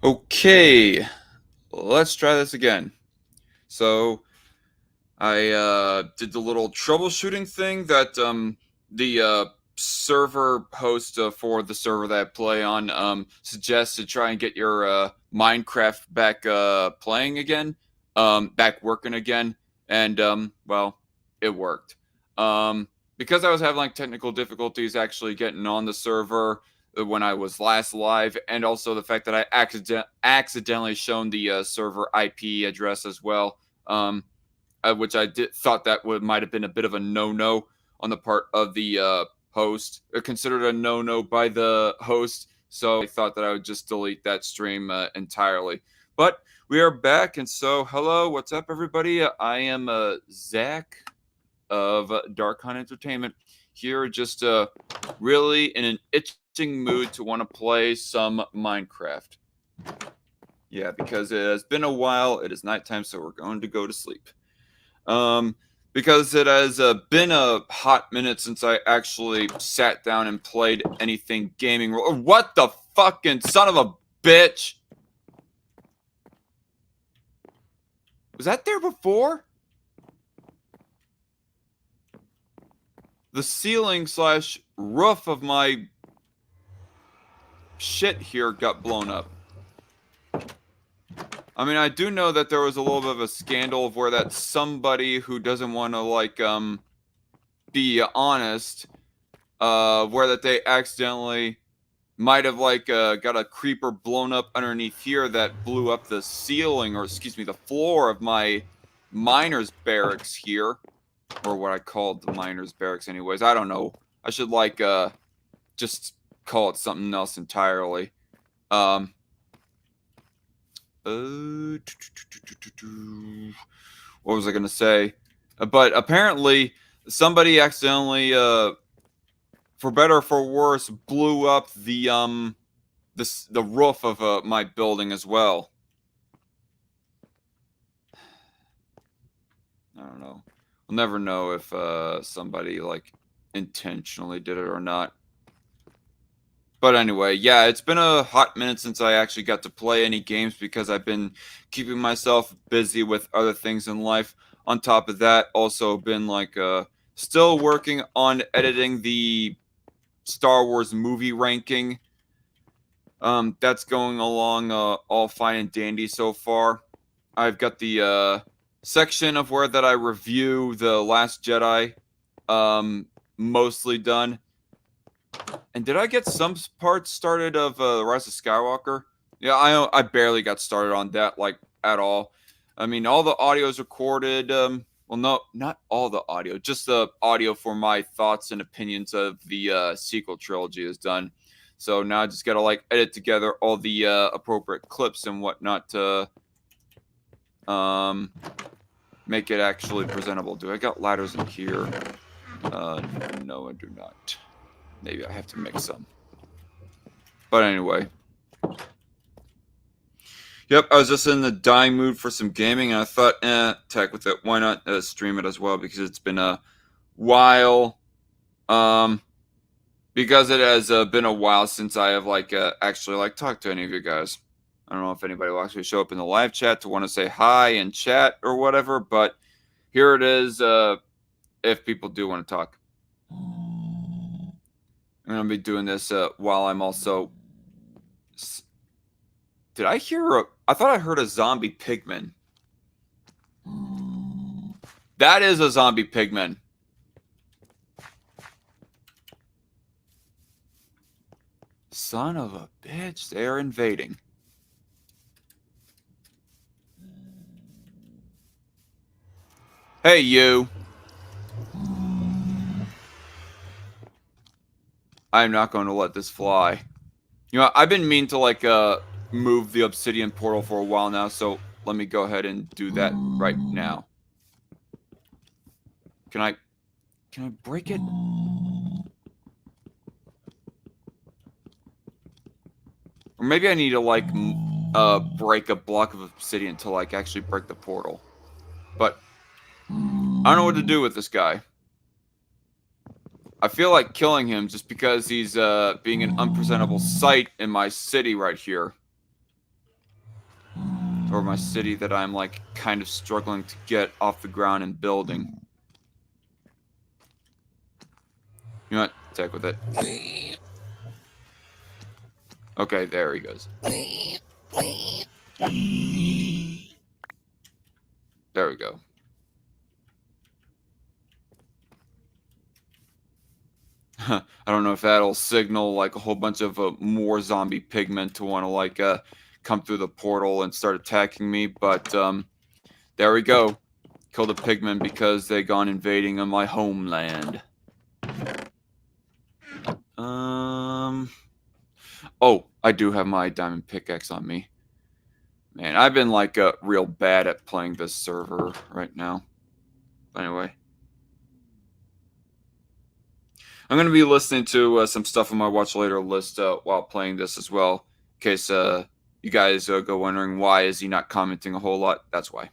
Okay, let's try this again. So I did the little troubleshooting thing that the server host for the server that I play on suggests to try and get your Minecraft back playing again, back working again, and well, it worked. Because I was having like technical difficulties actually getting on the server when I was last live, and also the fact that I accidentally shown the server IP address as well. Which I thought that might have been a bit of a no-no on the part of the host, considered a no-no by the host. So I thought that I would just delete that stream entirely. But we are back, and so hello, what's up, everybody? I am Zach of Dark Hunt Entertainment here, just really in an itching mood to want to play some Minecraft. Yeah, because it has been a while. It is nighttime, so we're going to go to sleep. Because it has been a hot minute since I actually sat down and played anything gaming. What the fucking son of a bitch? Was that there before? The ceiling slash roof of my shit here got blown up. I mean, I do know that there was a little bit of a scandal of where that somebody who doesn't want to like be honest, where that they accidentally might have like got a creeper blown up underneath here that blew up the ceiling, or excuse me, the floor of my miner's barracks here, or what I called the miner's barracks anyways. I don't know. I should like just call it something else entirely. What was I gonna say? But apparently somebody accidentally, for better or for worse, blew up the roof of my building as well. I don't know. We'll never know if somebody like intentionally did it or not. But anyway, yeah, it's been a hot minute since I actually got to play any games because I've been keeping myself busy with other things in life. On top of that, also been like still working on editing the Star Wars movie ranking. That's going along all fine and dandy so far. I've got the section of where that I review The Last Jedi mostly done. And did I get some parts started of The Rise of Skywalker? Yeah, I barely got started on that, like, at all. I mean, all the audio is recorded. Well, no, not all the audio. Just the audio for my thoughts and opinions of the sequel trilogy is done. So now I just got to, like, edit together all the appropriate clips and whatnot to make it actually presentable. Do I got ladders in here? No, I do not. Maybe I have to make some. But anyway. Yep, I was just in the dying mood for some gaming, and I thought, tech with it. Why not stream it as well? Because it's been a while. Because it has been a while since I have like actually like talked to any of you guys. I don't know if anybody will actually show up in the live chat to want to say hi and chat or whatever, but here it is. If people do want to talk. I'm gonna be doing this while I'm also. Did I hear I thought I heard a zombie pigman. That is a zombie pigman. Son of a bitch, they're invading. Hey, you. I'm not going to let this fly. You know, I've been meaning to like move the obsidian portal for a while now, so let me go ahead and do that right now. Can I break it? Or maybe I need to like break a block of obsidian to like actually break the portal. But I don't know what to do with this guy. I feel like killing him just because he's being an unpresentable sight in my city right here. or my city that I'm like kind of struggling to get off the ground and building. You know what? Attack with it. Okay, there he goes. There we go. I don't know if that'll signal like a whole bunch of more zombie pigmen to want to like come through the portal and start attacking me, but there we go. Kill the pigmen because they gone invading on my homeland. Oh, I do have my diamond pickaxe on me. Man, I've been like real bad at playing this server right now. Anyway, I'm going to be listening to some stuff on my watch later list while playing this as well. In case you guys go wondering why is he not commenting a whole lot. That's why.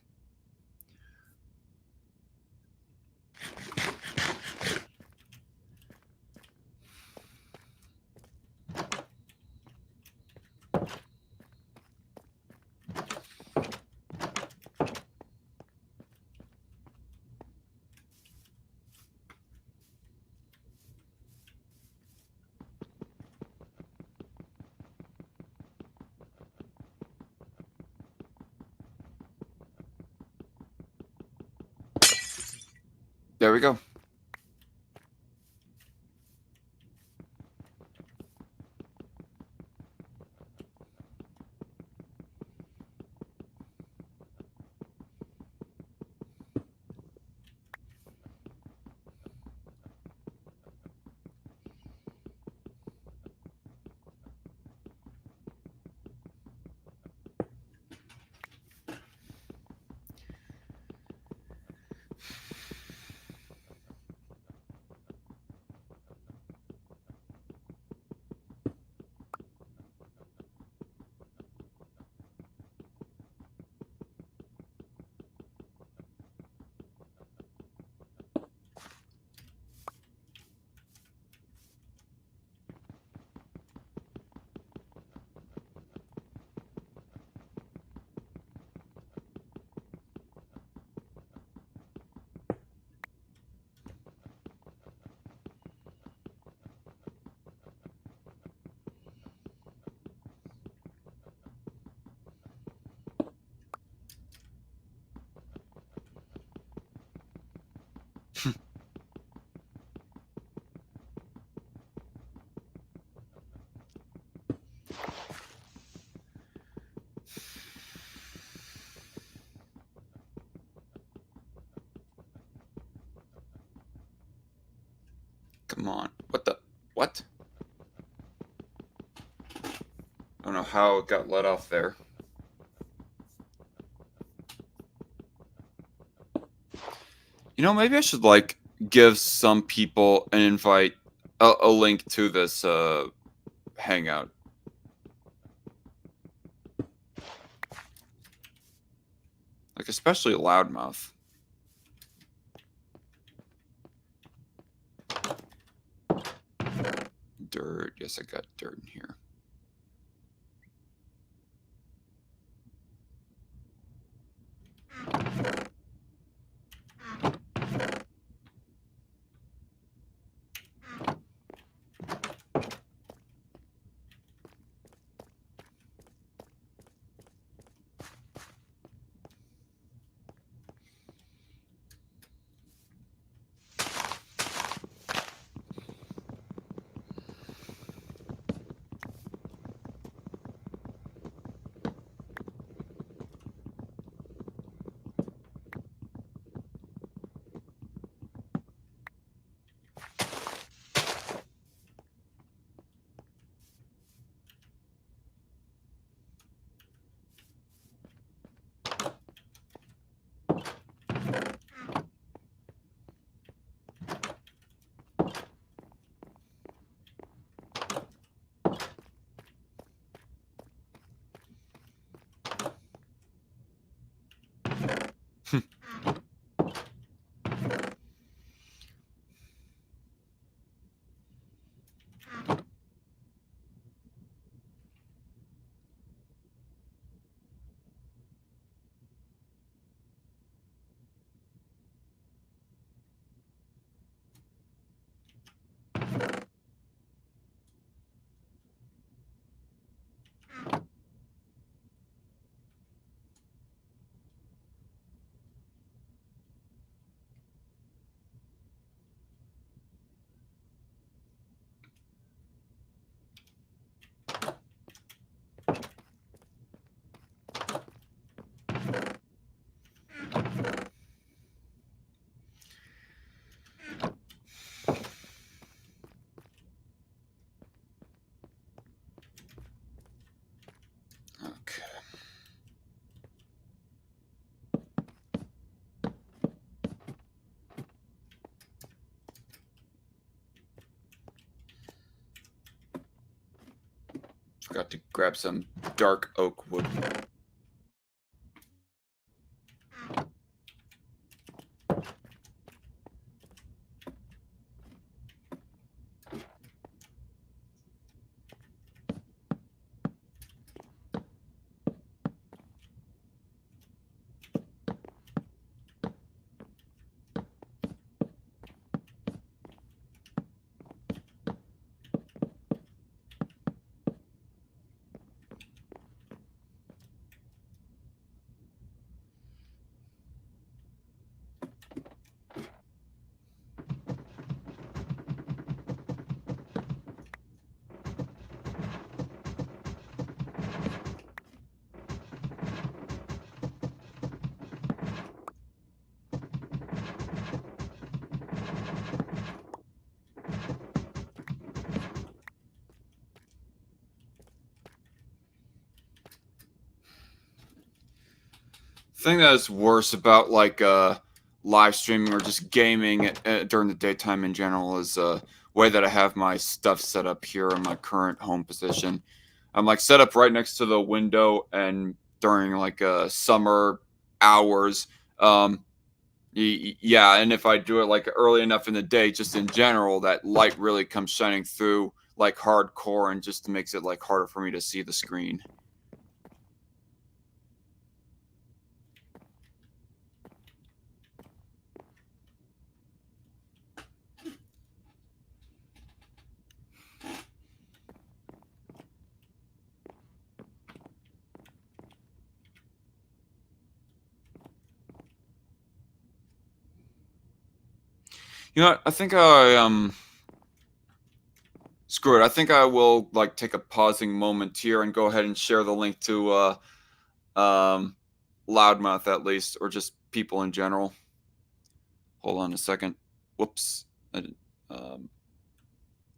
There we go. Come on. What the? What? I don't know how it got let off there. You know, maybe I should like give some people an invite, a link to this hangout. Like especially Loudmouth. Dirt. Yes, I got dirt in here. Forgot to grab some dark oak wood. Thing that is worse about like live streaming or just gaming during the daytime in general is way that I have my stuff set up here in my current home position. I'm like set up right next to the window, and during like summer hours, yeah, and if I do it like early enough in the day, just in general, that light really comes shining through like hardcore, and just makes it like harder for me to see the screen. You know what? I think screw it. I think I will like take a pausing moment here and go ahead and share the link to um Loudmouth at least, or just people in general. Hold on a second. Whoops.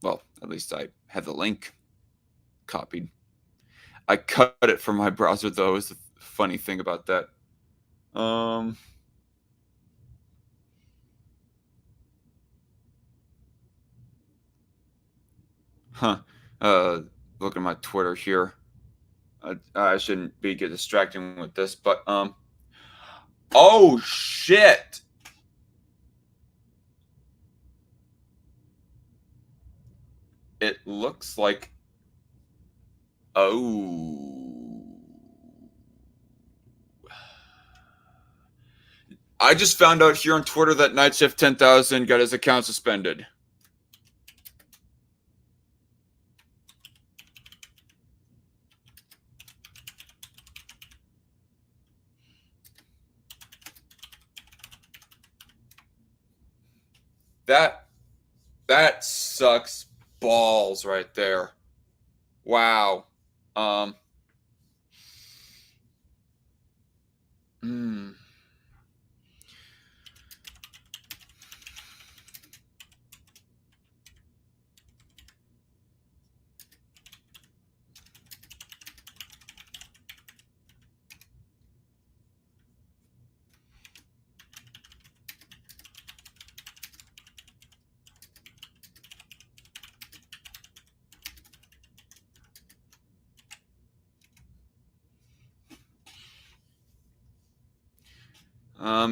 Well, at least I have the link copied. I cut it from my browser though. Is the funny thing about that. Um. Huh. Look at my Twitter here. I shouldn't get distracting with this, but oh shit! It looks like, oh, I just found out here on Twitter that Night Shift 10,000 got his account suspended. That sucks balls right there. Wow. Um. Hmm.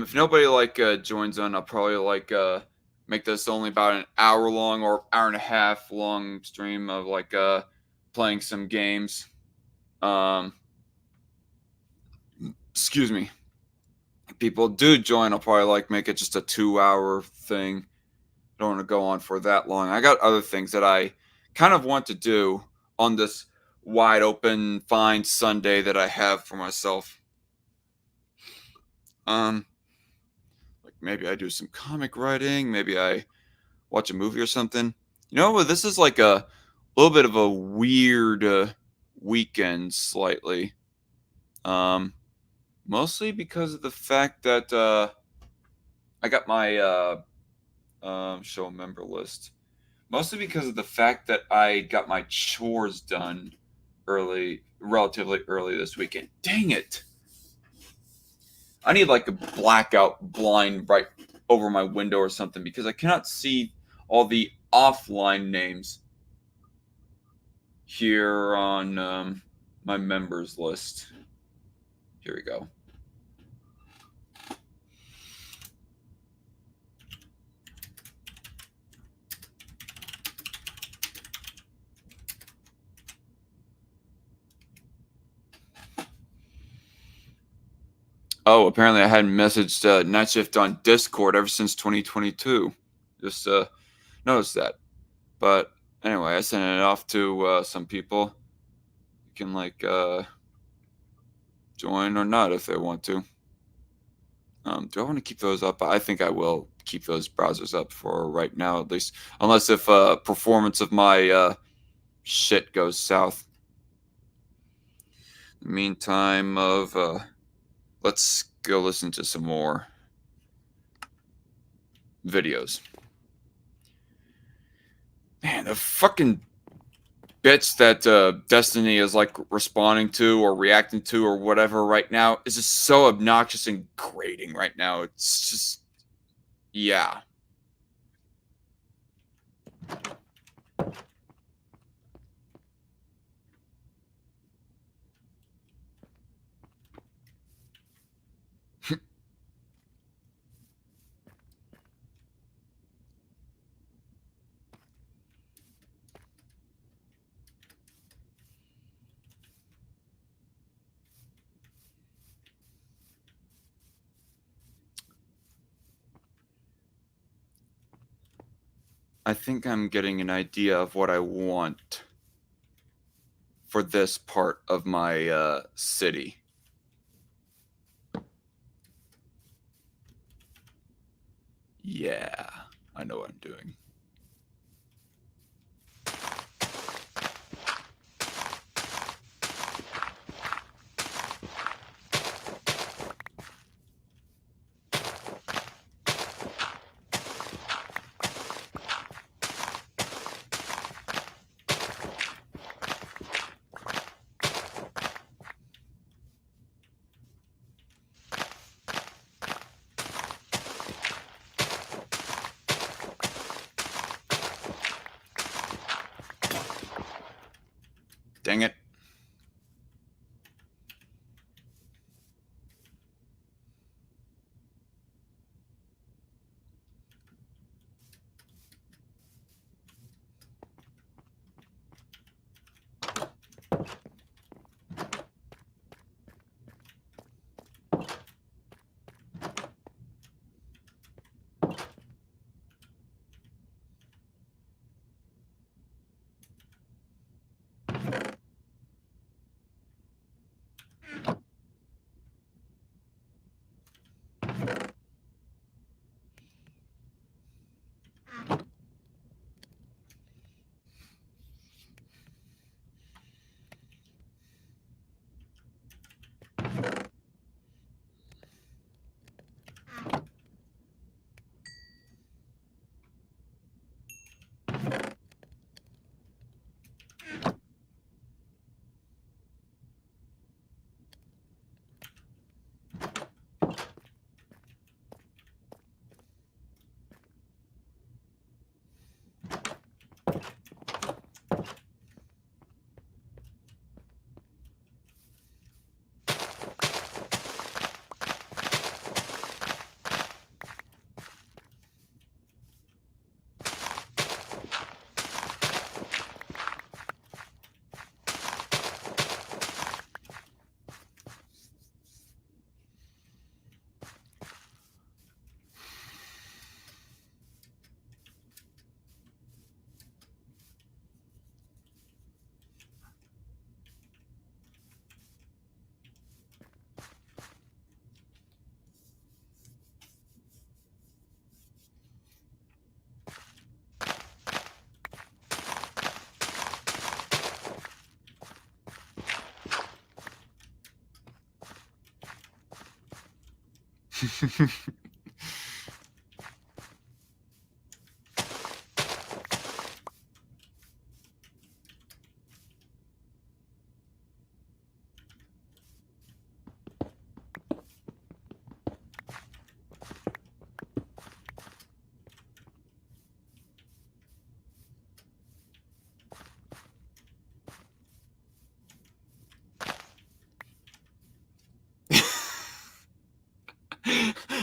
If nobody like joins on, I'll probably like make this only about an hour long or hour and a half long stream of like playing some games. Um, excuse me. If people do join, I'll probably like make it just a 2 hour thing. Don't want to go on for that long. I got other things that I kind of want to do on this wide open fine Sunday that I have for myself. Like maybe I do some comic writing, maybe I watch a movie or something. You know, this is like a little bit of a weird weekend slightly. Mostly because of the fact that I got my show member list. Mostly because of the fact that I got my chores done relatively early this weekend. Dang it! I need like a blackout blind right over my window or something, because I cannot see all the offline names. here on my members list. Here we go. Oh, apparently I hadn't messaged Night Shift on Discord ever since 2022. Just noticed that. But anyway, I sent it off to some people. You can like join or not if they want to. Do I want to keep those up? I think I will keep those browsers up for right now, at least, unless if performance of my shit goes south. In the meantime, let's go listen to some more videos. Man, the fucking bits that Destiny is like responding to or reacting to or whatever right now is just so obnoxious and grating right now. It's just, yeah. I think I'm getting an idea of what I want for this part of my city. Yeah, I know what I'm doing. Dang it.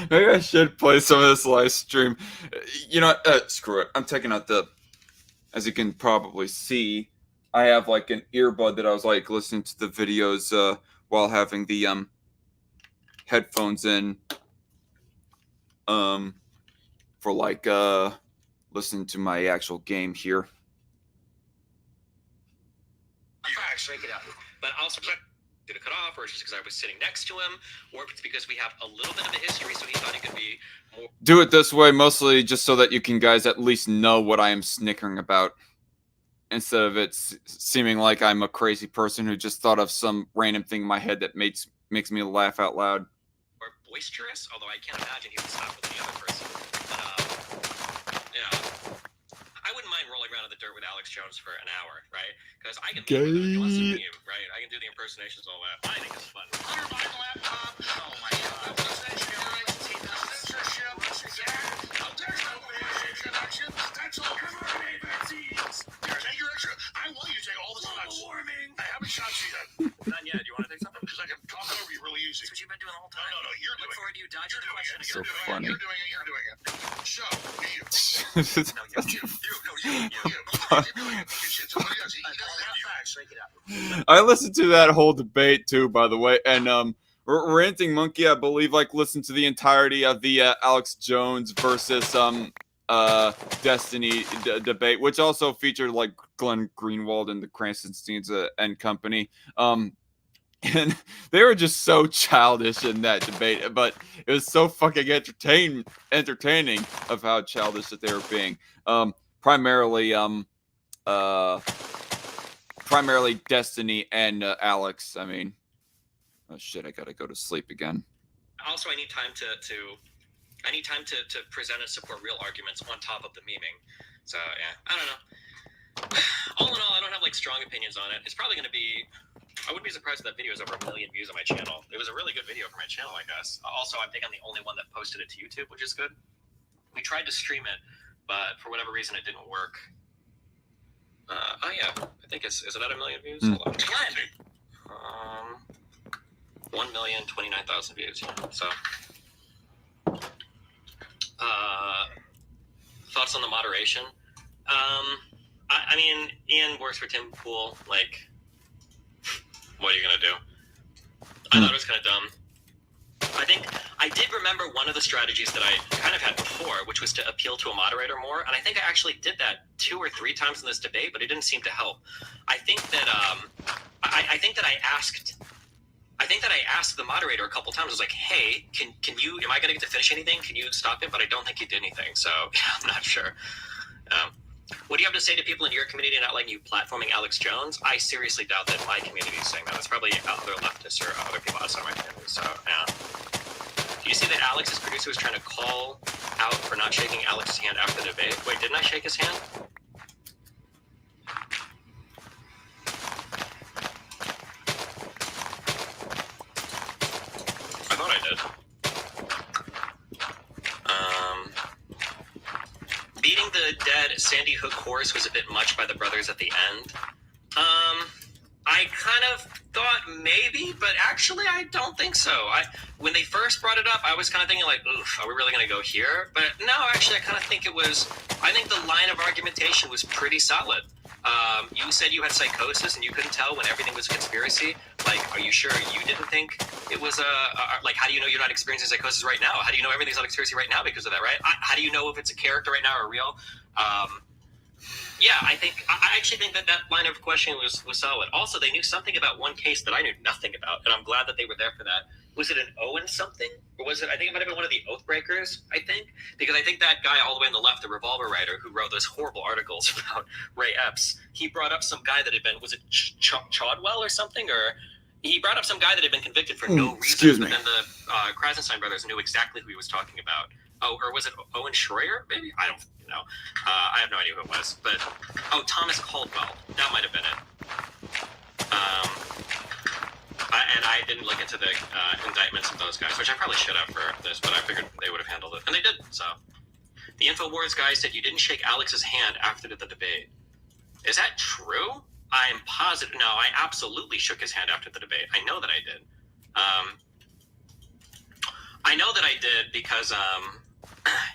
Maybe I should play some of this live stream. You know, screw it. I'm taking out the. As you can probably see, I have like an earbud that I was like listening to the videos while having the headphones in for like listening to my actual game here. Shake it up. But also did it cut off, or it's just because I was sitting next to him, or if it's because we have a little bit of a history, so he thought he could be more. Do it this way, mostly just so that you can guys at least know what I am snickering about, instead of it seeming like I'm a crazy person who just thought of some random thing in my head that makes me laugh out loud. Or boisterous, although I can't imagine he would stop with any other person. But yeah, I wouldn't mind rolling around in the dirt with Alex Jones for an hour, right? Because I can meme, right? I can do the impersonations and all that. I think it's fun. Under my laptop. Oh my god. Censorship. There's no introduction. That's all mRNA vaccines. Here, take your extra. I want you to take all the shots. Warming. I haven't shot you yet. Not yet. You want to take something? Because I can talk over you really easy. That's what you've been doing the whole time. No, you're doing it. Look forward to you dodging the question again. So funny. You're doing it. So, you. I listened to that whole debate too, by the way, and Ranting Monkey, I believe, like listened to the entirety of the Alex Jones versus Destiny debate, which also featured like Glenn Greenwald and the Cranstonsteins and company. And they were just so childish in that debate, but it was so fucking entertaining of how childish that they were being. Primarily Destiny and Alex. I mean, oh shit, I gotta go to sleep again. Also, I need time to present and support real arguments on top of the memeing. So yeah, I don't know. All in all, I don't have like strong opinions on it. It's probably going to be. I wouldn't be surprised if that video has over 1 million views on my channel. It was a really good video for my channel, I guess. Also, I think I'm the only one that posted it to YouTube, which is good. We tried to stream it, but for whatever reason, it didn't work. Oh yeah, I think is it at 1 million views? Hold on. 1,029,000 views. Yeah. So, thoughts on the moderation? I mean, Ian works for Tim Pool. Like, what are you gonna do? I thought it was kind of dumb. I think I did remember one of the strategies that I kind of had before, which was to appeal to a moderator more, and I think I actually did that 2 or 3 times in this debate, but it didn't seem to help. I think that I think that I asked the moderator a couple times. I was like, "Hey, can you? Am I gonna get to finish anything? Can you stop it?" But I don't think he did anything, so yeah, I'm not sure. What do you have to say to people in your community not letting you platforming Alex Jones? I seriously doubt that my community is saying that. It's probably other leftists or other people outside my community. So, yeah. Do you see that Alex's producer was trying to call out for not shaking Alex's hand after the debate? Wait, didn't I shake his hand? I thought I did. Beating the dead Sandy Hook horse was a bit much by the brothers at the end. I kind of thought maybe, but actually I don't think so. When they first brought it up, I was kind of thinking like, oof, are we really going to go here? But no, actually I kind of think I think the line of argumentation was pretty solid. You said you had psychosis and you couldn't tell when everything was a conspiracy. Like, are you sure you didn't think it was like, how do you know you're not experiencing psychosis right now? How do you know everything's not a conspiracy right now because of that, right? How do you know if it's a character right now or real? Yeah, I actually think that line of questioning was solid. Also, they knew something about one case that I knew nothing about, and I'm glad that they were there for that. Was it an Owen something? Or was it, I think it might have been one of the Oathbreakers, I think? Because I think that guy all the way on the left, the Revolver writer, who wrote those horrible articles about Ray Epps, he brought up some guy that had been, was it Chaudwell or something? Or he brought up some guy that had been convicted for no reason. Excuse me. But then the Krasenstein brothers knew exactly who he was talking about. Oh, or was it Owen Schroyer, maybe? I don't know. I have no idea who it was. But, Thomas Caldwell. That might have been it. And I didn't look into the indictments of those guys, which I probably should have for this, but I figured they would have handled it. And they did, so. The InfoWars guy said you didn't shake Alex's hand after the debate. Is that true? I am positive. No, I absolutely shook his hand after the debate. I know that I did. I know that I did because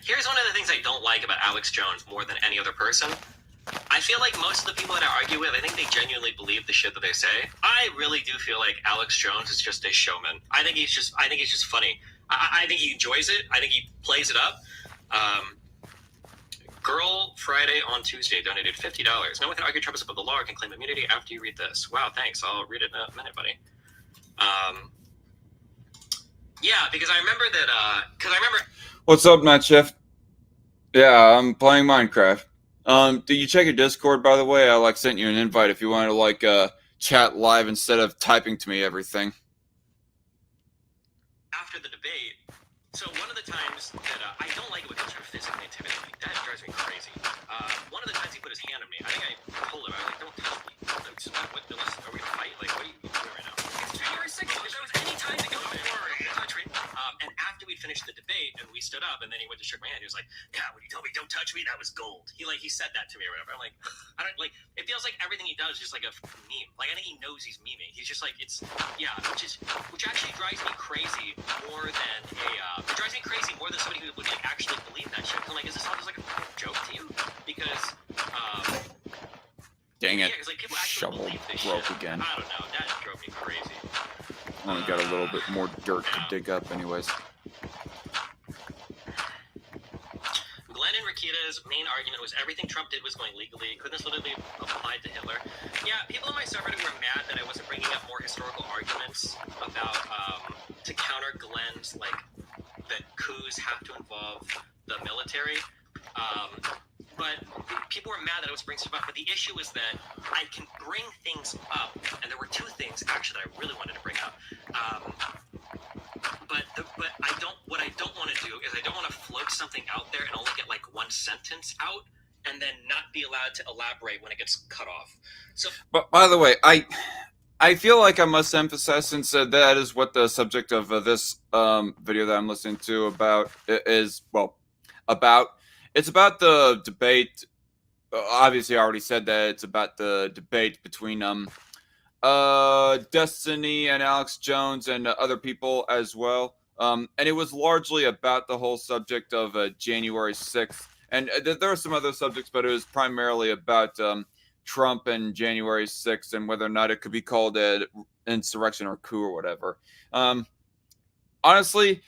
here's one of the things I don't like about Alex Jones more than any other person. I feel like most of the people that I argue with, I think they genuinely believe the shit that they say. I really do feel like Alex Jones is just a showman. I think he's just funny. I think he enjoys it. I think he plays it up. Girl Friday on Tuesday donated $50. No one can argue Trump is above the law or can claim immunity after you read this. Wow, thanks. I'll read it in a minute, buddy. Yeah, because I remember that. What's up, Night Chef? Yeah, I'm playing Minecraft. Did you check your Discord, by the way? I sent you an invite if you wanted to chat live instead of typing to me everything. After the debate, so one of the times that I don't like it when people try to physically intimidate me. That drives me crazy. One of the times he put his hand on me, I think I told him, I was like, "Don't touch me." Are we gonna fight? Like, what are you doing right now? It's January 6th. If there was any time to go, don't worry. Don't touch me. And after we finished the debate and we stood up, and then he went to shake my hand, he was like, "Yeah, when you told me don't touch me, that was gold." He said that to me or whatever. I'm like, I don't like. It feels like everything he does is just like a meme. Like I think he knows he's memeing. He's just like which actually drives me crazy more than it drives me crazy more than somebody who would like actually believe that shit. I'm like, is this all just like a joke to you? Because dang it, yeah, like people actually shovel believe this broke shit. again. I don't know. That drove me crazy. Only got a little bit more dirt to dig up, anyways. Glenn and Rakita's main argument was everything Trump did was going legally. Couldn't this literally apply to Hitler? Yeah, people in my subreddit were mad that I wasn't bringing up more historical arguments about to counter Glenn's like that coups have to involve the military. But people were mad that I was bringing stuff up. But the issue is that I can bring things up, and there were two things actually that I really wanted to bring up. But I don't. What I don't want to do is I don't want to float something out there and only get like one sentence out, and then not be allowed to elaborate when it gets cut off. So, but by the way, I feel like I must emphasize, since that is what the subject of this video that I'm listening to about is. Well, about it's about the debate. Obviously, I already said that it's about the debate between Destiny and Alex Jones and other people as well. And it was largely about the whole subject of January 6th. And there are some other subjects, but it was primarily about Trump and January 6th and whether or not it could be called an insurrection or coup or whatever. Honestly,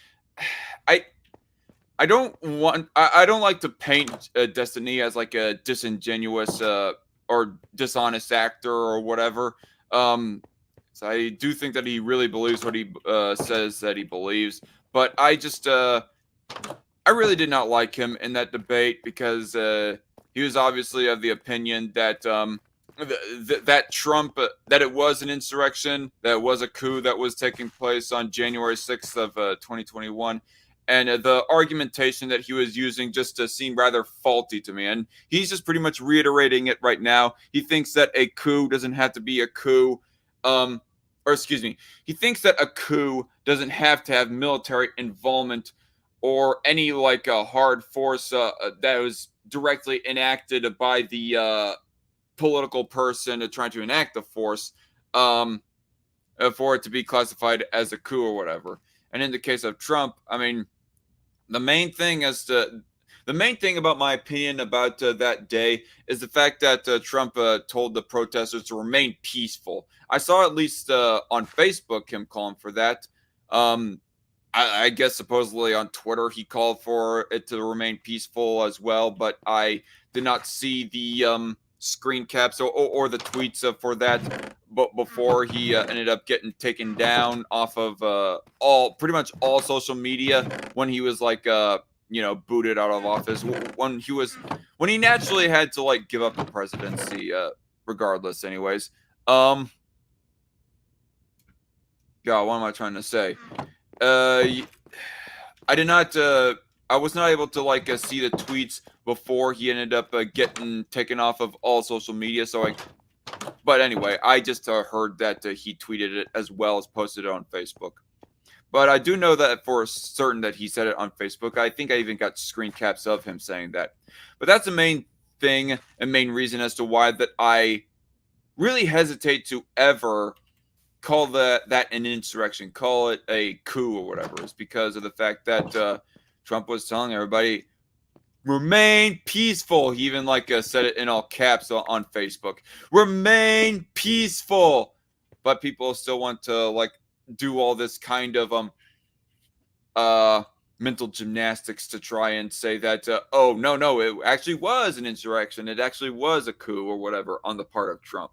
I don't like to paint Destiny as like a disingenuous or dishonest actor or whatever. So I do think that he really believes what he says that he believes, but I really did not like him in that debate because he was obviously of the opinion that that Trump that it was an insurrection, that it was a coup that was taking place on January 6th of 2021. And the argumentation that he was using just seemed rather faulty to me. And he's just pretty much reiterating it right now. He thinks that a coup doesn't have to be a coup. Or excuse me, he thinks that a coup doesn't have to have military involvement or any like a hard force that was directly enacted by the political person trying to enact the force for it to be classified as a coup or whatever. And in the case of Trump, I mean, the main thing about my opinion about that day is the fact that Trump told the protesters to remain peaceful. I saw at least on Facebook him calling for that. I guess supposedly on Twitter he called for it to remain peaceful as well, but I did not see the screen caps or the tweets for that. But before he ended up getting taken down off of pretty much all social media when he was like booted out of office, when he naturally had to like give up the presidency regardless anyways. God, what am I trying to say? I did not I was not able to like see the tweets before he ended up getting taken off of all social media, but anyway, I just heard that he tweeted it as well as posted it on Facebook. But I do know that for certain that he said it on Facebook. I think I even got screen caps of him saying that. But that's the main thing and main reason as to why that I really hesitate to ever call that an insurrection, call it a coup or whatever, is because of the fact that Trump was telling everybody remain peaceful. He even said it in all caps on Facebook. Remain peaceful, but people still want to do all this kind of mental gymnastics to try and say that oh no, it actually was an insurrection. It actually was a coup or whatever on the part of Trump.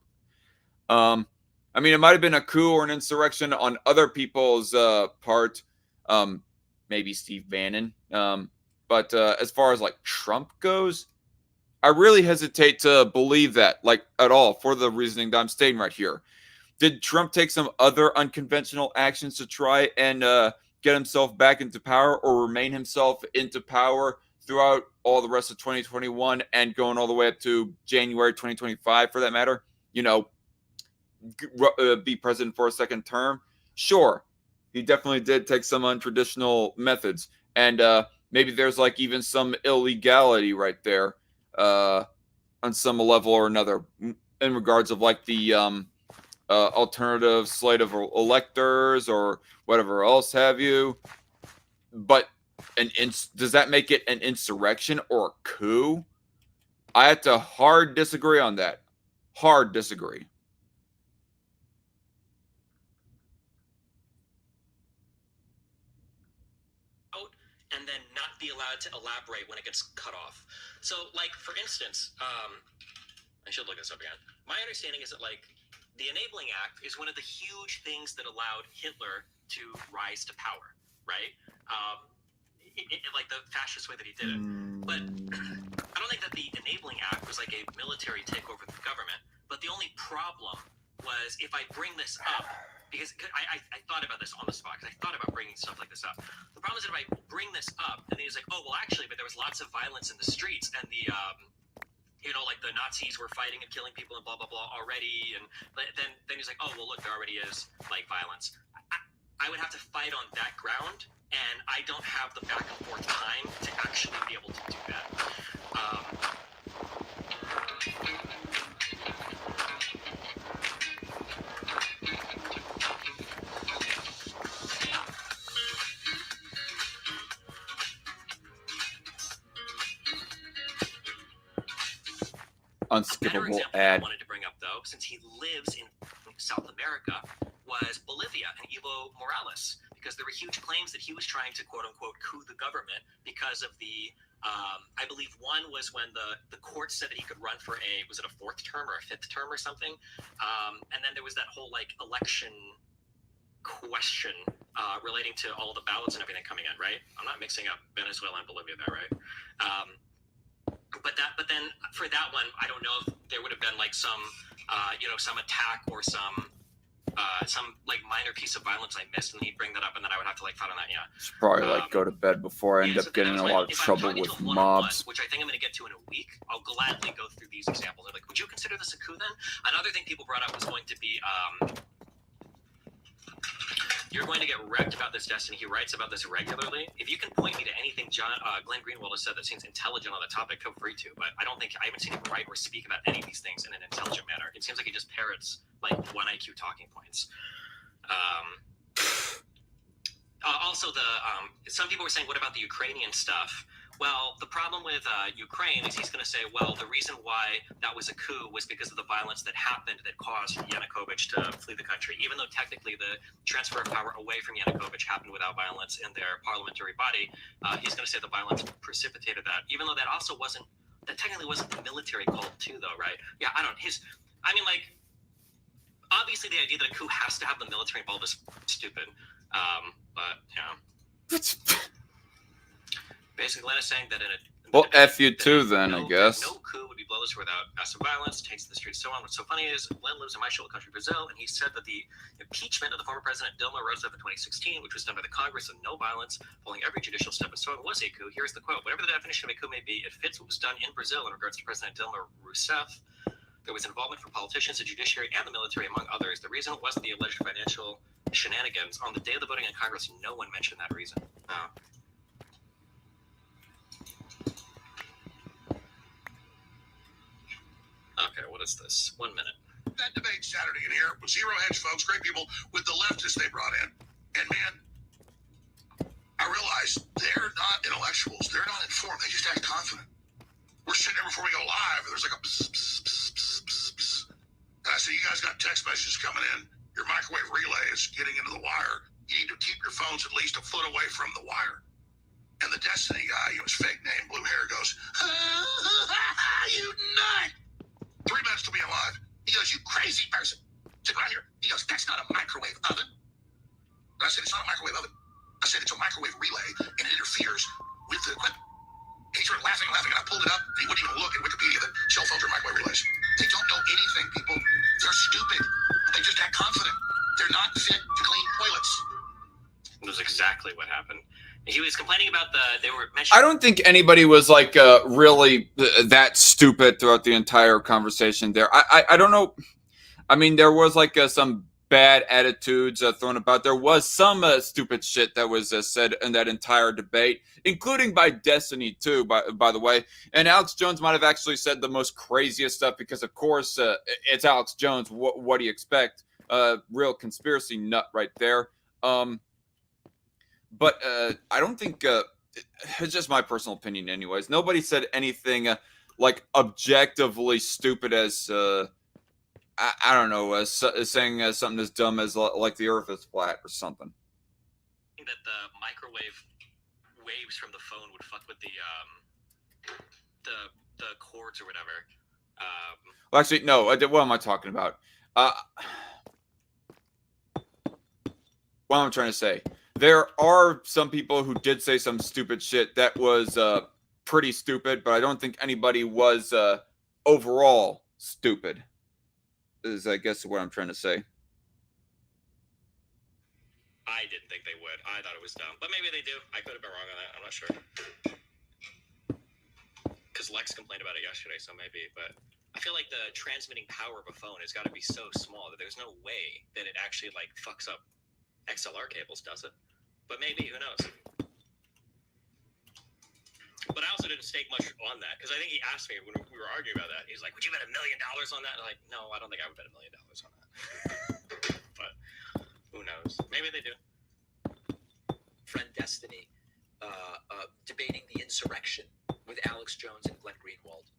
I mean, it might have been a coup or an insurrection on other people's part. Maybe Steve Bannon. But as far as Trump goes, I really hesitate to believe that at all for the reasoning that I'm stating right here. Did Trump take some other unconventional actions to try and get himself back into power or remain himself into power throughout all the rest of 2021 and going all the way up to January 2025 for that matter? Be president for a second term? Sure, he definitely did take some untraditional methods, and maybe there's even some illegality right there on some level or another in regards of the alternative slate of electors or whatever else have you. But does that make it an insurrection or a coup? I have to hard disagree on that. Hard disagree. And then not be allowed to elaborate when it gets cut off. So, for instance, I should look this up again. My understanding is that, the Enabling Act is one of the huge things that allowed Hitler to rise to power, right? The fascist way that he did it. But I don't think that the Enabling Act was a military takeover of the government. But the only problem was if I bring this up, because I thought about this on the spot, because I thought about bringing stuff like this up. The problem is that if I bring this up, and then he's like, oh, well, actually, but there was lots of violence in the streets, and the the Nazis were fighting and killing people and blah, blah, blah already. And then he's like, oh, well, look, there already is, violence. I would have to fight on that ground, and I don't have the back and forth time to actually be able to do that. Unskippable ad. I wanted to bring up, though, since he lives in South America, was Bolivia and Evo Morales, because there were huge claims that he was trying to quote-unquote coup the government because of the, I believe one was when the court said that he could run for was it a fourth term or a fifth term or something? And then there was that whole election question relating to all the ballots and everything coming in, right? I'm not mixing up Venezuela and Bolivia there, right? But then for that one, I don't know if there would have been some attack or some minor piece of violence I missed, and he'd bring that up, and then I would have to fight on that. Yeah, should probably go to bed before I end up getting in a lot of trouble with mobs. Which I think I'm going to get to in a week. I'll gladly go through these examples. They're would you consider this a coup then? Another thing people brought up was going to be you're going to get wrecked about this, Destiny. He writes about this regularly. If you can point me to anything Glenn Greenwald has said that seems intelligent on the topic, feel free to. But I haven't seen him write or speak about any of these things in an intelligent manner. It seems like he just parrots 1 IQ talking points. Also, some people were saying, what about the Ukrainian stuff? Well, the problem with Ukraine is he's going to say, well, the reason why that was a coup was because of the violence that happened that caused Yanukovych to flee the country, even though technically the transfer of power away from Yanukovych happened without violence in their parliamentary body. He's going to say the violence precipitated that, even though that technically wasn't the military call too, though, right? Yeah, obviously the idea that a coup has to have the military involved is stupid, but, basically, Glenn is saying that well, F you too, then, I guess. No coup would be bloodless without massive violence, tanks in the streets, so on. What's so funny is Glenn lives in my little country, Brazil, and he said that the impeachment of the former president Dilma Rousseff in 2016, which was done by the Congress with no violence, following every judicial step and so on, was a coup. Here's the quote. Whatever the definition of a coup may be, it fits what was done in Brazil in regards to President Dilma Rousseff. There was involvement from politicians, the judiciary, and the military, among others. The reason wasn't the alleged financial shenanigans. On the day of the voting in Congress, no one mentioned that reason. Okay, what is this? 1 minute. that debate Saturday in here with Zero Hedge folks, great people, with the leftists they brought in. And man, I realized they're not intellectuals. They're not informed. They just act confident. We're sitting there before we go live, and there's like a pss, pss, pss, pss, pss, pss. And I said, you guys got text messages coming in. Your microwave relay is getting into the wire. You need to keep your phones at least a foot away from the wire. And the Destiny guy, his fake name, blue hair, goes, you nut! 3 minutes to be alive. He goes, you crazy person. Sit right here. He goes, that's not a microwave oven. And I said, it's not a microwave oven. I said, it's a microwave relay, and it interferes with the equipment. He started laughing, and I pulled it up, and he wouldn't even look at Wikipedia that cell phones are microwave relays. They don't know anything, people. They're stupid. They just act confident. They're not fit to clean toilets. That was exactly what happened. He was complaining about they were mentioning. I don't think anybody was like really that stupid throughout the entire conversation there. I don't know. I mean, there was like some bad attitudes thrown about. There was some stupid shit that was said in that entire debate, including by Destiny too, by the way. And Alex Jones might have actually said the most craziest stuff because, of course, it's Alex Jones. What do you expect? Real conspiracy nut right there. But I don't think it's just my personal opinion, anyways. Nobody said anything like objectively stupid as I don't know, saying something as dumb as like the Earth is flat or something. That the microwave waves from the phone would fuck with the cords or whatever. Well, actually, no. What am I talking about? What am I trying to say? There are some people who did say some stupid shit that was pretty stupid, but I don't think anybody was overall stupid. Is I guess what I'm trying to say. I didn't think they would. I thought it was dumb, but maybe they do. I could have been wrong on that. I'm not sure. Because Lex complained about it yesterday, so maybe. But I feel like the transmitting power of a phone has got to be so small that there's no way that it actually like fucks up XLR cables, does it? But maybe, who knows? But I also didn't stake much on that because I think he asked me when we were arguing about that. He's like, "Would you bet $1 million on that?" And I'm like, no, I don't think I would bet $1 million on that. But who knows? Maybe they do. Friend Destiny debating the insurrection with Alex Jones and Glenn Greenwald.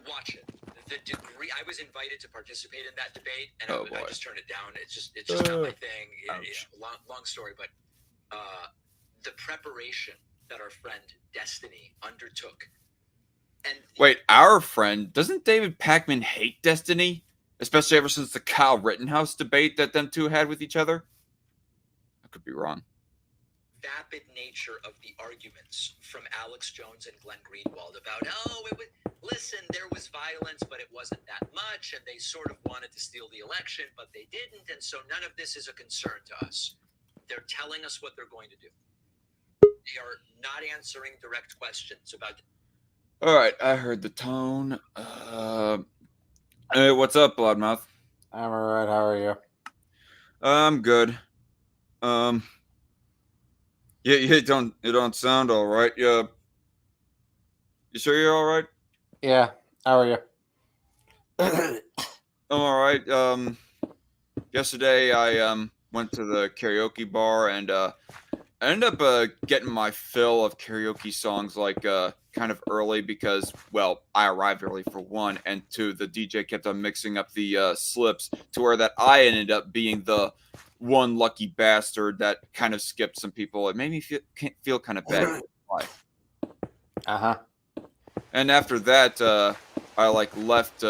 Watch it. The degree I was invited to participate in that debate, and I just turned it down. It's just not my thing. Long story, but the preparation that our friend Destiny undertook. And wait, our friend, doesn't David Pakman hate Destiny? Especially ever since the Kyle Rittenhouse debate that them two had with each other? I could be wrong. Vapid nature of the arguments from Alex Jones and Glenn Greenwald about, listen, there was violence, but it wasn't that much, and they sort of wanted to steal the election, but they didn't, and so none of this is a concern to us. They're telling us what they're going to do. They are not answering direct questions about. All right, I heard the tone. Hey, what's up, Loudmouth? I'm alright. How are you? I'm good. Yeah, you don't sound all right. Yeah. You sure you're all right? Yeah. How are you? I'm all right. Yesterday I went to the karaoke bar and I ended up getting my fill of karaoke songs like kind of early because, well, I arrived early for one, and two, the DJ kept on mixing up the slips to where that I ended up being the one lucky bastard that kind of skipped some people. It made me feel kind of bad. And after that, I like left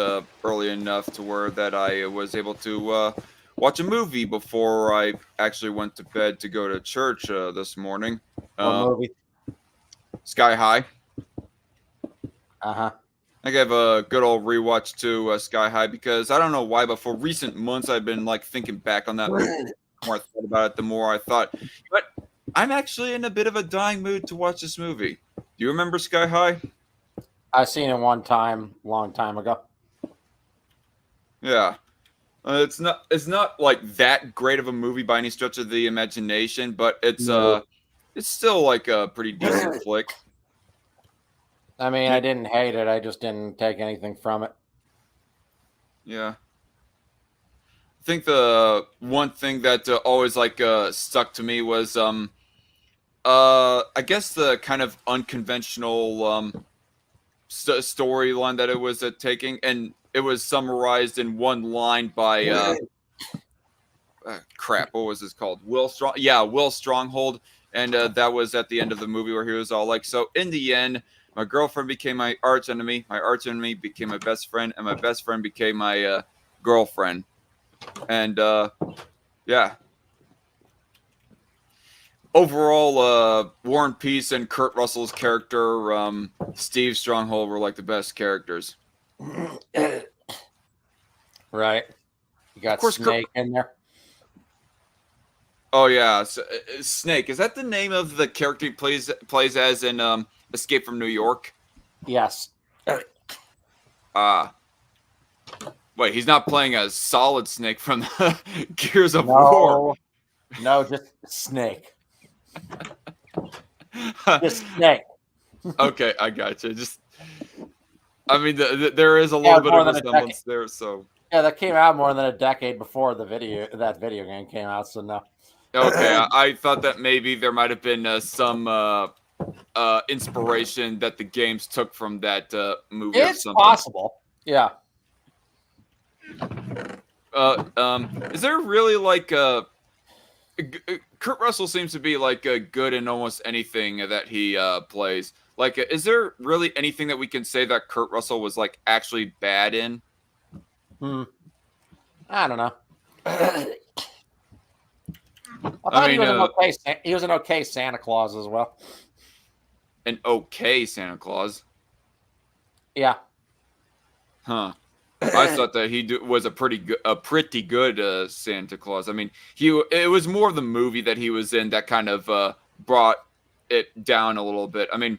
early enough to where that I was able to watch a movie before I actually went to bed to go to church this morning. What movie? Sky High. I gave a good old rewatch to Sky High because I don't know why, but for recent months I've been like thinking back on that movie. The more I thought about it, the more I thought, but I'm actually in a bit of a dying mood to watch this movie. Do you remember Sky High? I seen it one time, long time ago. Yeah. It's not like that great of a movie by any stretch of the imagination, but it's still like a pretty decent flick. I mean, I didn't hate it. I just didn't take anything from it. Yeah. think the one thing that always like stuck to me was I guess the kind of unconventional storyline that it was taking, and it was summarized in one line by crap. What was this called? Will Strong? Yeah, Will Stronghold, and that was at the end of the movie where he was all like, "So in the end, my girlfriend became my arch enemy. My arch enemy became my best friend, and my best friend became my girlfriend." And yeah, overall, War and Peace and Kurt Russell's character, Steve Stronghold, were like the best characters. Right. You got Of course, Snake in there. Oh yeah, Snake. Is that the name of the character he plays as in Escape from New York? Yes. Ah, wait, he's not playing a Solid Snake from the Gears of No. War. No, just Snake. Just Snake. Okay, I gotcha. I mean, there is a little bit of more than a resemblance there. So Yeah, that came out more than a decade before that video game came out. So no. okay, I thought that maybe there might have been some inspiration that the games took from that movie. It's or something. possible. Yeah. Is there really like Kurt Russell seems to be like good in almost anything that he plays. Like, is there really anything that we can say that Kurt Russell was like actually bad in? I don't know. I thought he was an okay Santa Claus as well. An okay Santa Claus. Yeah. Huh. I thought that he was a pretty good Santa Claus. I mean, it was more of the movie that he was in that kind of brought it down a little bit. I mean,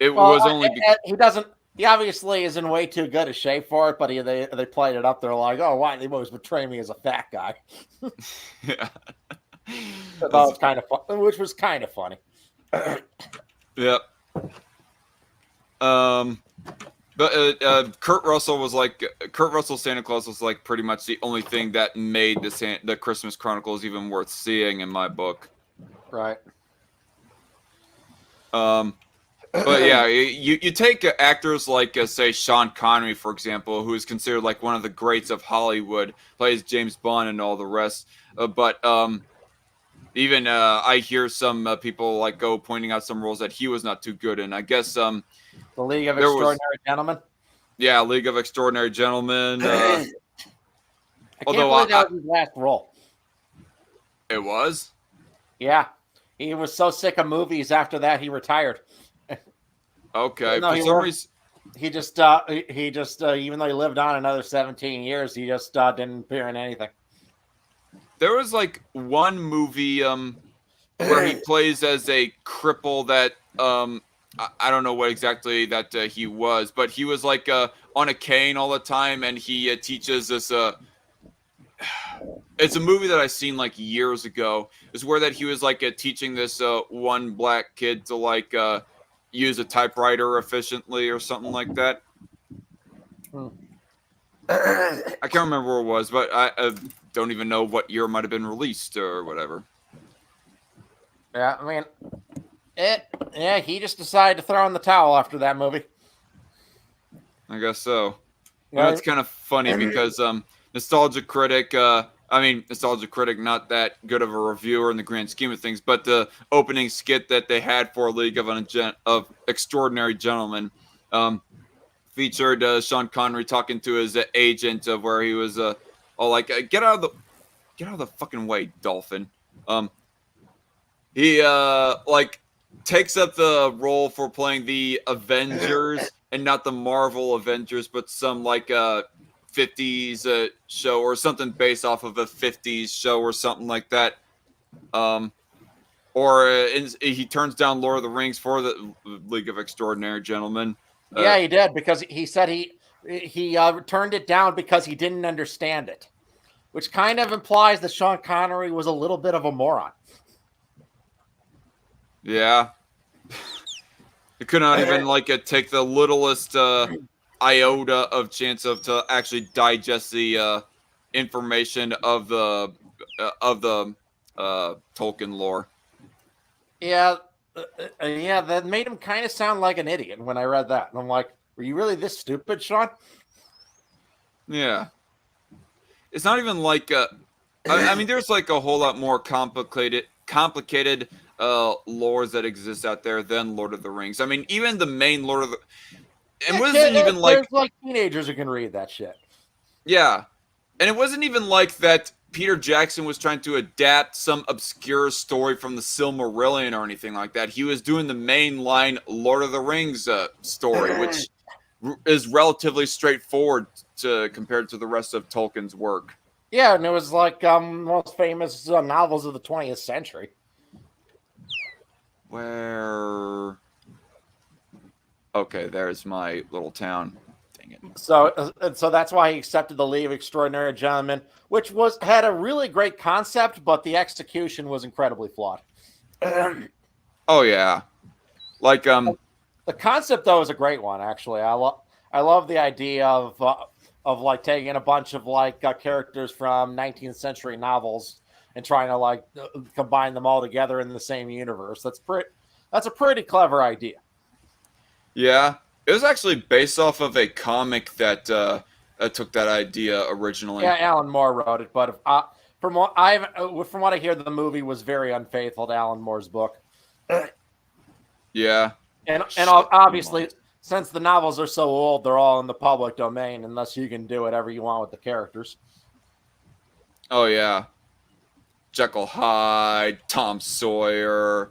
it was only he doesn't. He obviously is in way too good a shape for it, but they played it up. They're like, oh, why they always betray me as a fat guy? Yeah. That was kind of fun, which was kind of funny. Yep. But Kurt Russell's Santa Claus was like pretty much the only thing that made the Christmas Chronicles even worth seeing in my book. Right. But yeah, you take actors like say Sean Connery, for example, who is considered like one of the greats of Hollywood, plays James Bond and all the rest. But even I hear some people like go pointing out some roles that he was not too good in. I guess The League of Extraordinary Gentlemen. Yeah, League of Extraordinary Gentlemen. I can't believe that was his last role. It was? Yeah. He was so sick of movies after that he retired. Okay. No, for some reason, he just even though he lived on another 17 years, he just didn't appear in anything. There was like one movie where he plays as a cripple that I don't know what exactly that he was, but he was like on a cane all the time, and he teaches this. It's a movie that I seen like years ago. It's where that he was like teaching this one black kid to like use a typewriter efficiently or something like that. I can't remember where it was, but I don't even know what year it might have been released or whatever. Yeah, I mean, he just decided to throw in the towel after that movie. I guess so. Right. That's kind of funny because Nostalgia Critic, not that good of a reviewer in the grand scheme of things, but the opening skit that they had for League of Extraordinary Gentlemen featured Sean Connery talking to his agent of where he was all like, get out of the fucking way, Dolphin. He like takes up the role for playing the Avengers and not the Marvel Avengers, but some like 50s show or something based off of a 50s show or something like that. He turns down Lord of the Rings for the League of Extraordinary Gentlemen. Yeah, he did, because he said he turned it down because he didn't understand it, which kind of implies that Sean Connery was a little bit of a moron. Yeah. It could not even like take the littlest iota of chance of to actually digest the information of the Tolkien lore. Yeah, yeah, that made him kind of sound like an idiot when I read that. And I'm like, were you really this stupid, Sean? Yeah, it's not even like I mean, there's like a whole lot more complicated lores that exist out there than Lord of the Rings. I mean, even the main Lord of the it wasn't even There's like like teenagers who can read that shit. yeah, and it wasn't even like that. Peter Jackson was trying to adapt some obscure story from the Silmarillion or anything like that. He was doing the mainline Lord of the Rings story, which is relatively straightforward compared to the rest of Tolkien's work. Yeah, and it was like most famous novels of the 20th century. Where? Okay, there's my little town. Dang it. So that's why he accepted the League of Extraordinary Gentlemen, which had a really great concept, but the execution was incredibly flawed. Oh yeah, like The concept though is a great one. Actually, I love the idea of like taking a bunch of like characters from 19th century novels and trying to like combine them all together in the same universe. That's a pretty clever idea. yeah, it was actually based off of a comic that took that idea originally. Yeah, Alan Moore wrote it, but from what I hear, the movie was very unfaithful to Alan Moore's book. Yeah, And obviously, since the novels are so old, they're all in the public domain, unless you can do whatever you want with the characters. oh yeah, Jekyll Hyde, Tom Sawyer.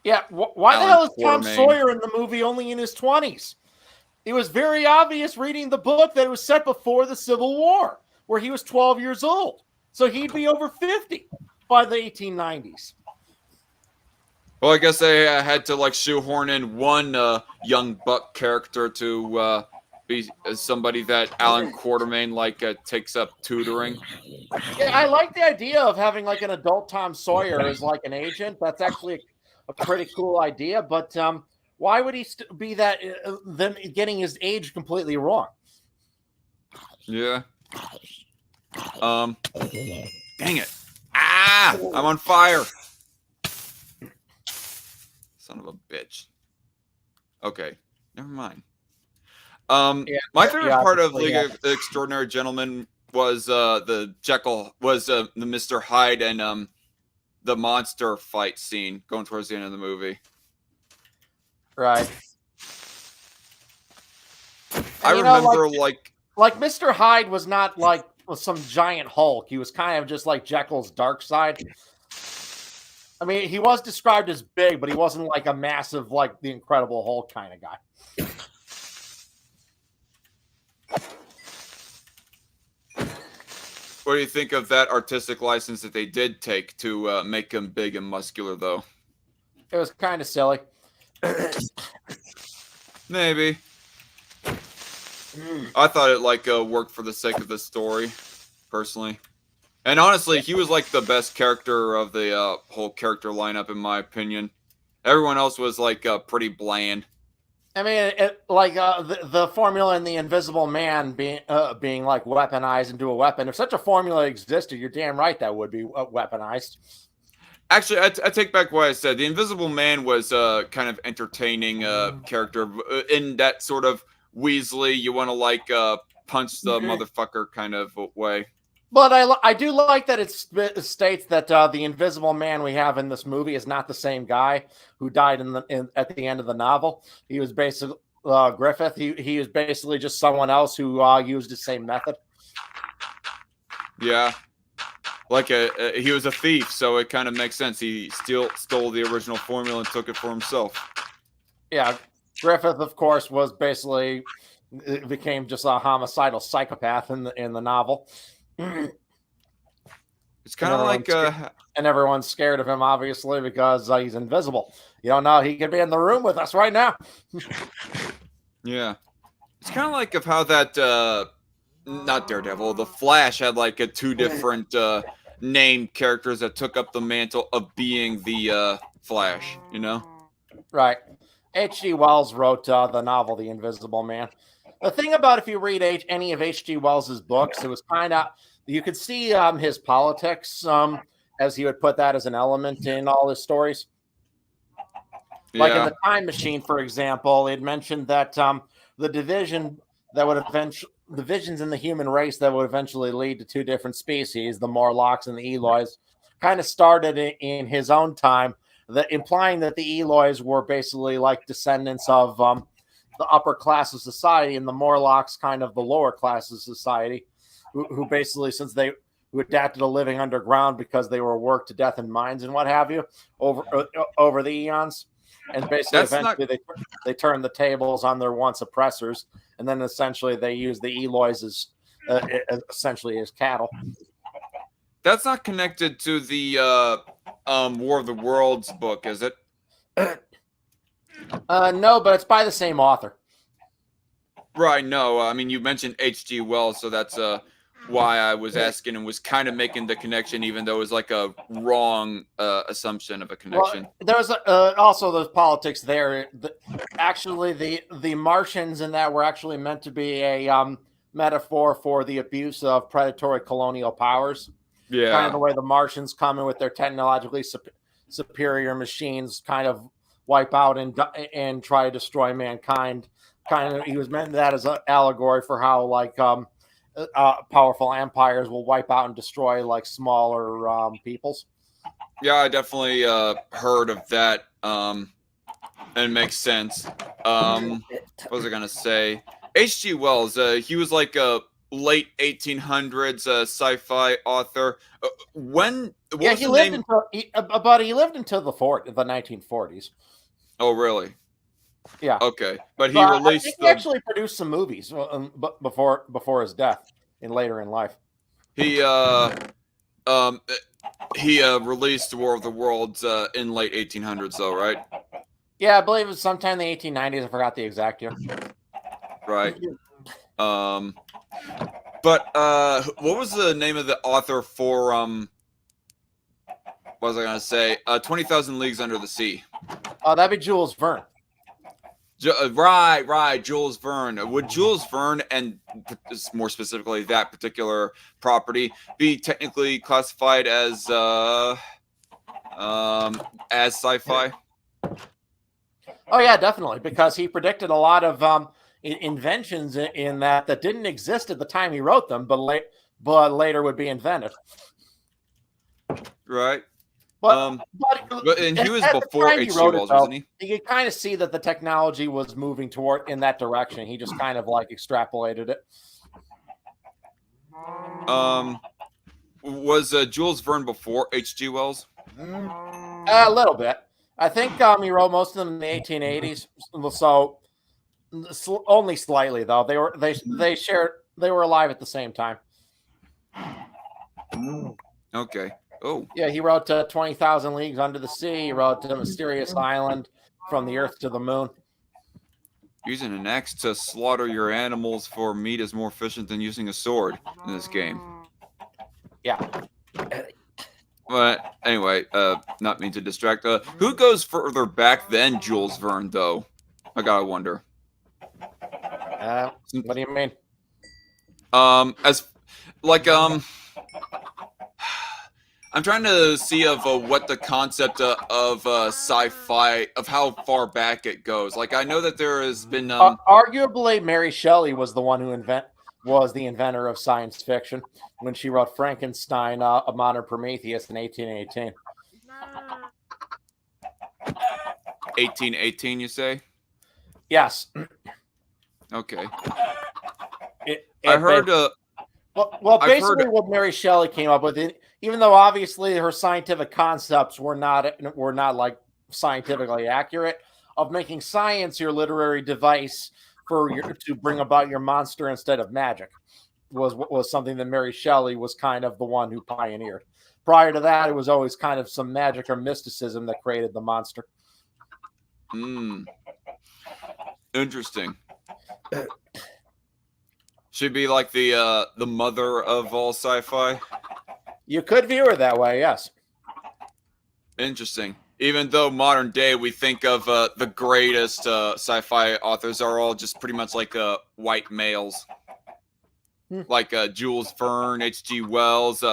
Yeah, why the Alan hell is Tom Quatermain. Sawyer in the movie only in his 20s? It was very obvious reading the book that it was set before the Civil War, where he was 12 years old. So he'd be over 50 by the 1890s. Well, I guess they had to like shoehorn in one young buck character to be somebody that Alan Quatermain like takes up tutoring. Yeah, I like the idea of having like an adult Tom Sawyer as like an agent. That's actually a pretty cool idea. But why would he be that? Then getting his age completely wrong. Yeah. Dang it! Ah, I'm on fire. Son of a bitch. Okay, never mind. My favorite part of League of Extraordinary Gentlemen was the Mr. Hyde and the monster fight scene going towards the end of the movie. Right. I remember like Mr. Hyde was not like some giant Hulk. He was kind of just like Jekyll's dark side. I mean, he was described as big, but he wasn't like a massive, like the Incredible Hulk kind of guy. what do you think of that artistic license that they did take to make him big and muscular, though? It was kind of silly. Maybe. I thought it like worked for the sake of the story, personally. And honestly, he was like the best character of the whole character lineup, in my opinion. Everyone else was like pretty bland. I mean, the formula in the Invisible Man being like weaponized into a weapon. If such a formula existed, you're damn right that would be weaponized. Actually, I take back what I said. The Invisible Man was kind of entertaining character in that sort of Weasley, you want to like punch the motherfucker kind of way. But I do like that it states that the Invisible Man we have in this movie is not the same guy who died at the end of the novel. He was basically Griffith. He was basically just someone else who used the same method. Yeah, like he was a thief, so it kind of makes sense. He stole the original formula and took it for himself. Yeah, Griffith, of course, became just a homicidal psychopath in the novel. It's kind of like and everyone's scared of him, obviously, because he's invisible. You don't know, he could be in the room with us right now. Yeah, it's kind of like of how that not Daredevil, the Flash had like two different named characters that took up the mantle of being the Flash, you know? Right. H.G. Wells wrote the novel The Invisible Man. The thing about if you read any of H.G. Wells's books, it was kind of you could see his politics, as he would put that as an element in all his stories. Like in Yeah. the Time Machine, for example, it mentioned that the division that would divisions in the human race that would eventually lead to two different species, the Morlocks and the Eloys, kind of started in his own time, that implying that the Eloys were basically like descendants of the upper class of society, and the Morlocks kind of the lower class of society, who basically, since they who adapted to living underground because they were worked to death in mines and what have you over the eons. And basically, That's not eventually, they turned the tables on their once oppressors, and then essentially they used the Eloys as essentially as cattle. that's not connected to the War of the Worlds book, is it? No, but it's by the same author. Right. No. I mean, you mentioned H.G. Wells, so that's why I was asking and was kind of making the connection, even though it was like a wrong assumption of a connection. Well, there's also those politics there. Actually, the Martians in that were actually meant to be a metaphor for the abuse of predatory colonial powers. Yeah. Kind of the way the Martians come in with their technologically superior machines, kind of wipe out and try to destroy mankind. Kind of, he was meant that as an allegory for how like powerful empires will wipe out and destroy like smaller peoples. Yeah, I definitely heard of that, and it makes sense. What was I gonna say? H.G. Wells, he was like a late 1800s sci-fi author. When? What He was the lived name? he lived until the 1940s. Oh, really? Yeah. Okay, but he So I released think he actually produced some movies before his death later in life. he released War of the Worlds in late 1800s, though, right? Yeah, I believe it was sometime in the 1890s. I forgot the exact year. Right. But what was the name of the author for what was I gonna say? 20,000 Leagues Under the Sea. That'd be Jules Verne. Right, Jules Verne. Would Jules Verne, and more specifically that particular property, be technically classified as sci-fi? Oh yeah, definitely, because he predicted a lot of inventions in that didn't exist at the time he wrote them, but later would be invented. Right. But and he was at the before time he H.G. wrote it, Wells, though, wasn't he? you could kind of see that the technology was moving toward in that direction. He just kind of like extrapolated it. Was Jules Verne before H.G. Wells? A little bit. I think he wrote most of them in the 1880s. So only slightly though. They were alive at the same time. Okay. Oh. Yeah, he wrote 20,000 Leagues Under the Sea. He wrote Mysterious Island, From the Earth to the Moon. Using an axe to slaughter your animals for meat is more efficient than using a sword in this game. Yeah. But anyway, not mean to distract. Who goes further back than Jules Verne, though? I gotta wonder. What do you mean? As like I'm trying to see of what the concept of sci-fi, of how far back it goes. Like I know that there has been arguably Mary Shelley was the one who was the inventor of science fiction when she wrote Frankenstein, A Modern Prometheus in 1818. 1818, you say? Yes. Okay. I heard. Well, basically, what Mary Shelley came up with, even though obviously her scientific concepts were not like scientifically accurate, of making science your literary device to bring about your monster instead of magic, was something that Mary Shelley was kind of the one who pioneered. Prior to that, it was always kind of some magic or mysticism that created the monster. Interesting. She'd be like the mother of all sci-fi. You could view her that way, yes. Interesting. even though modern day we think of the greatest sci-fi authors are all just pretty much like white males, like Jules Verne, H.G. Wells,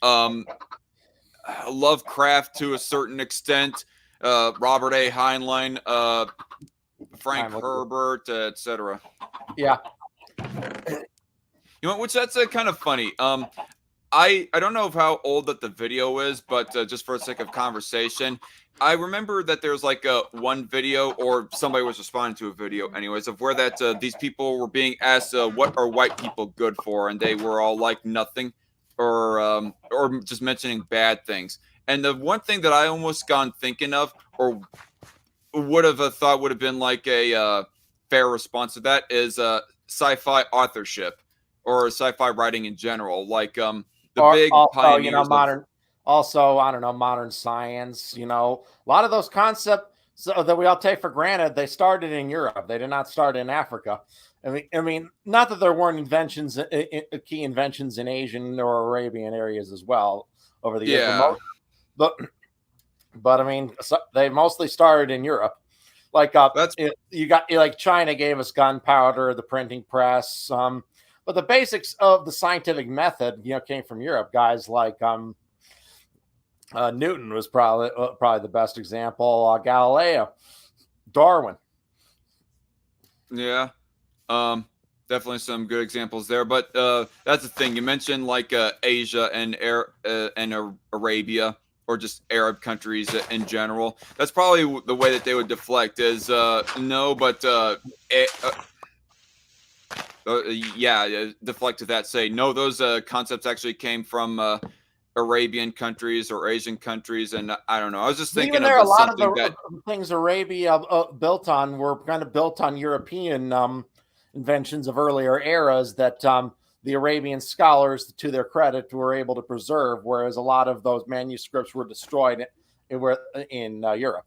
um, Lovecraft to a certain extent, Robert A. Heinlein, Frank Herbert, etc. Yeah. You know, which that's kind of funny. I don't know how old that the video is, but just for the sake of conversation, I remember that there's like one video, or somebody was responding to a video, anyways, of where that these people were being asked, "What are white people good for?" and they were all like nothing, or just mentioning bad things. And the one thing that I almost gone thinking of, or would have thought would have been like a fair response to that, is sci-fi authorship or sci-fi writing in general, like the big also, pioneers modern. Also, I don't know, modern science. A lot of those concepts that we all take for granted, they started in Europe. They did not start in Africa. I mean, not that there weren't inventions, key inventions in Asian or Arabian areas as well over the years. Yeah. But I mean, they mostly started in Europe. Like you got like China gave us gunpowder, the printing press. But the basics of the scientific method, came from Europe. Guys like Newton was probably the best example. Galileo, Darwin. Yeah. Definitely some good examples there, but that's the thing. You mentioned like Asia and Arabia, or just Arab countries in general. That's probably the way that they would deflect is no, but deflect to that. Say no, those concepts actually came from Arabian countries or Asian countries, and I don't know. I was just thinking A lot of something that the things Arabia built on were kind of built on European inventions of earlier eras that the Arabian scholars, to their credit, were able to preserve, whereas a lot of those manuscripts were destroyed in Europe.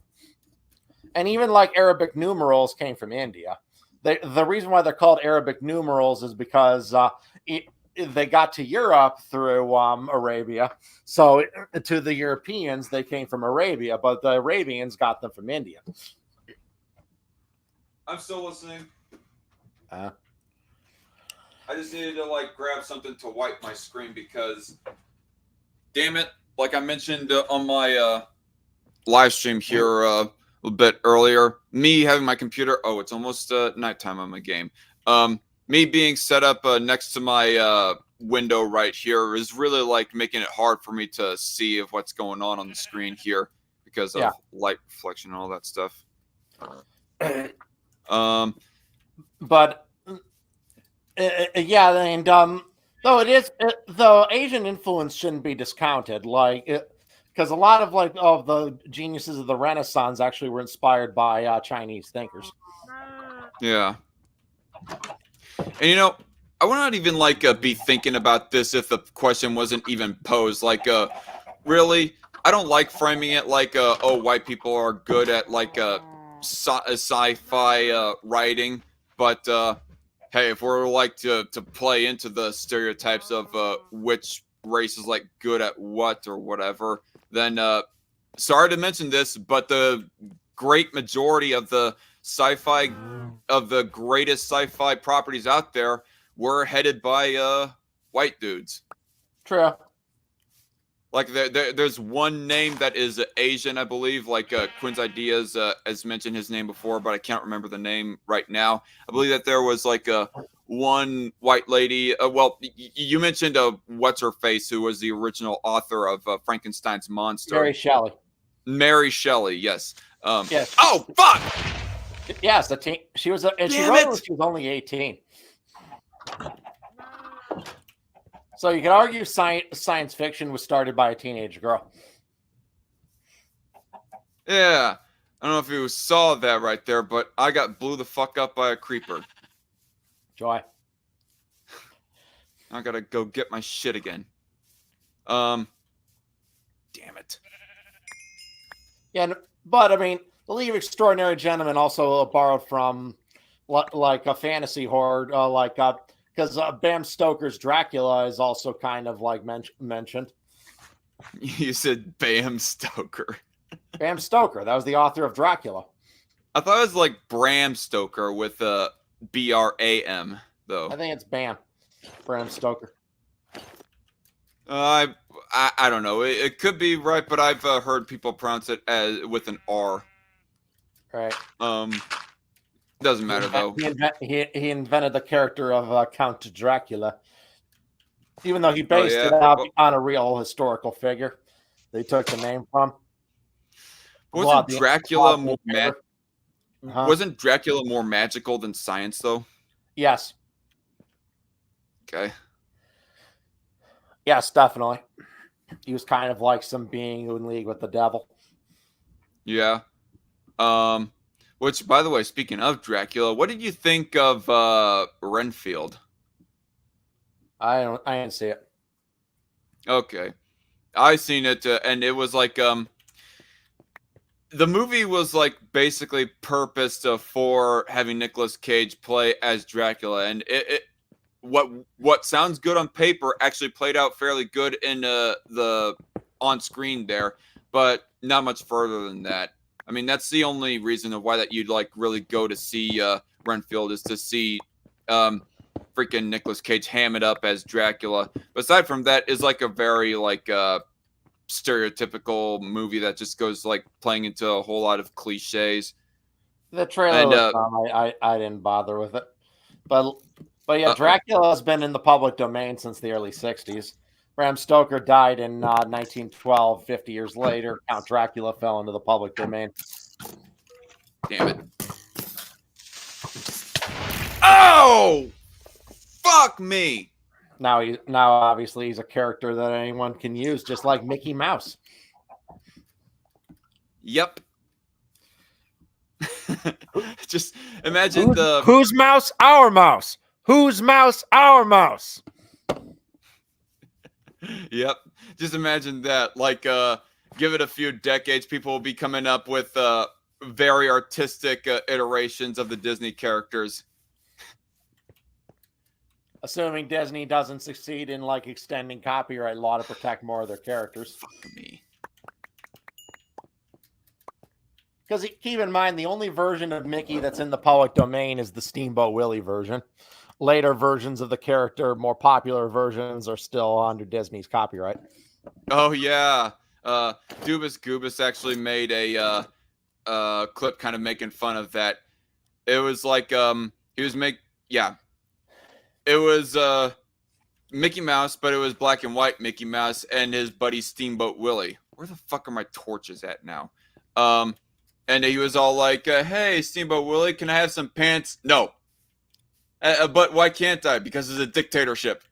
And even like Arabic numerals came from India. The reason why they're called Arabic numerals is because they got to Europe through Arabia. So to the Europeans, they came from Arabia, but the Arabians got them from India. I'm still listening. I just needed to like grab something to wipe my screen because, damn it, like I mentioned on my live stream here a little bit earlier, me having my computer, it's almost nighttime on my game. Me being set up next to my window right here is really like making it hard for me to see of what's going on the screen here because of light reflection and all that stuff. But yeah, and though Asian influence shouldn't be discounted, because a lot of the geniuses of the Renaissance actually were inspired by Chinese thinkers. Yeah. And I would not even be thinking about this if the question wasn't even posed. Really, I don't like framing it like white people are good at sci-fi writing, but hey, if we're to play into the stereotypes of which race is good at what or whatever, then sorry to mention this, but the great majority of the greatest sci-fi properties out there were headed by white dudes. True. There's one name that is Asian, I believe. Quinn's Ideas has mentioned his name before, but I can't remember the name right now. I believe that there was one white lady. You mentioned what's her face, who was the original author of Frankenstein's monster. Mary Shelley. Yes. Yes. Oh fuck. Yes, she was, and she wrote when she was only 18. So you could argue science fiction was started by a teenage girl. Yeah, I don't know if you saw that right there, but I got blew the fuck up by a creeper. Joy. I gotta go get my shit again. Damn it. Yeah, but I mean, the League of Extraordinary Gentlemen also borrowed from a fantasy horror, because Bram Stoker's Dracula is also kind of mentioned. You said Bram Stoker. Bram Stoker. That was the author of Dracula. I thought it was like Bram Stoker with a Bram though. I think it's Bram Stoker. I don't know. It could be right, but I've heard people pronounce it as with an R. Right. Doesn't matter though. He invented the character of Count Dracula, even though he Oh, based yeah? it out on a real historical figure. They took the name from. Wasn't Dracula more Huh? Wasn't Dracula more magical than science though? Yes. Okay. Yes, definitely. He was kind of like some being who in league with the devil. Yeah. Which, by the way, speaking of Dracula, what did you think of Renfield? I didn't see it. Okay, I seen it, and it was like the movie was like basically purposed for having Nicolas Cage play as Dracula, and it what sounds good on paper actually played out fairly good in the on screen there, but not much further than that. I mean, that's the only reason of why that you'd like really go to see Renfield is to see freaking Nicolas Cage ham it up as Dracula. But aside from that, is like a very like stereotypical movie that just goes like playing into a whole lot of cliches. The trailer was dumb. I didn't bother with it. But yeah, Dracula has been in the public domain since the early 60s. Bram Stoker died in 1912. 50 years later, Count Dracula fell into the public domain. Damn it. Oh! Fuck me! Now obviously he's a character that anyone can use, just like Mickey Mouse. Yep. Just imagine whose mouse? Our mouse. Whose mouse? Our mouse. Yep. Just imagine that. Like, give it a few decades, people will be coming up with very artistic iterations of the Disney characters. Assuming Disney doesn't succeed in like extending copyright law to protect more of their characters. Fuck me. Because keep in mind, the only version of Mickey that's in the public domain is the Steamboat Willie version. Later versions of the character, more popular versions, are still under Disney's copyright. Oh yeah, Dubas Goobus actually made a clip kind of making fun of that. It was like it was Mickey Mouse, but it was black and white Mickey Mouse and his buddy Steamboat Willie. Where the fuck are my torches at now? And he was all like, "Hey, Steamboat Willie, can I have some pants?" No. But why can't I? Because it's a dictatorship.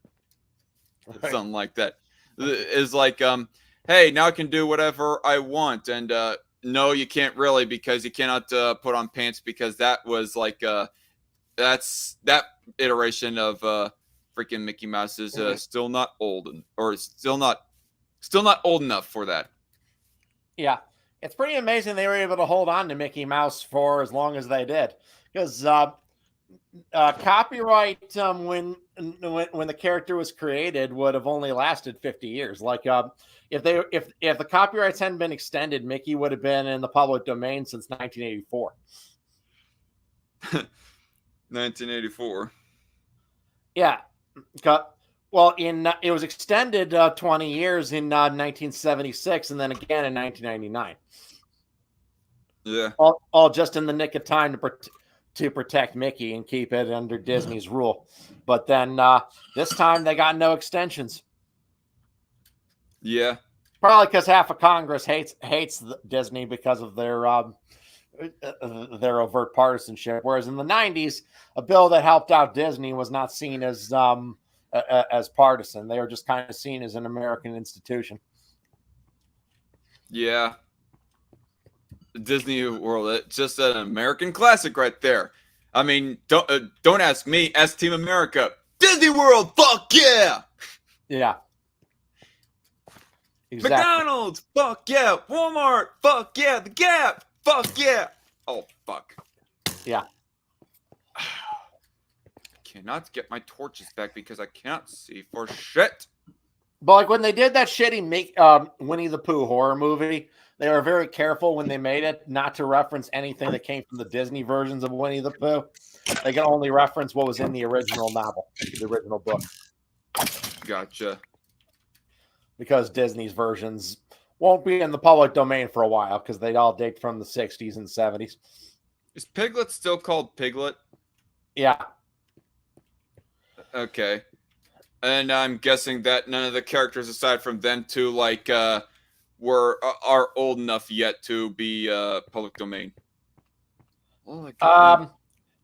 Right. Something like that. Is like, hey, now I can do whatever I want. And no, you can't really, because you cannot put on pants, because that was like, that's that iteration of freaking Mickey Mouse is still not old, or still not old enough for that. Yeah. It's pretty amazing they were able to hold on to Mickey Mouse for as long as they did. Because copyright when the character was created would have only lasted 50 years. Like if the copyrights hadn't been extended, Mickey would have been in the public domain since 1984. 1984. Yeah. Well, it was extended 20 years in 1976, and then again in 1999. Yeah. All just in the nick of time to protect Mickey and keep it under Disney's rule. But then this time they got no extensions. Yeah. Probably because half of Congress hates Disney because of their overt partisanship. Whereas in the 90s, a bill that helped out Disney was not seen as partisan. They were just kind of seen as an American institution. Yeah. Disney World, it's just an American classic right there. I mean, don't ask me, ask Team America. Disney World, fuck yeah! Yeah. Exactly. McDonald's, fuck yeah! Walmart, fuck yeah! The Gap, fuck yeah! Oh, fuck. Yeah. Cannot get my torches back because I cannot see for shit. But like when they did that shitty Winnie the Pooh horror movie, they were very careful when they made it not to reference anything that came from the Disney versions of Winnie the Pooh. They can only reference what was in the original novel, the original book, Gotcha. because Disney's versions won't be in the public domain for a while because they all date from the 60s and 70s. Is Piglet still called Piglet? Yeah. Okay. And I'm guessing that none of the characters aside from them two are old enough yet to be public domain. Oh,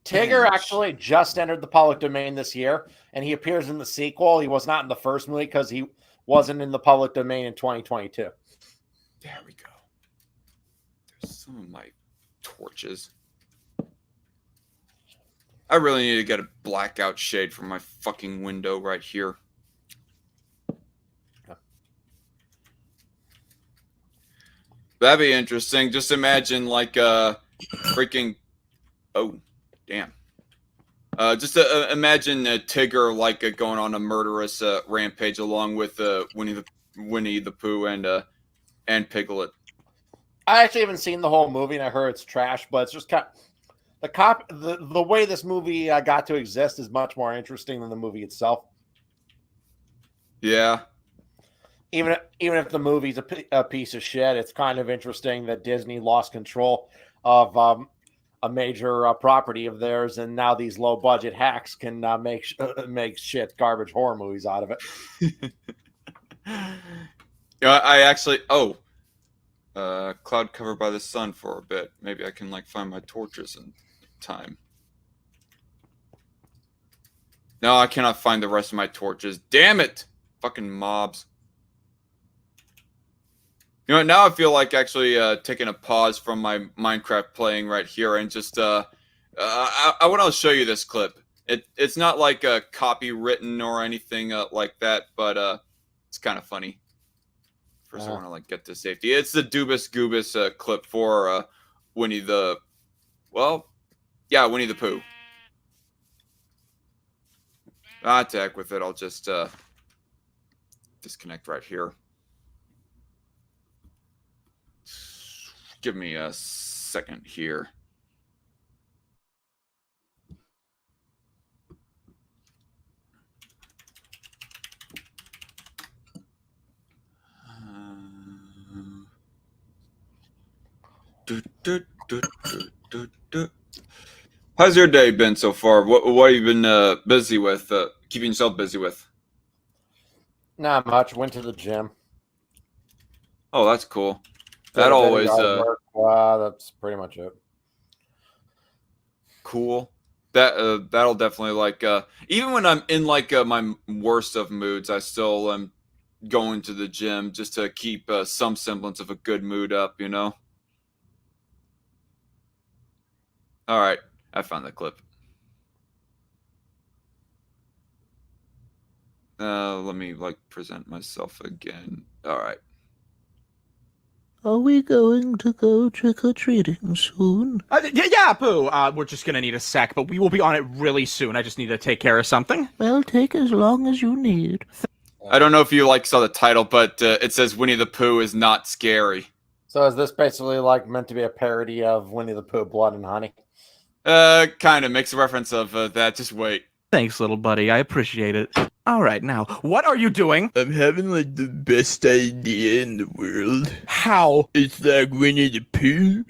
Tigger actually just entered the public domain this year, and he appears in the sequel. He was not in the first movie because he wasn't in the public domain in 2022. There we go. There's some of my torches. I really need to get a blackout shade from my fucking window right here. That'd be interesting. Just imagine freaking... Oh, damn. Just imagine Tigger going on a murderous rampage along with Winnie the Pooh and Piglet. I actually haven't seen the whole movie, and I heard it's trash, but it's just kind of, the way this movie got to exist is much more interesting than the movie itself. Yeah. Even if the movie's a piece of shit, it's kind of interesting that Disney lost control of a major property of theirs, and now these low budget hacks can make shit garbage horror movies out of it. I actually cloud covered by the sun for a bit. Maybe I can find my torches in time. No, I cannot find the rest of my torches. Damn it! Fucking mobs. You know, now I feel like actually taking a pause from my Minecraft playing right here and just I want to show you this clip. It's not copywritten or anything like that, but it's kind of funny. First, I want to get to safety. It's the Doobus Goobus clip for Winnie the Pooh. To heck with it. I'll just disconnect right here. Give me a second here. How's your day been so far? What have you been busy with? Keeping yourself busy with? Not much. Went to the gym. Oh, that's cool. That always that's pretty much it. Cool. That'll definitely even when I'm in my worst of moods, I still am going to the gym just to keep some semblance of a good mood up, you know. All right, I found the clip. Let me present myself again. All right. Are we going to go trick-or-treating soon? Yeah, Pooh. We're just gonna need a sec, but we will be on it really soon. I just need to take care of something. Well, take as long as you need. I don't know if you saw the title, but it says Winnie the Pooh is not scary. So is this basically meant to be a parody of Winnie the Pooh, Blood and Honey? Kind of makes a reference of that. Just wait. Thanks, little buddy. I appreciate it. All right, now, what are you doing? I'm having the best idea in the world. How? It's like Winnie the Pooh,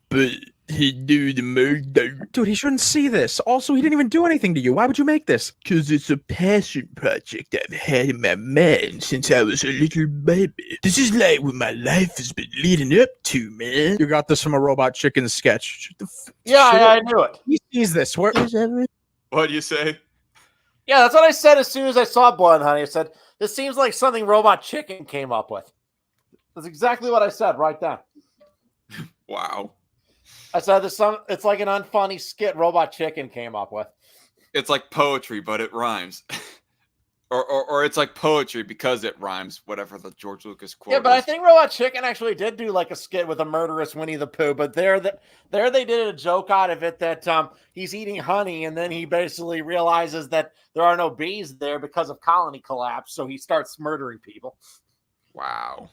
but he do the murder. Dude, he shouldn't see this. Also, he didn't even do anything to you. Why would you make this? 'Cause it's a passion project I've had in my mind since I was a little baby. This is what my life has been leading up to, man. You got this from a Robot Chicken sketch. I knew it. He sees this. Where? Is everything What do you say? Yeah, that's what I said as soon as I saw Blood and Honey. I said, this seems like something Robot Chicken came up with. That's exactly what I said right then. Wow. I said, it's like an unfunny skit Robot Chicken came up with. It's like poetry, but it rhymes. or it's like poetry because it rhymes. Whatever the George Lucas quote. Yeah, but I is. think Robot Chicken actually did do like a skit with a murderous Winnie the Pooh. But there they did a joke out of it that he's eating honey, and then he basically realizes that there are no bees there because of colony collapse, so he starts murdering people. Wow.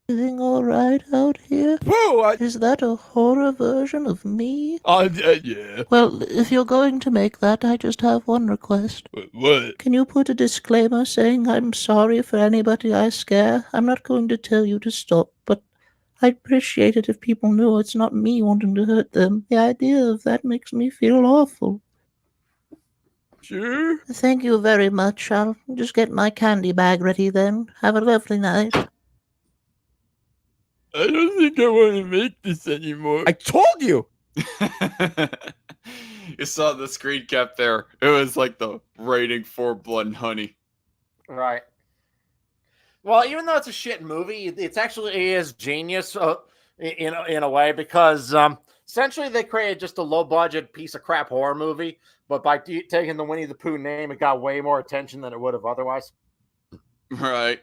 Everything all right out here? Whoa, Is that a horror version of me? yeah. Well, if you're going to make that, I just have one request. What? Can you put a disclaimer saying I'm sorry for anybody I scare? I'm not going to tell you to stop, but I'd appreciate it if people knew it's not me wanting to hurt them. The idea of that makes me feel awful. Sure. Thank you very much. I'll just get my candy bag ready then. Have a lovely night. I don't think I want to make this anymore. I told you! You saw the screen cap there. It was like the rating for Blood and Honey. Right. Well, even though it's a shit movie, it's actually is genius in a way because essentially they created just a low budget piece of crap horror movie, but by taking the Winnie the Pooh name, it got way more attention than it would have otherwise. Right.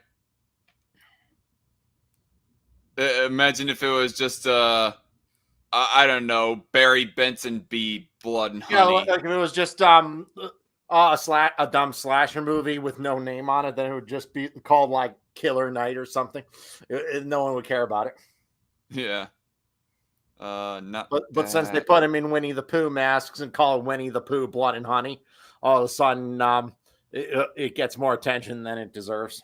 Imagine if it was just I don't know, Barry Benson B. Blood and Honey. Yeah, like if it was just a dumb slasher movie with no name on it, then it would just be called like Killer Night or something. No one would care about it. Yeah. Not. But since they put him in Winnie the Pooh masks and call it Winnie the Pooh Blood and Honey, all of a sudden it gets more attention than it deserves.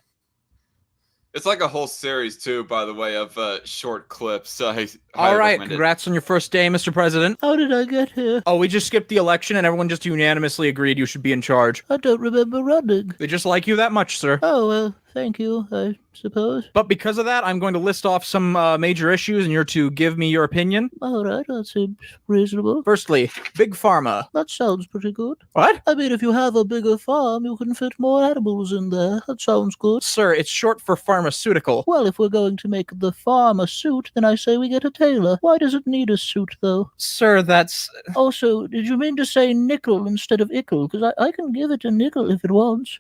It's like a whole series too, by the way, of short clips. All right, congrats on your first day, Mr. President. How did I get here? Oh, we just skipped the election and everyone just unanimously agreed you should be in charge. I don't remember running. They just like you that much, sir. Oh, well, thank you, I suppose. But because of that, I'm going to list off some major issues and you're to give me your opinion. All right, that seems reasonable. Firstly, Big Pharma. That sounds pretty good. What? I mean, if you have a bigger farm, you can fit more animals in there. That sounds good. Sir, it's short for pharmaceutical. Well, if we're going to make the farm a suit, then I say we get a tailor. Why does it need a suit, though? Sir, that's... Also, did you mean to say nickel instead of ickle? Because I can give it a nickel if it wants.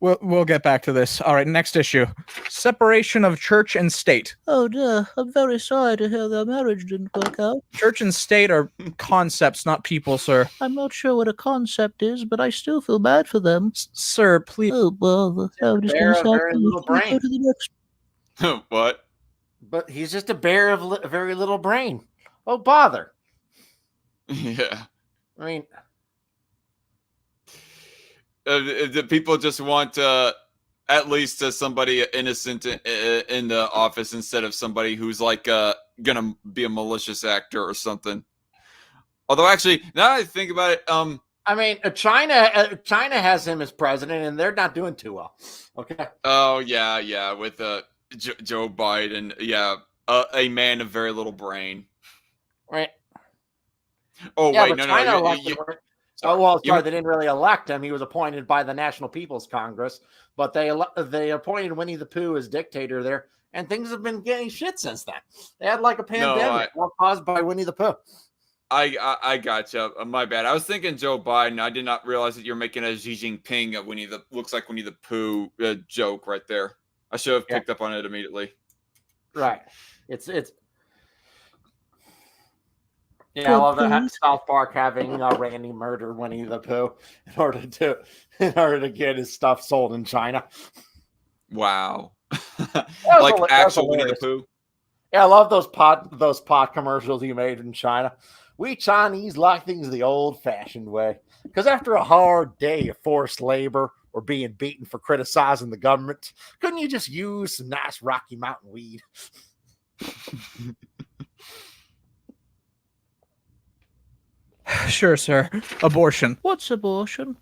We'll get back to this. All right, next issue. Separation of church and state. Oh, dear. I'm very sorry to hear their marriage didn't work out. Church and state are concepts, not people, sir. I'm not sure what a concept is, but I still feel bad for them. Sir, please... Oh, bother. I'm just going to very little brain. go to the next. What? But he's just a bear of very little brain. Oh, bother. Yeah. I mean... The people just want at least somebody innocent in the office instead of somebody who's like gonna be a malicious actor or something. Although, actually, now that I think about it, I mean, China has him as president, and they're not doing too well. Okay. Oh yeah, with Joe Biden, yeah, a man of very little brain. Right. Oh yeah, wait, but no. They didn't really elect him. He was appointed by the National People's Congress, but they appointed Winnie the Pooh as dictator there, and things have been getting shit since then. They had like a pandemic caused by Winnie the Pooh. I gotcha. My bad. I was thinking Joe Biden. I did not realize that you're making a Xi Jinping looks like Winnie the Pooh joke right there. I should have picked up on it immediately. Right. It's. Yeah, I love that South Park having Randy murder Winnie the Pooh in order to get his stuff sold in China. Wow. Like actual Winnie the Pooh. Yeah, I love those pot commercials you made in China. We Chinese like things the old-fashioned way. Because after a hard day of forced labor or being beaten for criticizing the government, couldn't you just use some nice Rocky Mountain weed? Sure, sir. Abortion. What's abortion?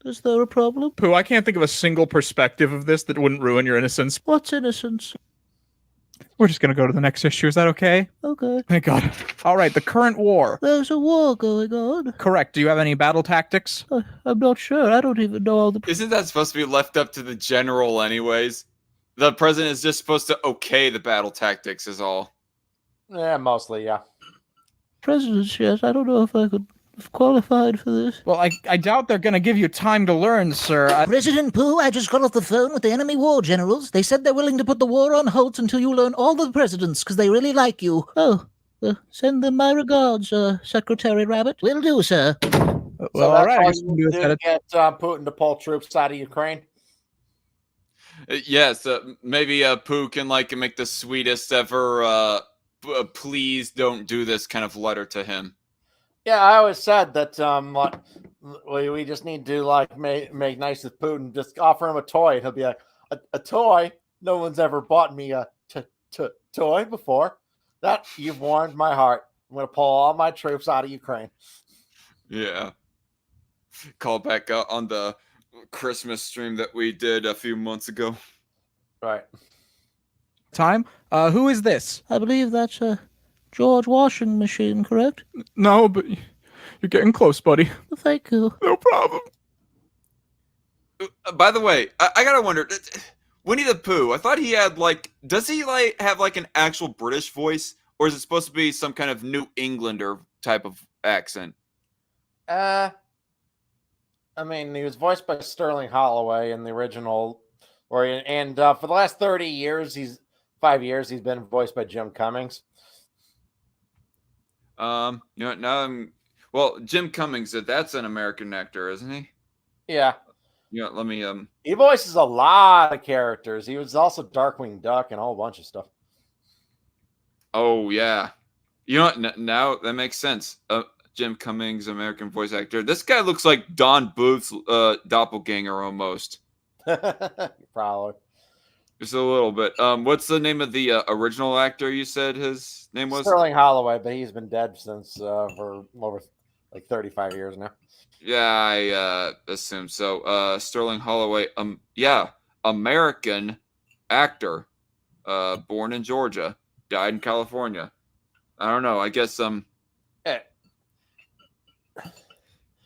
Is there a problem? Pooh, I can't think of a single perspective of this that wouldn't ruin your innocence. What's innocence? We're just going to go to the next issue. Is that okay? Okay. Thank God. All right, the current war. There's a war going on. Correct. Do you have any battle tactics? I'm not sure. I don't even know all the... Isn't that supposed to be left up to the general anyways? The president is just supposed to okay the battle tactics is all. Yeah, mostly, yeah. Presidents, yes. I don't know if I could have qualified for this. Well, I doubt they're gonna give you time to learn, sir. President Pooh, I just got off the phone with the enemy war generals. They said they're willing to put the war on hold until you learn all the presidents, because they really like you. Oh, send them my regards, Secretary Rabbit. Will do, sir. Well, So all that's right. I all guess you we can need do to it do at to get Putin to pull troops out of Ukraine. Yes, maybe Pooh can like make the sweetest ever. Please don't do this kind of letter to him. Yeah, I always said that we just need to like make nice with Putin. Just offer him a toy, and he'll be like, a toy? No one's ever bought me a toy before. That you've warmed my heart. I'm going to pull all my troops out of Ukraine. Yeah. Call back on the Christmas stream that we did a few months ago. Right. time. Who is this? I believe that's a George washing machine, correct? No, but you're getting close, buddy. Thank you. No problem. By the way, I gotta wonder, Winnie the Pooh, I thought he had like, does he like have like an actual British voice, or is it supposed to be some kind of New Englander type of accent? I mean, he was voiced by Sterling Holloway in the original, and for the last 5 years, he's been voiced by Jim Cummings. Well, Jim Cummings, that's an American actor, isn't he? Yeah. Let me He voices a lot of characters. He was also Darkwing Duck and a whole bunch of stuff. Oh yeah. Now that makes sense. Jim Cummings, American voice actor. This guy looks like Don Bluth's doppelganger almost. Probably. Just a little bit. What's the name of the original actor you said his name was? Sterling Holloway, but he's been dead since for over like 35 years now. Yeah, I assume so. Sterling Holloway, American actor, born in Georgia, died in California. I don't know. I guess I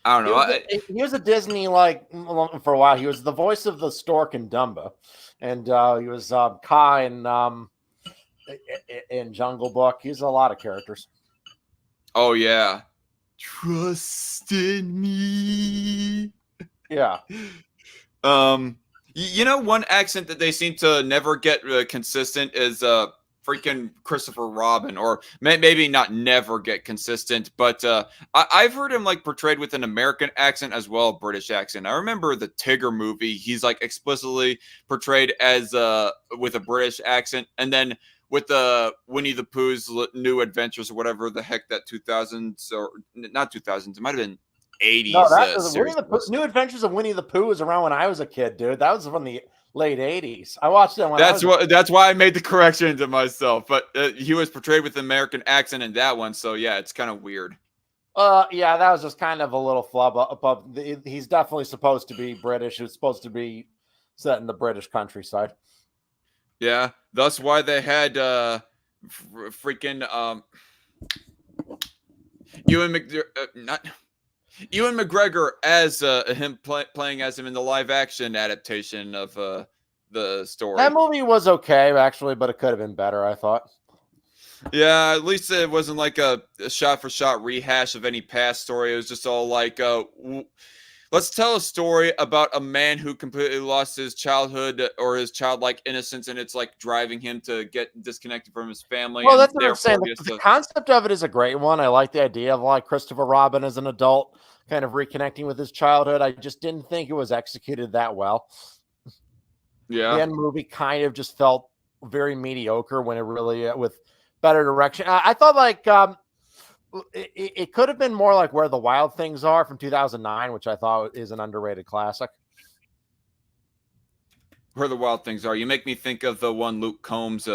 don't know. He was a Disney for a while. He was the voice of the stork in Dumbo, and he was Kai in Jungle Book. He's a lot of characters. Oh yeah, trust in me. Yeah. One accent that they seem to never get consistent is freaking Christopher Robin, or maybe not never get consistent, but I've heard him like portrayed with an American accent as well, British accent. I remember the Tigger movie; he's like explicitly portrayed as with a British accent, and then with the Winnie the Pooh's New Adventures or whatever the heck that 2000s or not 2000s, it might have been 80s. No, that was New Adventures of Winnie the Pooh was around when I was a kid, dude. That was from the late 80s. I watched it when that's why I made the correction to myself. But he was portrayed with an American accent in that one, so yeah, it's kind of weird. Yeah, that was just kind of a little flub up. He's definitely supposed to be British. He was supposed to be set in the British countryside. Yeah, that's why they had freaking Ewan McGregor as him playing as him in the live action adaptation of the story. That movie was okay, actually, but it could have been better, I thought. Yeah, at least it wasn't like a shot for shot rehash of any past story. It was just all like, let's tell a story about a man who completely lost his childhood or his childlike innocence, and it's like driving him to get disconnected from his family. Well, that's what I'm saying. The concept of it is a great one. I like the idea of like Christopher Robin as an adult kind of reconnecting with his childhood. I just didn't think it was executed that well. Yeah. The end movie kind of just felt very mediocre when it really, with better direction. I thought like it could have been more like Where the Wild Things Are from 2009, which I thought is an underrated classic. Where the Wild Things Are. You make me think of the one Luke Combs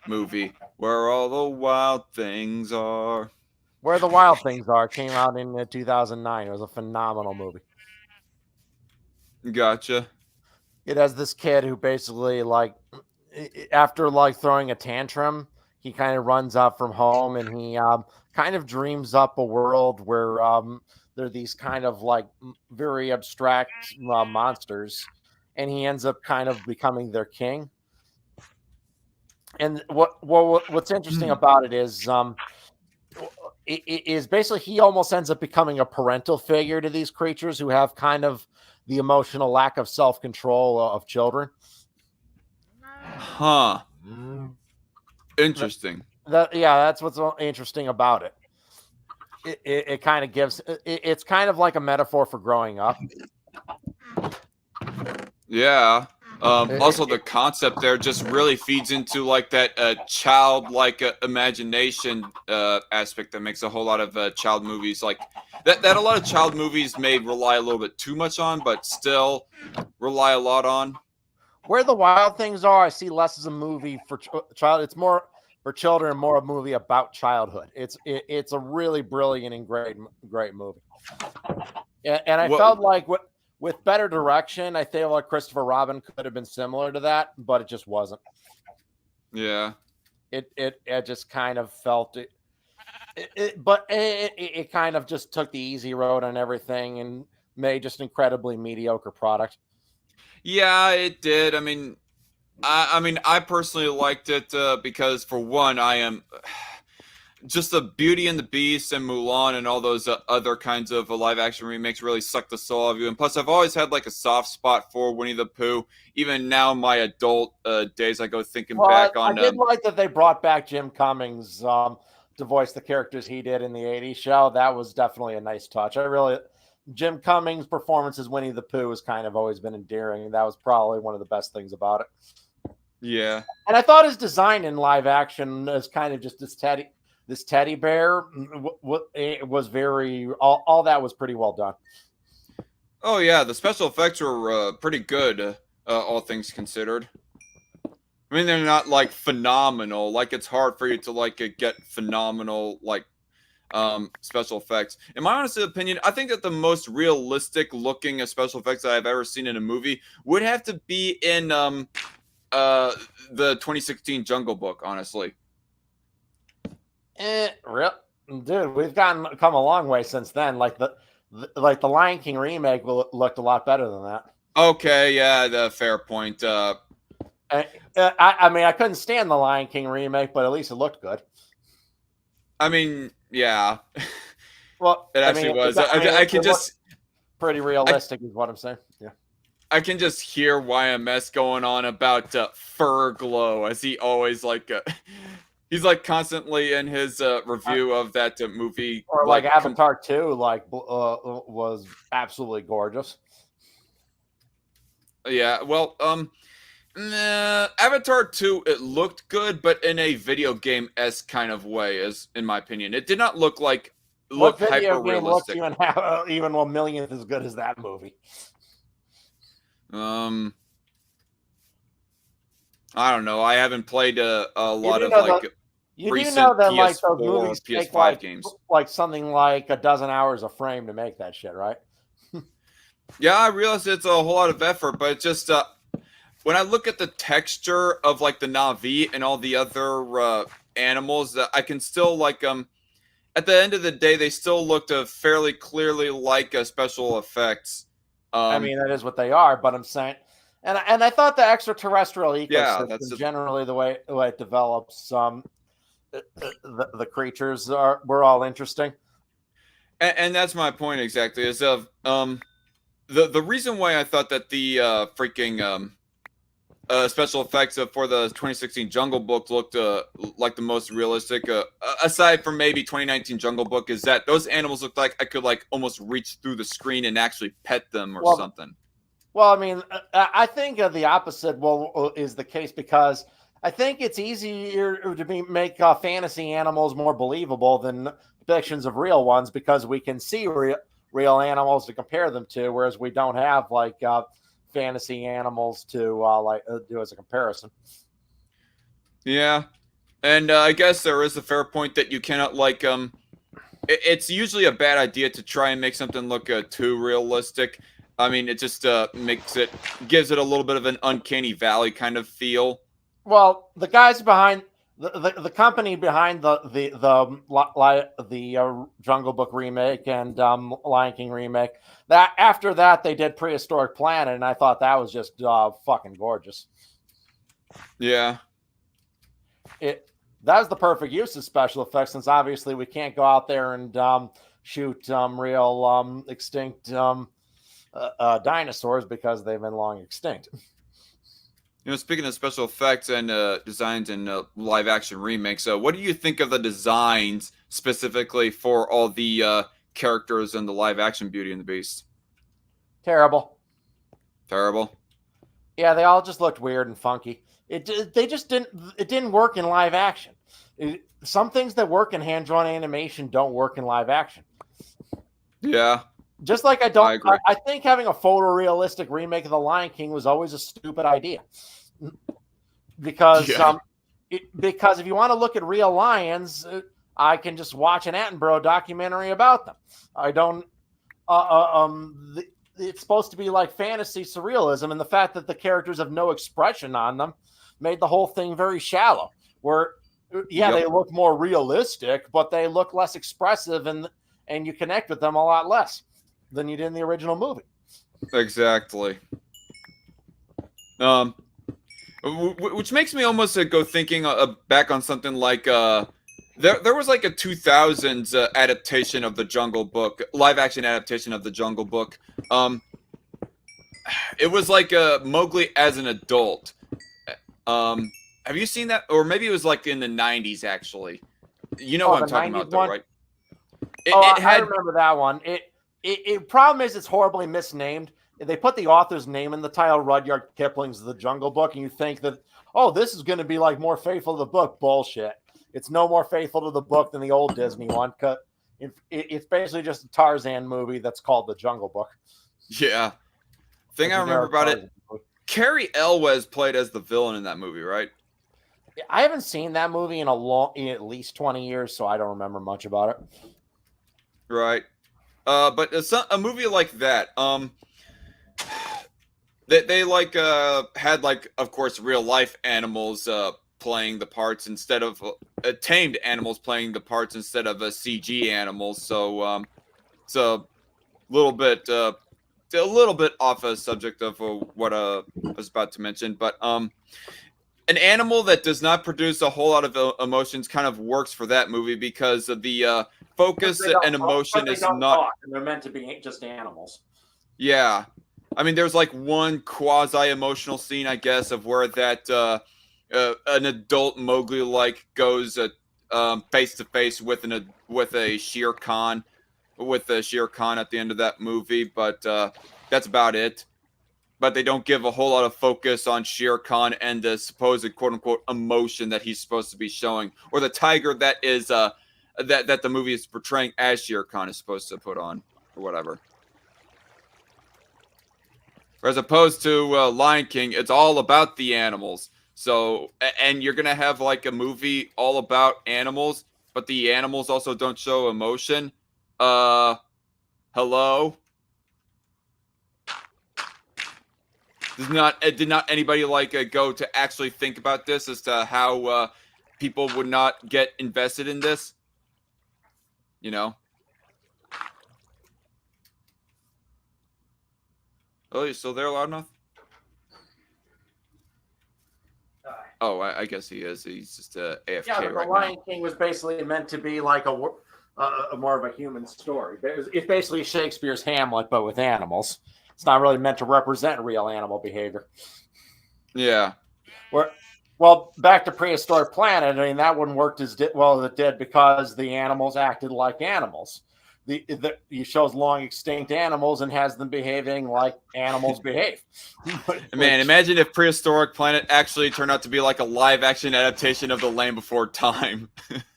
movie, Where All the Wild Things Are. Where the Wild Things Are came out in 2009. It was a phenomenal movie. Gotcha. It has this kid who basically, like, after like throwing a tantrum, he kind of runs out from home, and he kind of dreams up a world where there are these kind of like very abstract monsters, and he ends up kind of becoming their king. And what's interesting about it is is basically he almost ends up becoming a parental figure to these creatures who have kind of the emotional lack of self-control of children. Huh. Interesting. That's what's interesting about it. It kind of gives it's kind of like a metaphor for growing up. Yeah. Also, the concept there just really feeds into like that childlike imagination aspect that makes a whole lot of child movies like that. That a lot of child movies may rely a little bit too much on, but still rely a lot on. Where the Wild Things Are, I see less as a movie for child. It's more for children, more a movie about childhood. It's a really brilliant and great movie. And I felt like with better direction, I feel like Christopher Robin could have been similar to that, but it just wasn't. Yeah. It just kind of felt it. But it kind of just took the easy road on everything and made just an incredibly mediocre product. Yeah, it did. I mean, I personally liked it because, for one, I am just the Beauty and the Beast and Mulan and all those other kinds of live action remakes really suck the soul out of you. And plus, I've always had like a soft spot for Winnie the Pooh. Even now, my adult days, I go thinking back on. I did like that they brought back Jim Cummings to voice the characters he did in the '80s show. That was definitely a nice touch. Jim Cummings' performance as Winnie the Pooh has kind of always been endearing, and that was probably one of the best things about it. Yeah. And I thought his design in live action is kind of just this teddy bear. It was all that was pretty well done. Oh yeah, the special effects were pretty good, all things considered. I mean, they're not like phenomenal. Like, it's hard for you to like get phenomenal like special effects. In my honest opinion, I think that the most realistic looking special effects that I've ever seen in a movie would have to be in the 2016 Jungle Book, honestly. Dude, we've come a long way since then. Like the Lion King remake looked a lot better than that. Okay, yeah, the fair point. I mean, I couldn't stand the Lion King remake, but at least it looked good. I mean, yeah. Well, it actually was. I can just pretty realistic is what I'm saying. Yeah. I can just hear YMS going on about fur glow as he always like. He's like constantly in his review of that movie, or like Avatar 2, was absolutely gorgeous. Yeah, well, Avatar 2, it looked good, but in a video game-esque kind of way, as in my opinion. It did not look video game hyper-realistic. Even 1/millionth as good as that movie? I don't know. I haven't played a lot of recent PS4 or PS5 games. Like something like a dozen hours a frame to make that shit, right? Yeah, I realize it's a whole lot of effort, but it's just when I look at the texture of like the Na'vi and all the other animals, I can still like at the end of the day, they still looked fairly clearly like special effects. I mean, that is what they are, but I'm saying, and I thought the extraterrestrial ecosystem, generally the way it develops, the creatures were all interesting. And that's my point exactly. Is of the reason why I thought that the freaking special effects for the 2016 Jungle Book looked like the most realistic, aside from maybe 2019 Jungle Book, is that those animals looked like I could like almost reach through the screen and actually pet them or something. Well, I mean, I think the opposite is the case, because I think it's easier to make fantasy animals more believable than depictions of real ones, because we can see real animals to compare them to, whereas we don't have like fantasy animals to do as a comparison. Yeah, and I guess there is a fair point that you cannot like it's usually a bad idea to try and make something look too realistic. I mean, it just gives it a little bit of an uncanny valley kind of feel. Well, the guys behind the company behind the Jungle Book remake and Lion King remake, that after that they did Prehistoric Planet, and I thought that was just fucking gorgeous. Yeah. that was the perfect use of special effects, since obviously we can't go out there and shoot real extinct dinosaurs because they've been long extinct. Speaking of special effects and designs and live action remakes, what do you think of the designs specifically for all the characters and the live action Beauty and the Beast? Terrible. Terrible. Yeah, they all just looked weird and funky. It didn't work in live action. Some things that work in hand drawn animation don't work in live action. Yeah. Just like I think having a photorealistic remake of The Lion King was always a stupid idea. Because because if you want to look at real lions, I can just watch an Attenborough documentary about them. I don't it's supposed to be like fantasy surrealism, and the fact that the characters have no expression on them made the whole thing very shallow. Where they look more realistic, but they look less expressive, and you connect with them a lot less than you did in the original movie. Exactly. Which makes me almost go thinking back on something like there was like a 2000s adaptation of the Jungle Book, live action adaptation of the Jungle Book. It was like Mowgli as an adult. Have you seen that? Or maybe it was like in the 90s actually. You know what I'm talking about, though, right? I remember that one. It problem is it's horribly misnamed. They put the author's name in the title, Rudyard Kipling's The Jungle Book, and you think that, this is going to be like more faithful to the book. Bullshit. It's no more faithful to the book than the old Disney one. Cause it's basically just a Tarzan movie that's called The Jungle Book. Yeah. Thing I remember about it, Cary Elwes played as the villain in that movie, right? I haven't seen that movie in at least 20 years, so I don't remember much about it. Right. But a movie like that, they like had like, of course, real life animals playing the parts instead of tamed animals playing the parts instead of CG animals. So it's a little bit off a subject of what I was about to mention, but an animal that does not produce a whole lot of emotions kind of works for that movie because of the focus and emotion is not. Talk, and they're meant to be just animals. Yeah, I mean, there's like one quasi-emotional scene, I guess, of where that an adult Mowgli like goes face to face with a Shere Khan, at the end of that movie, but that's about it. But they don't give a whole lot of focus on Shere Khan and the supposed quote-unquote emotion that he's supposed to be showing, or the tiger that is that the movie is portraying as Shere Khan is supposed to put on, or whatever. As opposed to Lion King, it's all about the animals. So, and you're gonna have like a movie all about animals, but the animals also don't show emotion. Hello. Did not anybody like go to actually think about this as to how people would not get invested in this? You know. Oh, you still there, Loudmouth? Oh, I guess he is. He's just AFK yeah, but right the Lion King was basically meant to be like a more of a human story. It's basically Shakespeare's Hamlet, but with animals. It's not really meant to represent real animal behavior. Yeah. Well, back to Prehistoric Planet. I mean, that wouldn't work as well as it did because the animals acted like animals. He shows long extinct animals and has them behaving like animals behave. Man, imagine if Prehistoric Planet actually turned out to be like a live action adaptation of The Land Before Time.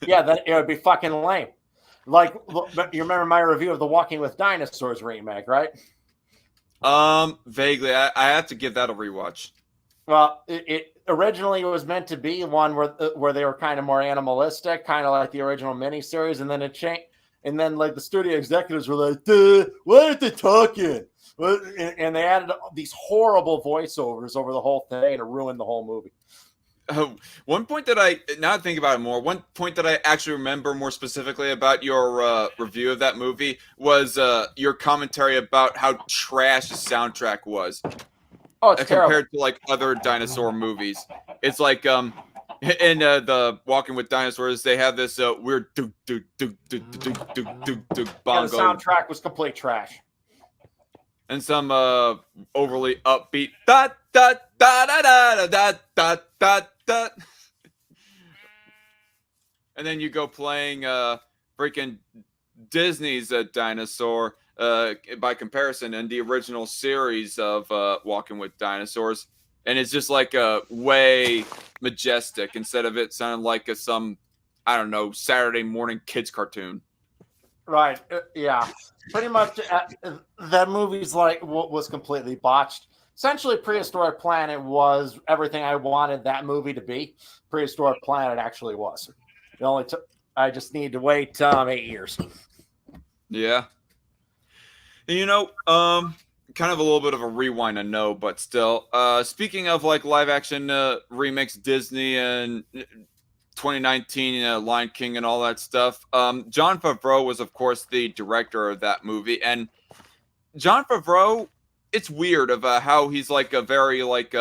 Yeah, then it would be fucking lame. Like, you remember my review of the Walking with Dinosaurs remake, right? Vaguely. I have to give that a rewatch. Well, it originally was meant to be one where they were kind of more animalistic, kind of like the original miniseries, and then it changed. And then, like, the studio executives were like, why aren't they talking? And they added these horrible voiceovers over the whole thing to ruin the whole movie. One point that now think about it more, one point that I actually remember more specifically about your review of that movie was your commentary about how trash the soundtrack was. Oh, it's compared terrible. to like other dinosaur movies. It's like in the Walking with Dinosaurs, they have this weird do do do do do do do do Yeah, the bongo soundtrack was complete trash. and some overly upbeat da da da da da da da da da. And then you go playing freaking Disney's dinosaur by comparison in the original series of Walking with Dinosaurs, and it's just like a way majestic instead of it sounding like some I don't know Saturday morning kids cartoon. Right. Yeah. Pretty much that movie's like was completely botched. Essentially, Prehistoric Planet was everything I wanted that movie to be. Prehistoric Planet actually was. It only took. I just need to wait 8 years. Yeah. And, kind of a little bit of a rewind, I know, but still. Speaking of like live action remakes, Disney and 2019 Lion King and all that stuff. Jon Favreau was, of course, the director of that movie, and Jon Favreau, it's weird of how he's like a very like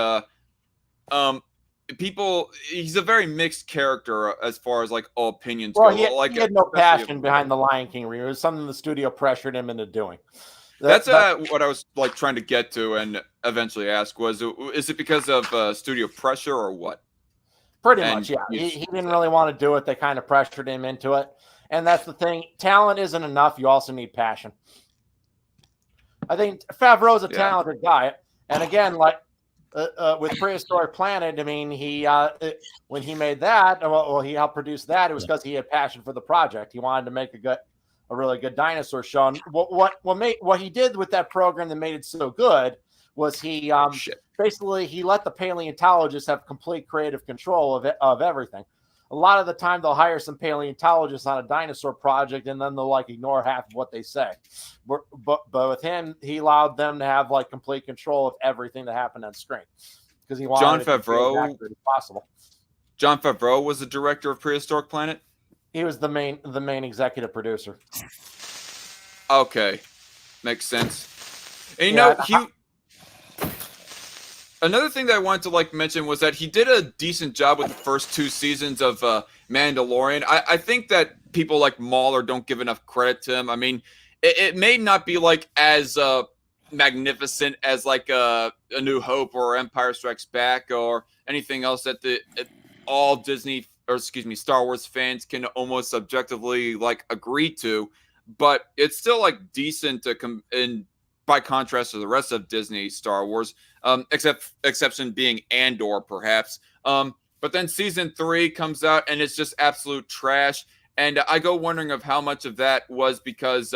he's a very mixed character as far as like all opinions Well, go. he had no passion behind the Lion King remake. It was something the studio pressured him into doing. That's what I was like trying to get to and eventually ask was, is it because of studio pressure or what? Pretty much, yeah. He didn't really want to do it. They kind of pressured him into it. And that's the thing. Talent isn't enough. You also need passion. I think Favreau's a talented guy. And again, like with Prehistoric Planet, I mean, he when he made that, well, he helped produce that. It was because he had passion for the project. He wanted to make a really good dinosaur show. And what he did with that program that made it so good was he basically he let the paleontologists have complete creative control of everything. A lot of the time they'll hire some paleontologists on a dinosaur project and then they'll like ignore half of what they say. But with him, he allowed them to have like complete control of everything that happened on screen because he wanted Jon it to be as Favreau accurate as possible. Jon Favreau was the director of Prehistoric Planet. He was the main executive producer. Okay, makes sense. And another thing that I wanted to like mention was that he did a decent job with the first 2 seasons of Mandalorian. I think that people like Mahler don't give enough credit to him. I mean, it may not be like as magnificent as like A New Hope or Empire Strikes Back or anything else that all Disney or Star Wars fans can almost objectively like agree to, but it's still like decent to by contrast to the rest of Disney Star Wars, exception being Andor perhaps. But then season 3 comes out and it's just absolute trash. And I go wondering of how much of that was because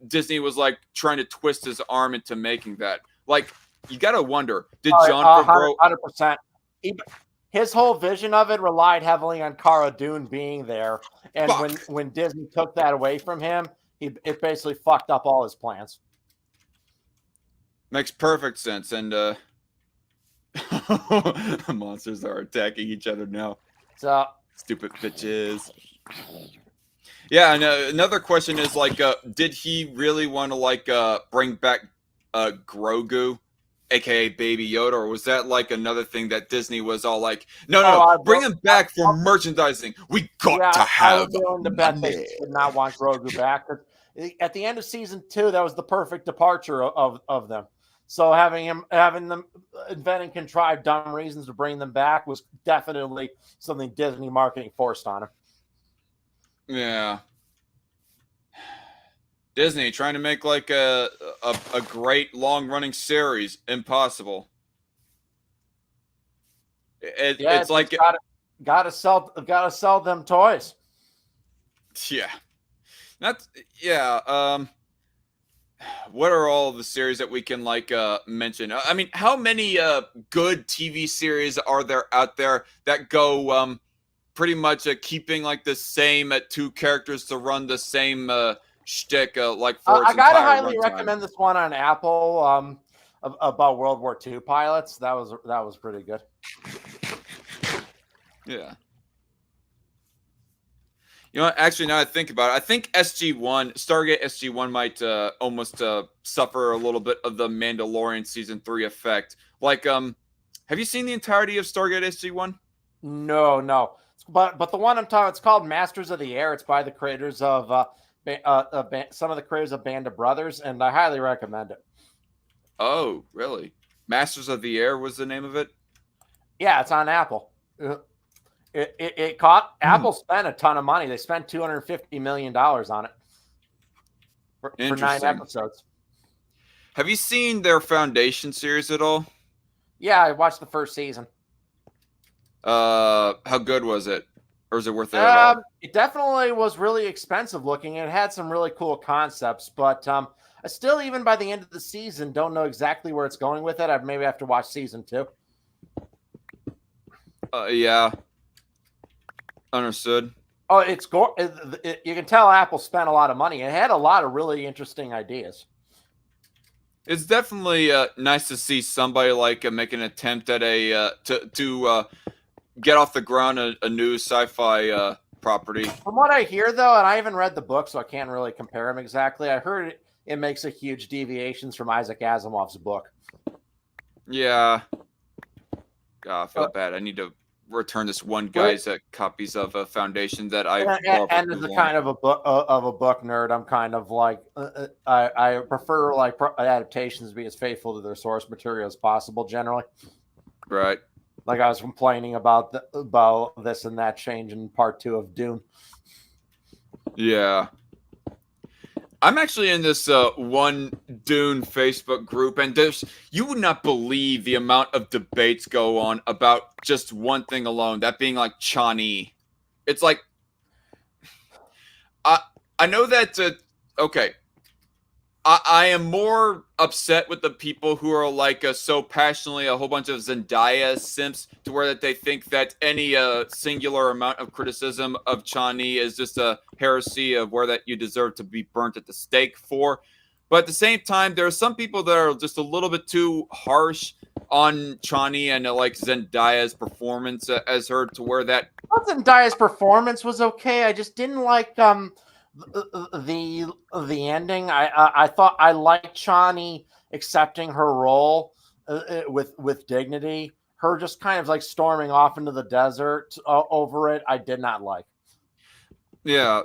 Disney was like trying to twist his arm into making that. Like, you gotta wonder, did Jon Favreau 100%? His whole vision of it relied heavily on Cara Dune being there, and when Disney took that away from him, it basically fucked up all his plans. Makes perfect sense, and monsters are attacking each other now. So stupid bitches. Yeah, and another question is like, did he really want to like bring back Grogu, aka Baby Yoda, or was that like another thing that Disney was all like, no, bring him back for merchandising. We got to have. I was willing to bet they did not want Grogu back. At the end of season 2, that was the perfect departure of them. So having them invent and contrive dumb reasons to bring them back was definitely something Disney marketing forced on him. Yeah. Disney trying to make like a great long running series. Impossible. It's like gotta sell them toys. Yeah. What are all the series that we can like mention? I mean, how many good TV series are there out there that go pretty much keeping like the same 2 characters to run the same shtick like for its I gotta entire highly runtime? recommend this one on Apple about World War II pilots. That was pretty good. Yeah. You know what? Actually, now I think about it, I think Stargate SG-1 might almost suffer a little bit of the Mandalorian season 3 effect. Like, have you seen the entirety of Stargate SG-1? No. But the one I'm talking, it's called Masters of the Air. It's by the creators of some of the creators of Band of Brothers, and I highly recommend it. Oh, really? Masters of the Air was the name of it? Yeah, it's on Apple. It caught Apple spent a ton of money. They spent $250 million on it for 9 Interesting. episodes. Have you seen their Foundation series at all? Yeah, I watched the first season. How good was it? Or is it worth it at all? It definitely was really expensive looking. It had some really cool concepts, but I still, even by the end of the season, don't know exactly where it's going with it. I maybe have to watch season 2. Yeah. Understood. Oh, you can tell Apple spent a lot of money. It had a lot of really interesting ideas. It's definitely nice to see somebody like make an attempt at a to get off the ground a new sci-fi property. From what I hear, though, and I haven't read the book, so I can't really compare them exactly. I heard it makes a huge deviations from Isaac Asimov's book. Yeah. God, I feel bad. I need to return this one guy's copies of a Foundation that I and as a kind of a book nerd, I'm kind of like I prefer like adaptations to be as faithful to their source material as possible. Generally, right. Like I was complaining about this and that change in part 2 of Dune. Yeah. I'm actually in this one Dune Facebook group, and you would not believe the amount of debates go on about just one thing alone, that being like Chani. It's like, I know that, okay, I am more upset with the people who are like so passionately a whole bunch of Zendaya simps to where that they think that any singular amount of criticism of Chani is just a heresy of where that you deserve to be burnt at the stake for. But at the same time, there are some people that are just a little bit too harsh on Chani and like Zendaya's performance as her to where that Zendaya's performance was okay. I just didn't like the ending. I thought I liked Chani accepting her role with dignity. Her just kind of like storming off into the desert over it, I did not like. Yeah.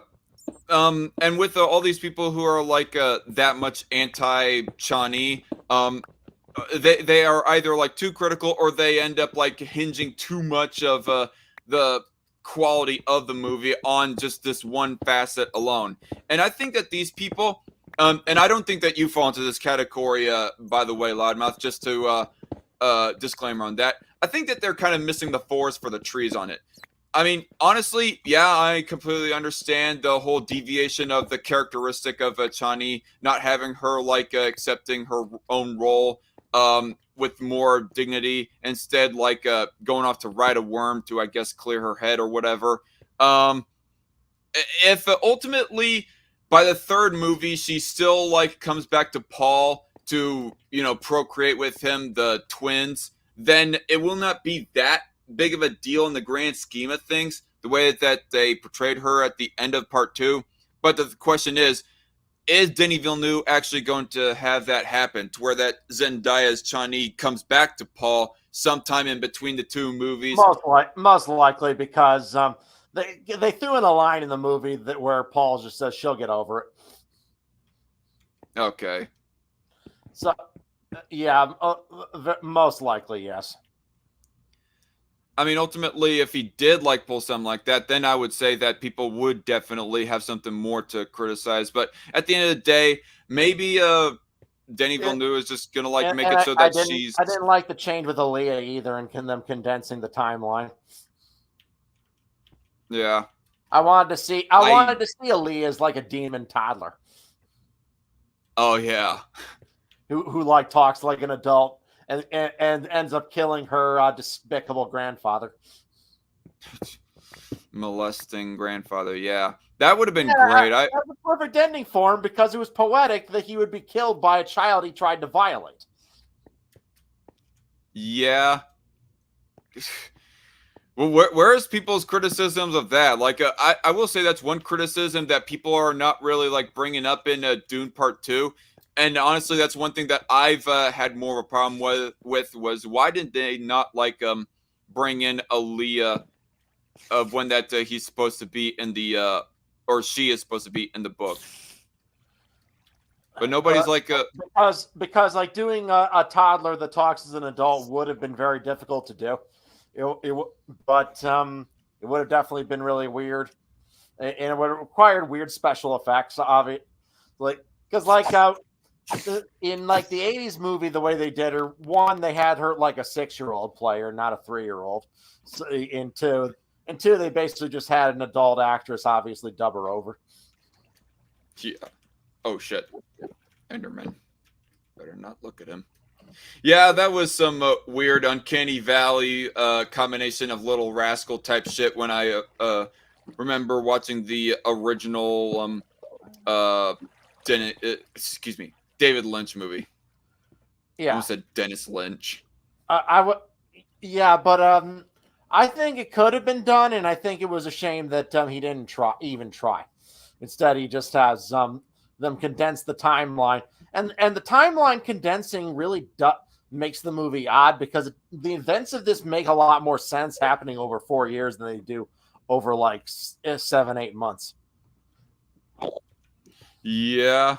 And with all these people who are like that much anti-Chani, they are either like too critical or they end up like hinging too much of the quality of the movie on just this one facet alone. And I think that these people, and I don't think that you fall into this category, by the way, Loudmouth, just to disclaimer on that. I think that they're kind of missing the forest for the trees on it. I mean, honestly, yeah, I completely understand the whole deviation of the characteristic of Chani, not having her like accepting her own role with more dignity, instead like going off to ride a worm to, I guess, clear her head or whatever. If ultimately by the third movie she still like comes back to Paul to, you know, procreate with him, the twins, then it will not be that big of a deal in the grand scheme of things, the way that they portrayed her at the end of part 2. But the question is Denis Villeneuve actually going to have that happen to where that Zendaya's Chani comes back to Paul sometime in between the two movies? Most likely, because they threw in a line in the movie that where Paul just says she'll get over it. Okay. So, yeah, most likely, yes. I mean, ultimately, if he did like pull something like that, then I would say that people would definitely have something more to criticize. But at the end of the day, maybe Denis Villeneuve is just gonna like make it so that she's. I didn't like the change with Aaliyah either, and them condensing the timeline. Yeah. I wanted to see Aaliyah as like a demon toddler. Oh yeah. Who like talks like an adult. And ends up killing her despicable grandfather. Molesting grandfather, yeah. That would have been great. That was a perfect ending for him because it was poetic that he would be killed by a child he tried to violate. Yeah. Well, where's people's criticisms of that? Like, I will say that's one criticism that people are not really like bringing up in Dune Part 2. And honestly, that's one thing that I've had more of a problem with was why did they not like bring in Aaliyah of when that he's supposed to be in the or she is supposed to be in the book. But nobody's like because like doing a toddler that talks as an adult would have been very difficult to do. But it would have definitely been really weird, and it would have required weird special effects. Obviously, like because like in like the '80s movie, the way they did her, one they had her like a 6-year-old player, not a 3-year-old. So, and two, they basically just had an adult actress obviously dub her over. Yeah. Oh shit. Enderman. Better not look at him. Yeah, that was some weird Uncanny Valley combination of Little Rascal type shit when I remember watching the original David Lynch movie. Yeah. I almost said Dennis Lynch. I would, yeah, but I think it could have been done, and I think it was a shame that he didn't even try. Instead, he just has them condense the timeline, and the timeline condensing really makes the movie odd because the events of this make a lot more sense happening over 4 years than they do over like 7-8 months. Yeah.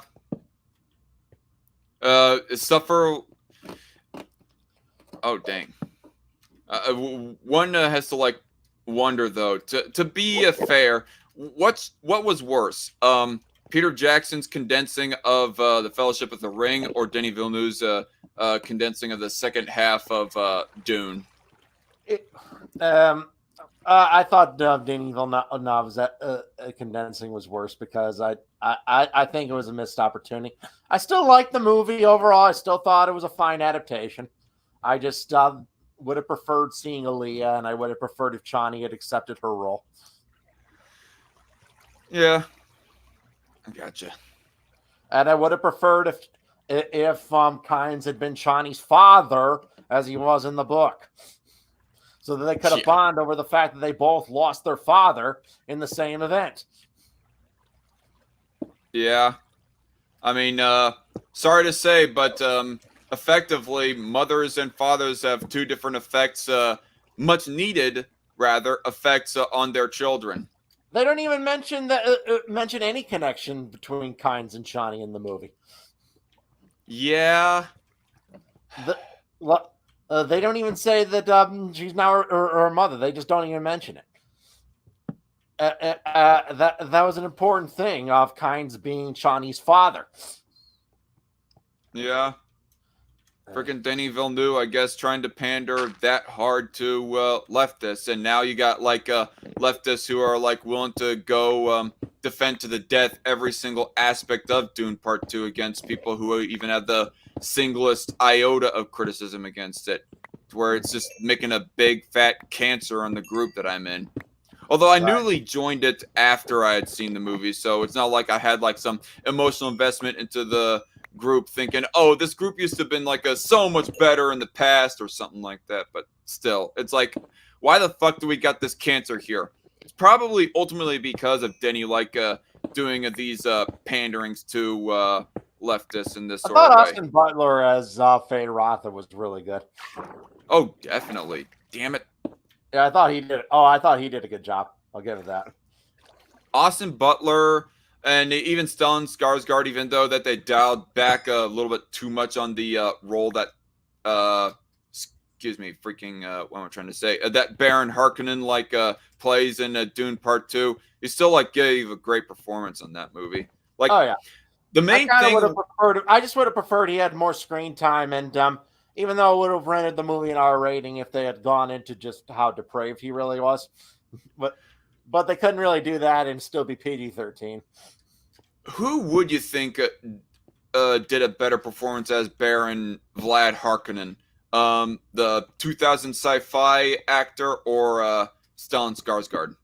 Suffer. Oh dang. One has to like wonder though. To be fair, what was worse? Peter Jackson's condensing of the Fellowship of the Ring, or Denis Villeneuve's condensing of the second half of Dune? I thought Denis Villeneuve's condensing was worse because I think it was a missed opportunity. I still like the movie overall. I still thought it was a fine adaptation. I just would have preferred seeing Aaliyah, and I would have preferred if Chani had accepted her role. Yeah, I gotcha. And I would have preferred if Kynes had been Chani's father, as he was in the book, so that they could have bonded over the fact that they both lost their father in the same event. Yeah, I mean, sorry to say, but effectively, mothers and fathers have two different effects, much needed, rather, effects on their children. They don't even mention any connection between Kynes and Chani in the movie. Yeah. They don't even say that she's now her mother. They just don't even mention it. That was an important thing of Kynes being Chani's father. Yeah. Freaking Denis Villeneuve, I guess, trying to pander that hard to leftists, and now you got like leftists who are like willing to go defend to the death every single aspect of Dune Part 2 against people who even have the singlest iota of criticism against it, where it's just making a big fat cancer on the group that I'm in. Although I newly joined it after I had seen the movie, so it's not like I had like some emotional investment into the group thinking, oh, this group used to have been like so much better in the past or something like that. But still, it's like, why the fuck do we got this cancer here? It's probably ultimately because of Denny like doing these panderings to leftists in this sort of way. Austin Butler as Fade Rotha was really good. Oh, definitely. Damn it. Yeah, I thought he did. Oh, I thought he did a good job. I'll give it that. Austin Butler and even Stellan Skarsgård, even though that they dialed back a little bit too much on the role that, what am I trying to say? That Baron Harkonnen like plays in Dune Part 2. He still like gave a great performance on that movie. Like, oh yeah, the main thing. I just would have preferred he had more screen time, and even though it would have rendered the movie an R rating if they had gone into just how depraved he really was, but they couldn't really do that and still be PG-13. Who would you think did a better performance as Baron Vlad Harkonnen? The 2000 sci-fi actor or Stellan Skarsgård?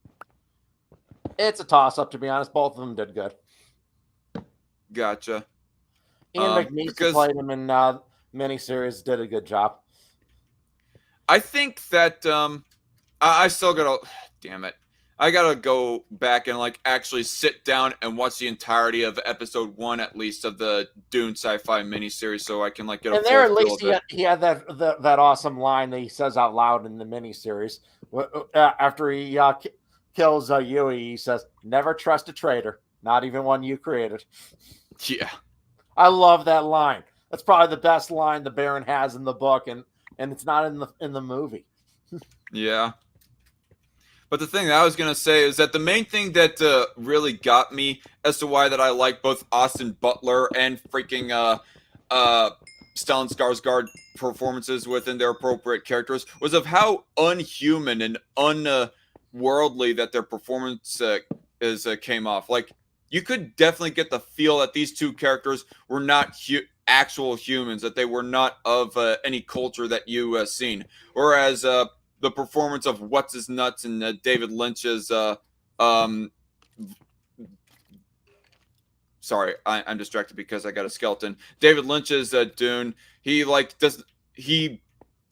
It's a toss-up, to be honest. Both of them did good. Gotcha. Ian McNeice, who played him in miniseries, did a good job. I think that I still gotta. Damn it. I gotta go back and like actually sit down and watch the entirety of episode 1 at least of the Dune sci-fi miniseries so I can like get a And there, full at feel least of it. he had that awesome line that he says out loud in the miniseries after he kills Yui. He says, "Never trust a traitor, not even one you created." Yeah. I love that line. That's probably the best line the Baron has in the book, and it's not in the movie. Yeah. But the thing that I was gonna say is that the main thing that really got me as to why that I like both Austin Butler and freaking Stellan Skarsgård performances within their appropriate characters was of how unhuman and unworldly that their performance came off. Like you could definitely get the feel that these two characters were not actual humans, that they were not of any culture that you seen. Whereas the performance of What's His Nuts and David Lynch's um, sorry, I'm distracted because I got a skeleton. David Lynch's Dune. He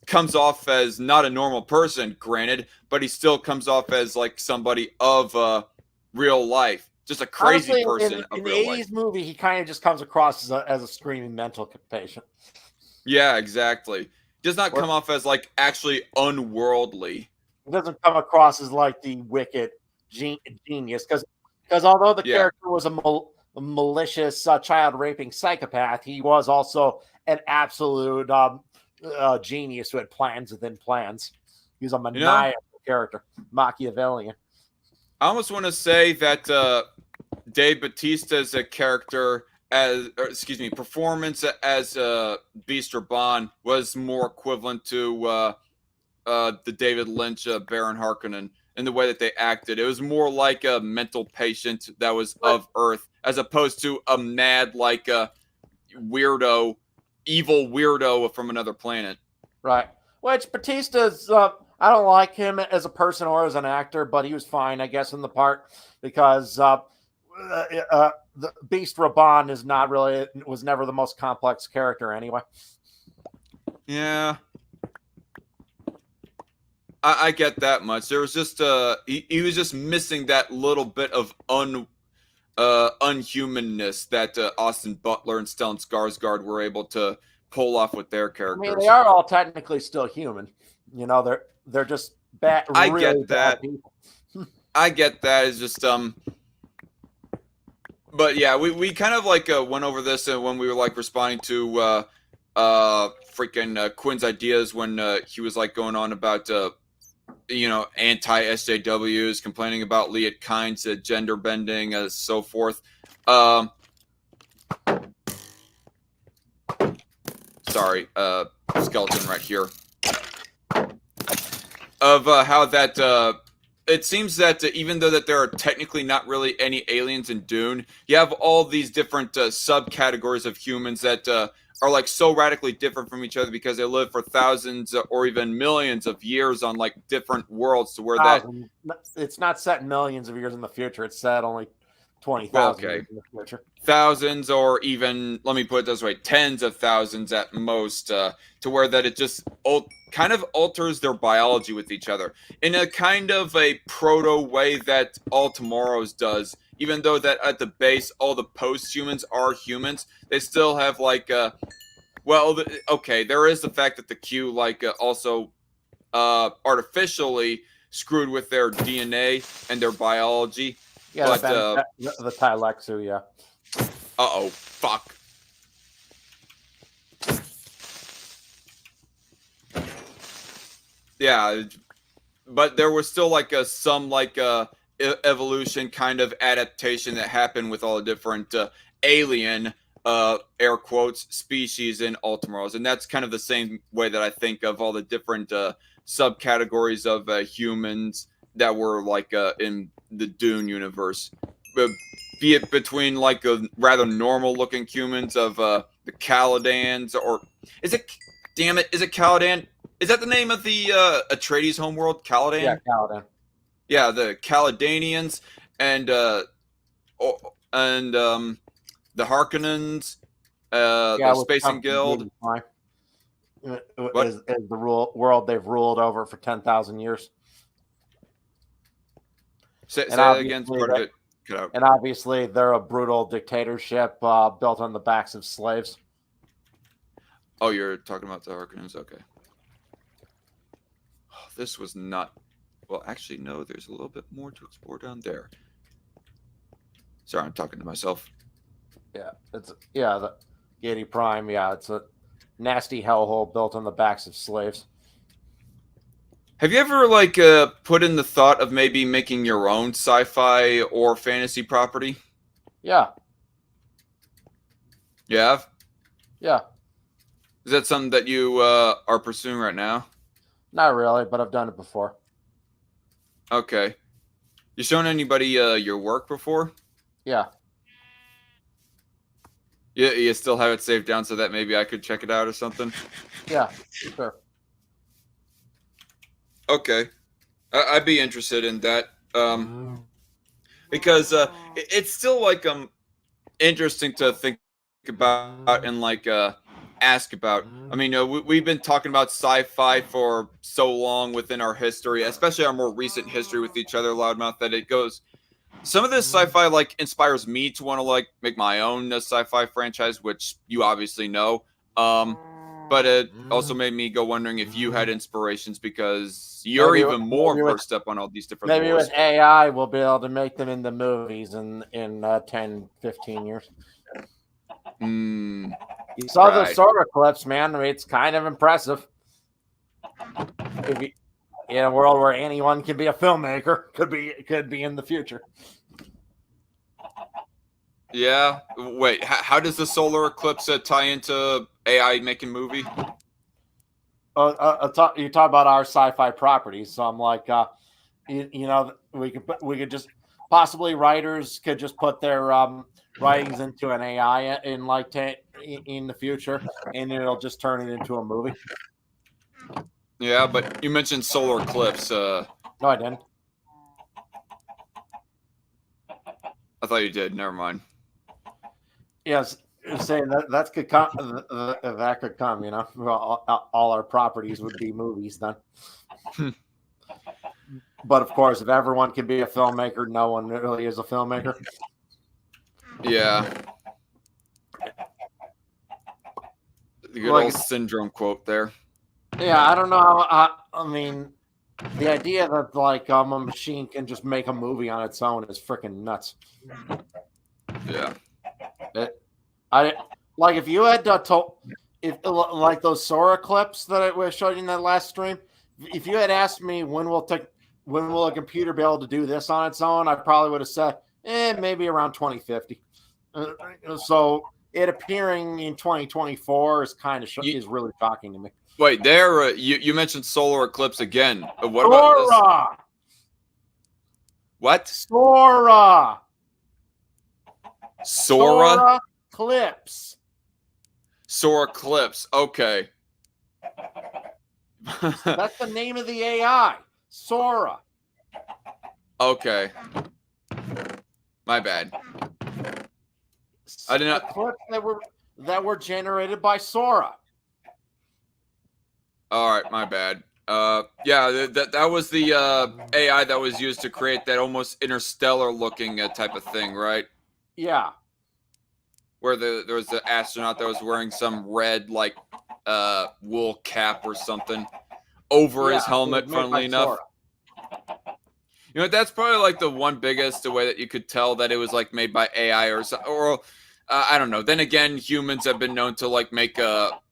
comes off as not a normal person, granted, but he still comes off as like somebody of real life, just a crazy Honestly, person of in the real life. 80s movie, he kind of just comes across as a screaming mental patient. Yeah, exactly. Does not come off as like actually unworldly. It doesn't come across as like the wicked genius because although the character was a malicious child raping psychopath, he was also an absolute genius who had plans within plans. He was a maniacal character, Machiavellian. I almost want to say that Dave Bautista's a character performance as Beast Raban was more equivalent to the David Lynch Baron Harkonnen in the way that they acted. It was more like a mental patient that was of Earth, as opposed to a mad like weirdo, evil weirdo from another planet. Right. Which Bautista's, I don't like him as a person or as an actor, but he was fine, I guess, in the part because the Beast Raban was never the most complex character anyway. Yeah. I get that much. There was just he was just missing that little bit of unhumanness that Austin Butler and Stellan Skarsgård were able to pull off with their characters. I mean, they are all technically still human. You know, they're just bad. I really get that. Bad people. I get that. It's just but yeah, we kind of like went over this when we were like responding to freaking Quinn's ideas when he was like going on about anti SJWs, complaining about Liet Kynes, gender bending, so forth. Sorry, skeleton right here. Of how that it seems that even though that there are technically not really any aliens in Dune, you have all these different subcategories of humans that are like so radically different from each other because they live for thousands or even millions of years on like different worlds to where it's not set millions of years in the future. It's set only 20,000 years in the future. Thousands or even, let me put it this way, tens of thousands at most, to where that it just kind of alters their biology with each other in a kind of a proto way that All Tomorrows does. Even though that at the base all the post-humans are humans, they still have like there is the fact that the Q also artificially screwed with their DNA and their biology. Yeah, but the Tylexu, yeah. Uh-oh, fuck. Yeah, but there was still like some evolution kind of adaptation that happened with all the different alien air quotes species in All Tomorrows, and that's kind of the same way that I think of all the different subcategories of humans that were like in the Dune universe, be it between like a rather normal looking humans of the Caladans, or is it Caladan? Is that the name of the Atreides homeworld, Caladan? Yeah, Caladan. Yeah, the Caladanians and the Harkonnens, the Spacing Guild. Is the world they've ruled over for 10,000 years. Say And that again. obviously, Part of it cut out. and obviously, they're a brutal dictatorship built on the backs of slaves. Oh, you're talking about the Harkonnens? Okay. Oh, this was not... Well, actually, no. There's a little bit more to explore down there. Sorry, I'm talking to myself. Yeah, the Giddy Prime. Yeah, it's a nasty hellhole built on the backs of slaves. Have you ever put in the thought of maybe making your own sci-fi or fantasy property? Yeah, Yeah. yeah. Is that something that you are pursuing right now? Not really, but I've done it before. Okay. You shown anybody your work before? Yeah. You still have it saved down so that maybe I could check it out or something? Yeah, sure. Okay. I'd be interested in that. Because it's still interesting to think about and ask about. I mean, we've been talking about sci-fi for so long within our history, especially our more recent history with each other, Loudmouth, that it goes. Some of this sci-fi inspires me to want to make my own sci-fi franchise, which you obviously know. But it also made me go wondering if you had inspirations because you're Maybe- even more maybe with- versed up on all these different Maybe lores. with AI, we'll be able to make them into movies in 10, 15 years. Mm, You saw Right. those solar clips, man. I mean, it's kind of impressive. If you, in a world where anyone can be a filmmaker, could be in the future. yeah. Wait, how does the solar eclipse tie into AI making movie? You talk about our sci-fi properties, so I'm like, we could just possibly writers could just put their writings into an AI in in the future, and it'll just turn it into a movie. Yeah, but you mentioned solar eclipse. No, I didn't. I thought you did. Never mind. Yes, saying that could come. That could come. All our properties would be movies then. But of course, if everyone can be a filmmaker, no one really is a filmmaker. Yeah. The good old syndrome quote there. Yeah, I don't know. I mean, the idea that a machine can just make a movie on its own is freaking nuts. Yeah. If you had if those Sora clips that I showed you in that last stream, if you had asked me when will a computer be able to do this on its own, I probably would have said, maybe around 2050. So it appearing in 2024 is is really shocking to me. Wait, there you mentioned solar eclipse again. What Sora! about this? What? Sora! Sora? Clips. Sora clips. Okay. That's the name of the AI. Sora. Okay. My bad. I did not. Clips that were generated by Sora. All right, my bad. Yeah, that was the AI that was used to create that almost interstellar looking type of thing, right? Yeah. Where there was the astronaut that was wearing some red wool cap or something over his helmet. Funnily enough, that's probably the one biggest way that you could tell that it was made by AI or I don't know. Then again, humans have been known to make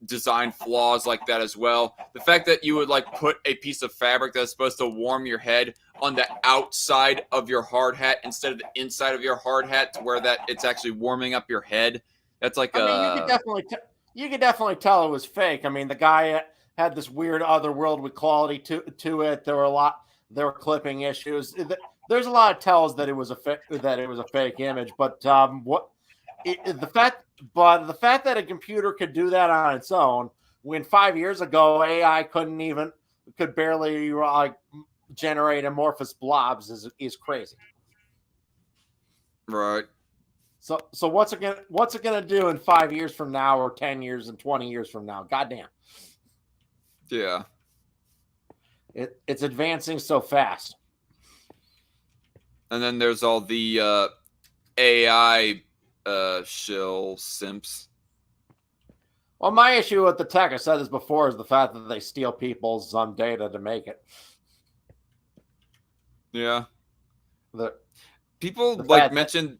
design flaws like that as well. The fact that you would put a piece of fabric that's supposed to warm your head on the outside of your hard hat instead of the inside of your hard hat to where that it's actually warming up your head. That's you could definitely tell it was fake. I mean, the guy had this weird otherworldly quality to it. There were clipping issues. There's a lot of tells that it was a fake image, but the fact that a computer could do that on its own, when 5 years ago AI could barely generate amorphous blobs, is crazy. Right. So what's it gonna do in 5 years from now, or 10 years and 20 years from now? Goddamn. Yeah. It's advancing so fast. And then there's all the AI shill simps. Well, my issue with the tech, I said this before, is the fact that they steal people's data to make it. Yeah. The People the like fact that- mentioned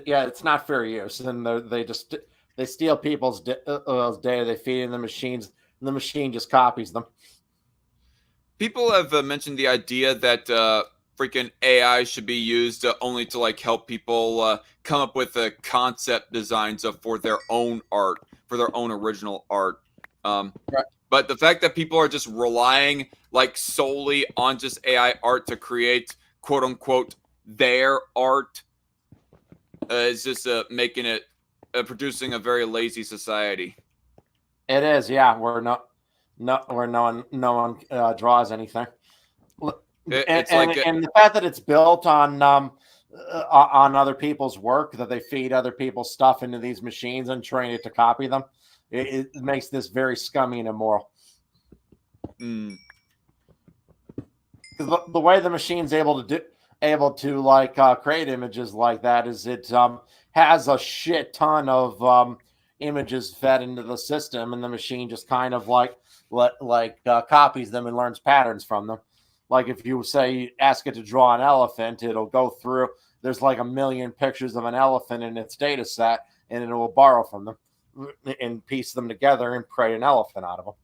yeah, it's not fair use, and they steal people's data, they feed in the machines, and the machine just copies them. people have mentioned the idea that freaking AI should be used only to like help people come up with concept designs for their own art, for their own original art. Right. But the fact that people are just relying like solely on just AI art to create quote unquote their art is just making it producing a very lazy society. It is, yeah. Where no one draws anything. It's and, like and the fact that it's built on other people's work, that they feed other people's stuff into these machines and train it to copy them, it makes this very scummy and immoral. mm, The way the machine's able to create images like that is it has a shit ton of images fed into the system, and the machine just kind of copies them and learns patterns from them. Like if you say ask it to draw an elephant, it'll go through. There's like a million pictures of an elephant in its data set, and it will borrow from them and piece them together and create an elephant out of them.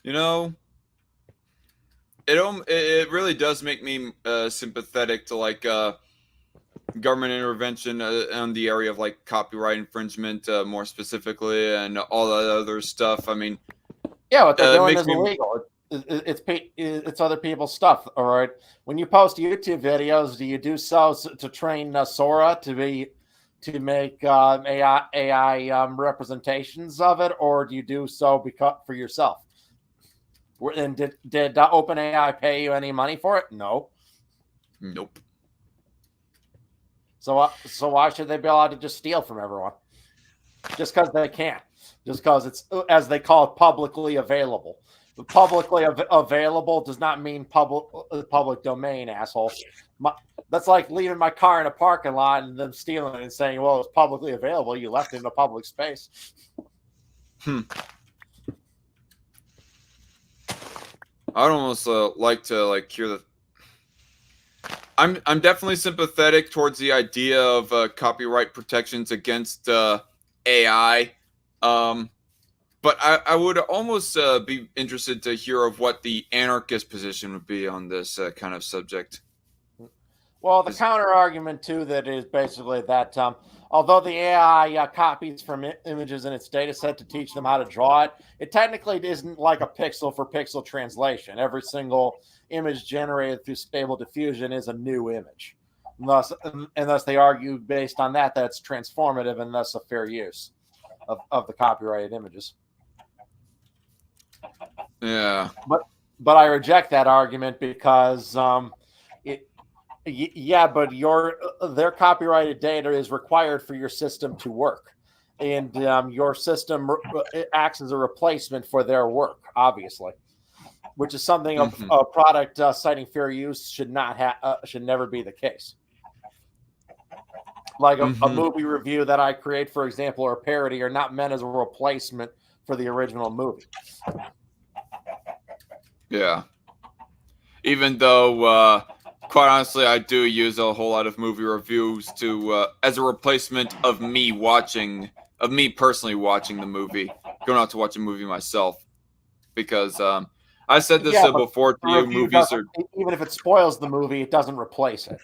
you know, it really does make me sympathetic to like government intervention on the area of like copyright infringement, more specifically, and all that other stuff. I mean, yeah, what they're doing makes is me- illegal. It's other people's stuff. All right. When you post YouTube videos, do you do so to train Sora to make AI representations of it, or do you do so for yourself? And did OpenAI pay you any money for it? No. Nope. So why should they be allowed to just steal from everyone? Just because they can. Just because it's, as they call it, publicly available. Publicly available does not mean public domain, asshole. That's like leaving my car in a parking lot and them stealing it and saying, well, it's publicly available. You left it in a public space. I'd almost like to hear the. I'm definitely sympathetic towards the idea of copyright protections against AI, but I would almost be interested to hear of what the anarchist position would be on this kind of subject. Well, the counter argument to that is basically that although the AI copies from images in its data set to teach them how to draw it, it technically isn't like a pixel for pixel translation. Every single image generated through Stable Diffusion is a new image. And thus they argue based on that it's transformative and thus a fair use of the copyrighted images. Yeah. But I reject that argument because but their copyrighted data is required for your system to work, and your system acts as a replacement for their work, obviously, which is something a product citing fair use should never be the case. Like a movie review that I create, for example, or a parody, are not meant as a replacement for the original movie. Yeah. Even though, quite honestly, I do use a whole lot of movie reviews to as a replacement of me personally watching the movie, going out to watch a movie myself, because I said this before to you. Movies are, even if it spoils the movie, it doesn't replace it.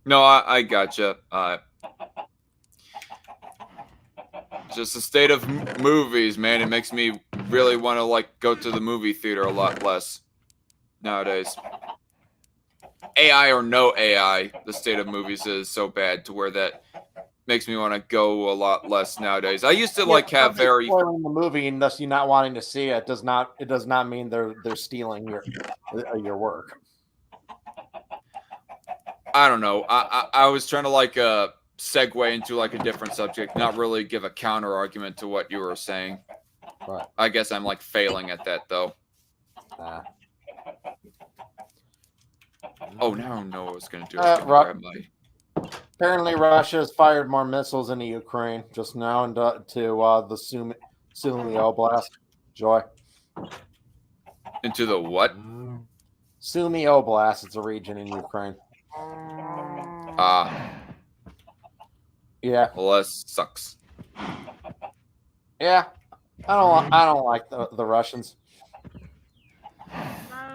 No, I gotcha. Just the state of movies, man. It makes me really want to go to the movie theater a lot less nowadays. AI or no AI, the state of movies is so bad to where that makes me want to go a lot less nowadays. I used to have very spoiling the movie and thus you not wanting to see it does not mean they're stealing your work. I don't know. I was trying to segue into a different subject, not really give a counter argument to what you were saying. Right. I guess I'm failing at that though. Oh, now I know what I was going to do. I was going to grab my... Apparently, Russia has fired more missiles into Ukraine just now and to the Sumy Oblast. Joy. Into the what? Sumy Oblast. It's a region in Ukraine. Yeah. Well, that sucks. Yeah. I don't like the Russians.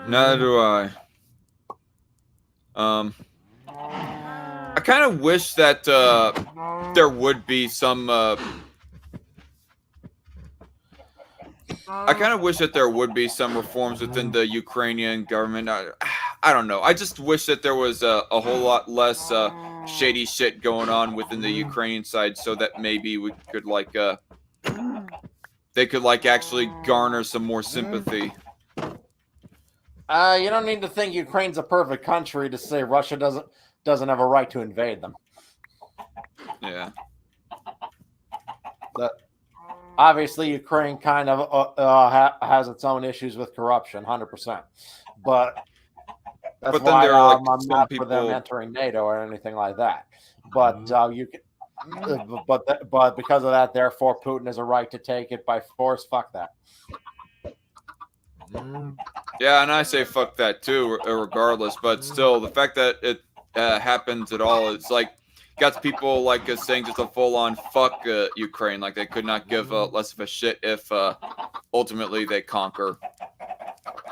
Neither do I. I kind of wish that there would be some. I kind of wish that there would be some reforms within the Ukrainian government. I don't know. I just wish that there was a whole lot less shady shit going on within the Ukrainian side, so that maybe we could like they could like actually garner some more sympathy. You don't need to think Ukraine's a perfect country to say Russia doesn't have a right to invade them. Yeah. Obviously, Ukraine kind of has its own issues with corruption, 100%. But that's But then why there are, like, I'm some not for people- them entering NATO or anything like that. But you can, but because of that, therefore, Putin has a right to take it by force. Fuck that. Yeah, and I say fuck that too, regardless. But still, the fact that it happens at all, it's like got people like saying just a full-on fuck Ukraine, like they could not give less of a shit if ultimately they conquer.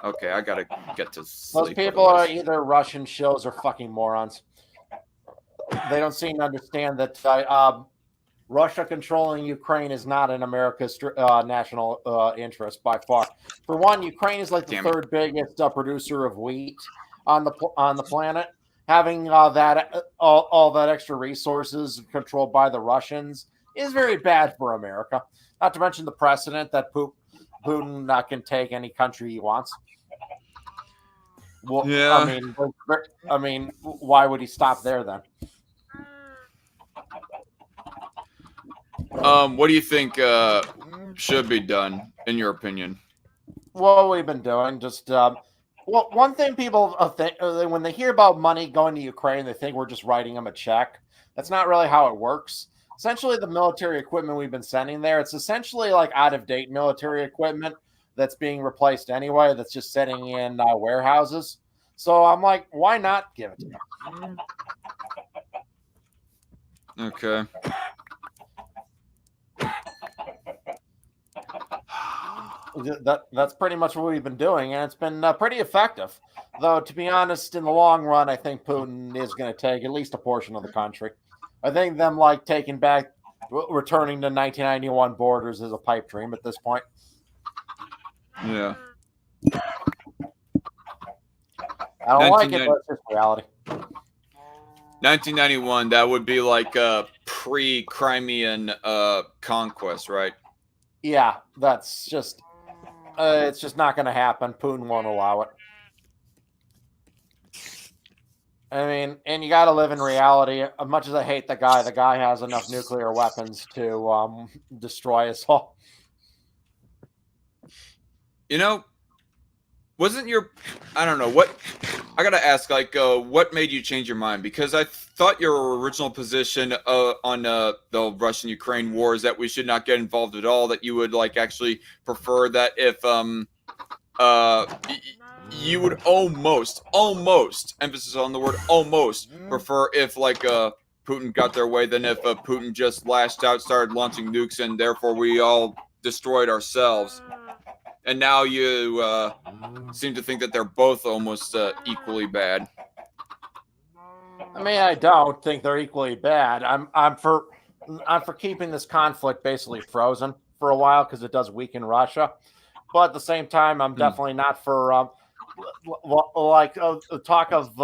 Okay, I gotta get to sleep. Those people are either Russian shills or fucking morons. They don't seem to understand that Russia controlling Ukraine is not in America's national interest by far. For one, Ukraine is like the third biggest producer of wheat on the planet. Having all that extra resources controlled by the Russians is very bad for America. Not to mention the precedent that Putin can take any country he wants. Well, yeah. I mean, why would he stop there then? What do you think should be done, in your opinion? What we've been doing, just well, one thing people think when they hear about money going to Ukraine, they think we're just writing them a check. That's not really how it works. Essentially, the military equipment we've been sending there, it's essentially like out-of-date military equipment that's being replaced anyway, that's just sitting in warehouses. So I'm like, why not give it to them? Okay. That's pretty much what we've been doing, and it's been pretty effective. Though, to be honest, in the long run, I think Putin is going to take at least a portion of the country. I think them like taking back, returning to 1991 borders is a pipe dream at this point. Yeah. I don't like it, but it's just reality. 1991, that would be like a pre-Crimean conquest, right? Yeah, that's just it's just not going to happen. Putin won't allow it. I mean, and you got to live in reality. As much as I hate the guy has enough nuclear weapons to destroy us all. You know, wasn't your, I don't know, what, I gotta ask, like, what made you change your mind? Because I thought your original position on the Russian-Ukraine war is that we should not get involved at all, that you would, like, actually prefer that if, you would almost, emphasis on the word almost, prefer if, like, Putin got their way than if Putin just lashed out, started launching nukes, and therefore we all destroyed ourselves. And now you seem to think that they're both almost equally bad. I mean, I don't think they're equally bad. I'm for keeping this conflict basically frozen for a while because it does weaken Russia. But at the same time, I'm definitely not for talk of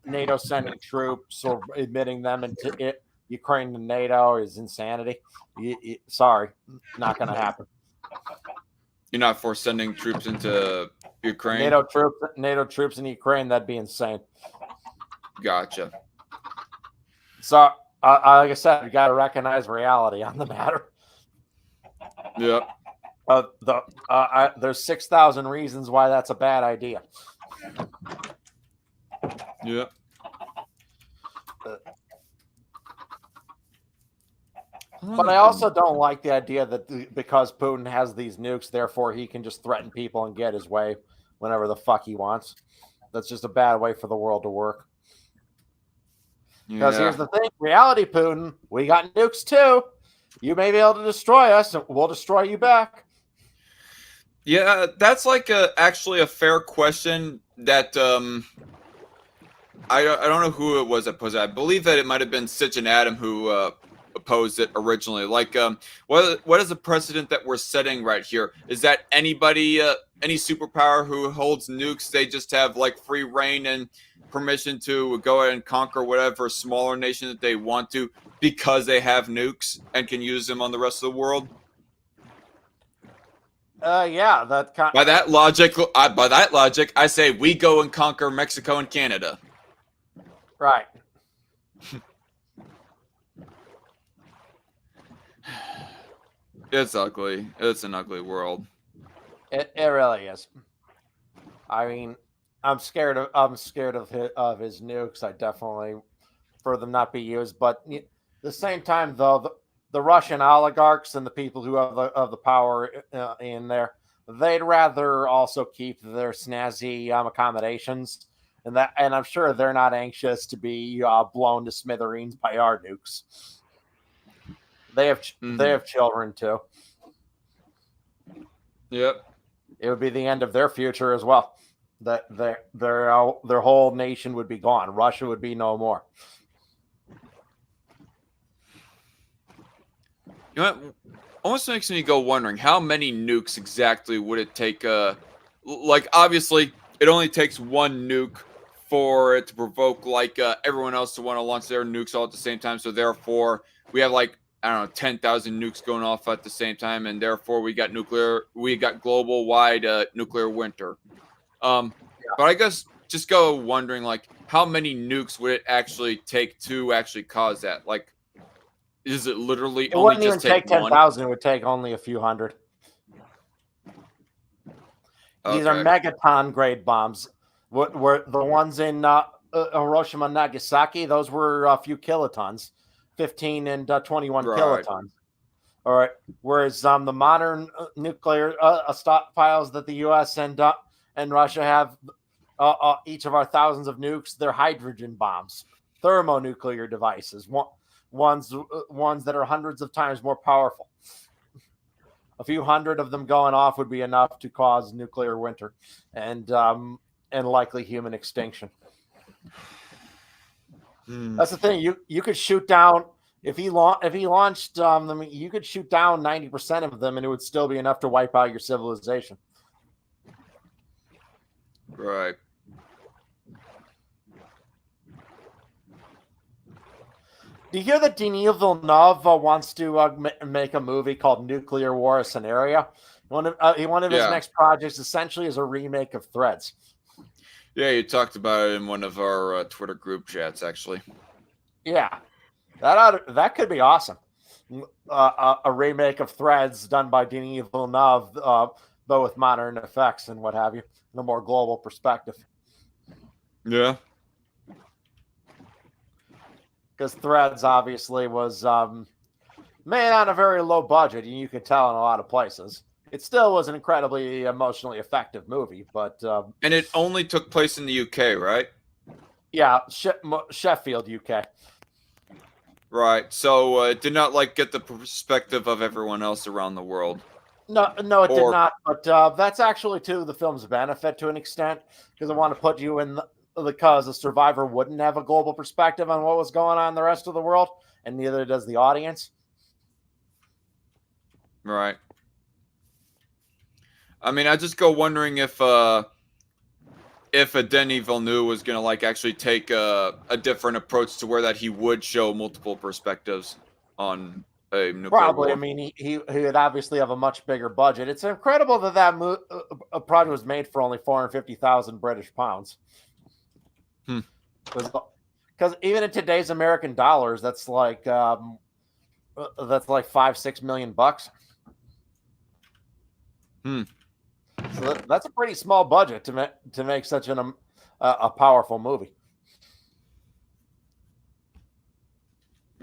NATO sending troops or admitting them into Ukraine to NATO is insanity. Sorry, not going to happen. You're not for sending troops into Ukraine? NATO troops in Ukraine, that'd be insane. Gotcha. So, like I said, you got to recognize reality on the matter. Yep. There's 6,000 reasons why that's a bad idea. Yeah. But I also don't like the idea that because Putin has these nukes, therefore he can just threaten people and get his way whenever the fuck he wants. That's just a bad way for the world to work. Because here's the thing, reality Putin, we got nukes too. You may be able to destroy us, and we'll destroy you back. Yeah, that's like actually a fair question that I don't know who it was that posed it. I believe that it might have been Sitch and Adam who opposed it originally. Like, what is the precedent that we're setting right here? Is that anybody, any superpower who holds nukes, they just have like free reign and permission to go ahead and conquer whatever smaller nation that they want to because they have nukes and can use them on the rest of the world? Yeah, that kind. By that logic, I say we go and conquer Mexico and Canada. Right. It's ugly. It's an ugly world. It really is. I mean, I'm scared of his nukes. I definitely for them not be used. But at the same time, though, the Russian oligarchs and the people who have the power in there, they'd rather also keep their snazzy accommodations, and I'm sure they're not anxious to be blown to smithereens by our nukes. They have children too. Yep. It would be the end of their future as well. That their whole nation would be gone. Russia would be no more. You know what? Almost makes me go wondering how many nukes exactly would it take? Like obviously, it only takes one nuke for it to provoke like everyone else to want to launch their nukes all at the same time. So therefore, we have like I don't know 10,000 nukes going off at the same time, and therefore we got global wide nuclear winter. But I guess just go wondering like how many nukes would it actually take to actually cause that? Like. Is it literally it only wouldn't just even take one? 10,000. It would take only a few hundred. These are megaton grade bombs. What were the ones in Hiroshima and Nagasaki? Those were a few kilotons, 15 and 21 kilotons. All right. Whereas the modern nuclear stockpiles that the U.S. and Russia have, each of our thousands of nukes, they're hydrogen bombs, thermonuclear devices. Ones that are hundreds of times more powerful. A few hundred of them going off would be enough to cause nuclear winter and likely human extinction. That's the thing. You could shoot down if he launched them. You could shoot down 90% of them, and it would still be enough to wipe out your civilization. Right. Do you hear that Denis Villeneuve wants to make a movie called Nuclear War: A Scenario? One of his next projects essentially is a remake of Threads. Yeah, you talked about it in one of our Twitter group chats, actually. Yeah, that could be awesome. A remake of Threads done by Denis Villeneuve, but with modern effects and what have you, in a more global perspective. Yeah. Because Threads obviously was made on a very low budget, and you could tell in a lot of places. It still was an incredibly emotionally effective movie, but and it only took place in the UK, right? Yeah, Sheffield, UK. Right. So it did not like get the perspective of everyone else around the world. No, it did not. But that's actually to the film's benefit to an extent, because I want to put you in because the survivor wouldn't have a global perspective on what was going on in the rest of the world, and neither does the audience. Right. I mean, I just go wondering if a Denis Villeneuve was going to like actually take a different approach to where that he would show multiple perspectives on a nuclear Probably. war. I mean, he would obviously have a much bigger budget. It's incredible that project was made for only 450,000 British pounds. Because even in today's American dollars, that's like $5-6 million. So that's a pretty small budget to make such a powerful movie.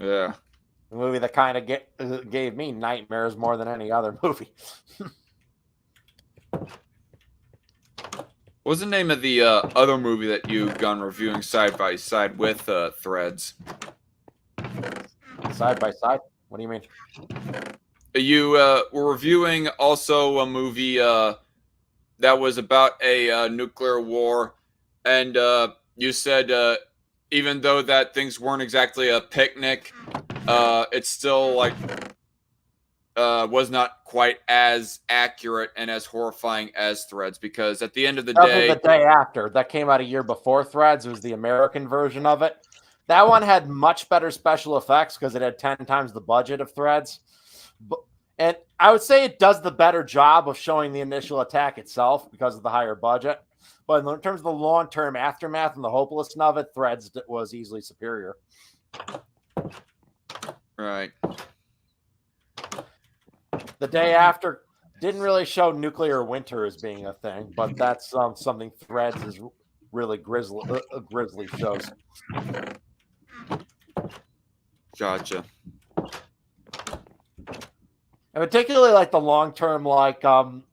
Yeah. A movie that kind of gave me nightmares more than any other movie. What's the name of the other movie that you've gone reviewing side by side with Threads? Side by side? What do you mean? You were reviewing also a movie that was about a nuclear war, and you said even though that things weren't exactly a picnic, it's still like was not quite as accurate and as horrifying as Threads, because at the end of the Other day, the day after, that came out a year before Threads. It was the American version of it. That one had much better special effects because it had 10 times the budget of Threads. And I would say it does the better job of showing the initial attack itself because of the higher budget. But in terms of the long-term aftermath and the hopelessness of it, Threads was easily superior. right? The day after didn't really show nuclear winter as being a thing, but that's something Threads is really grisly shows. Gotcha. And particularly like the long-term, like the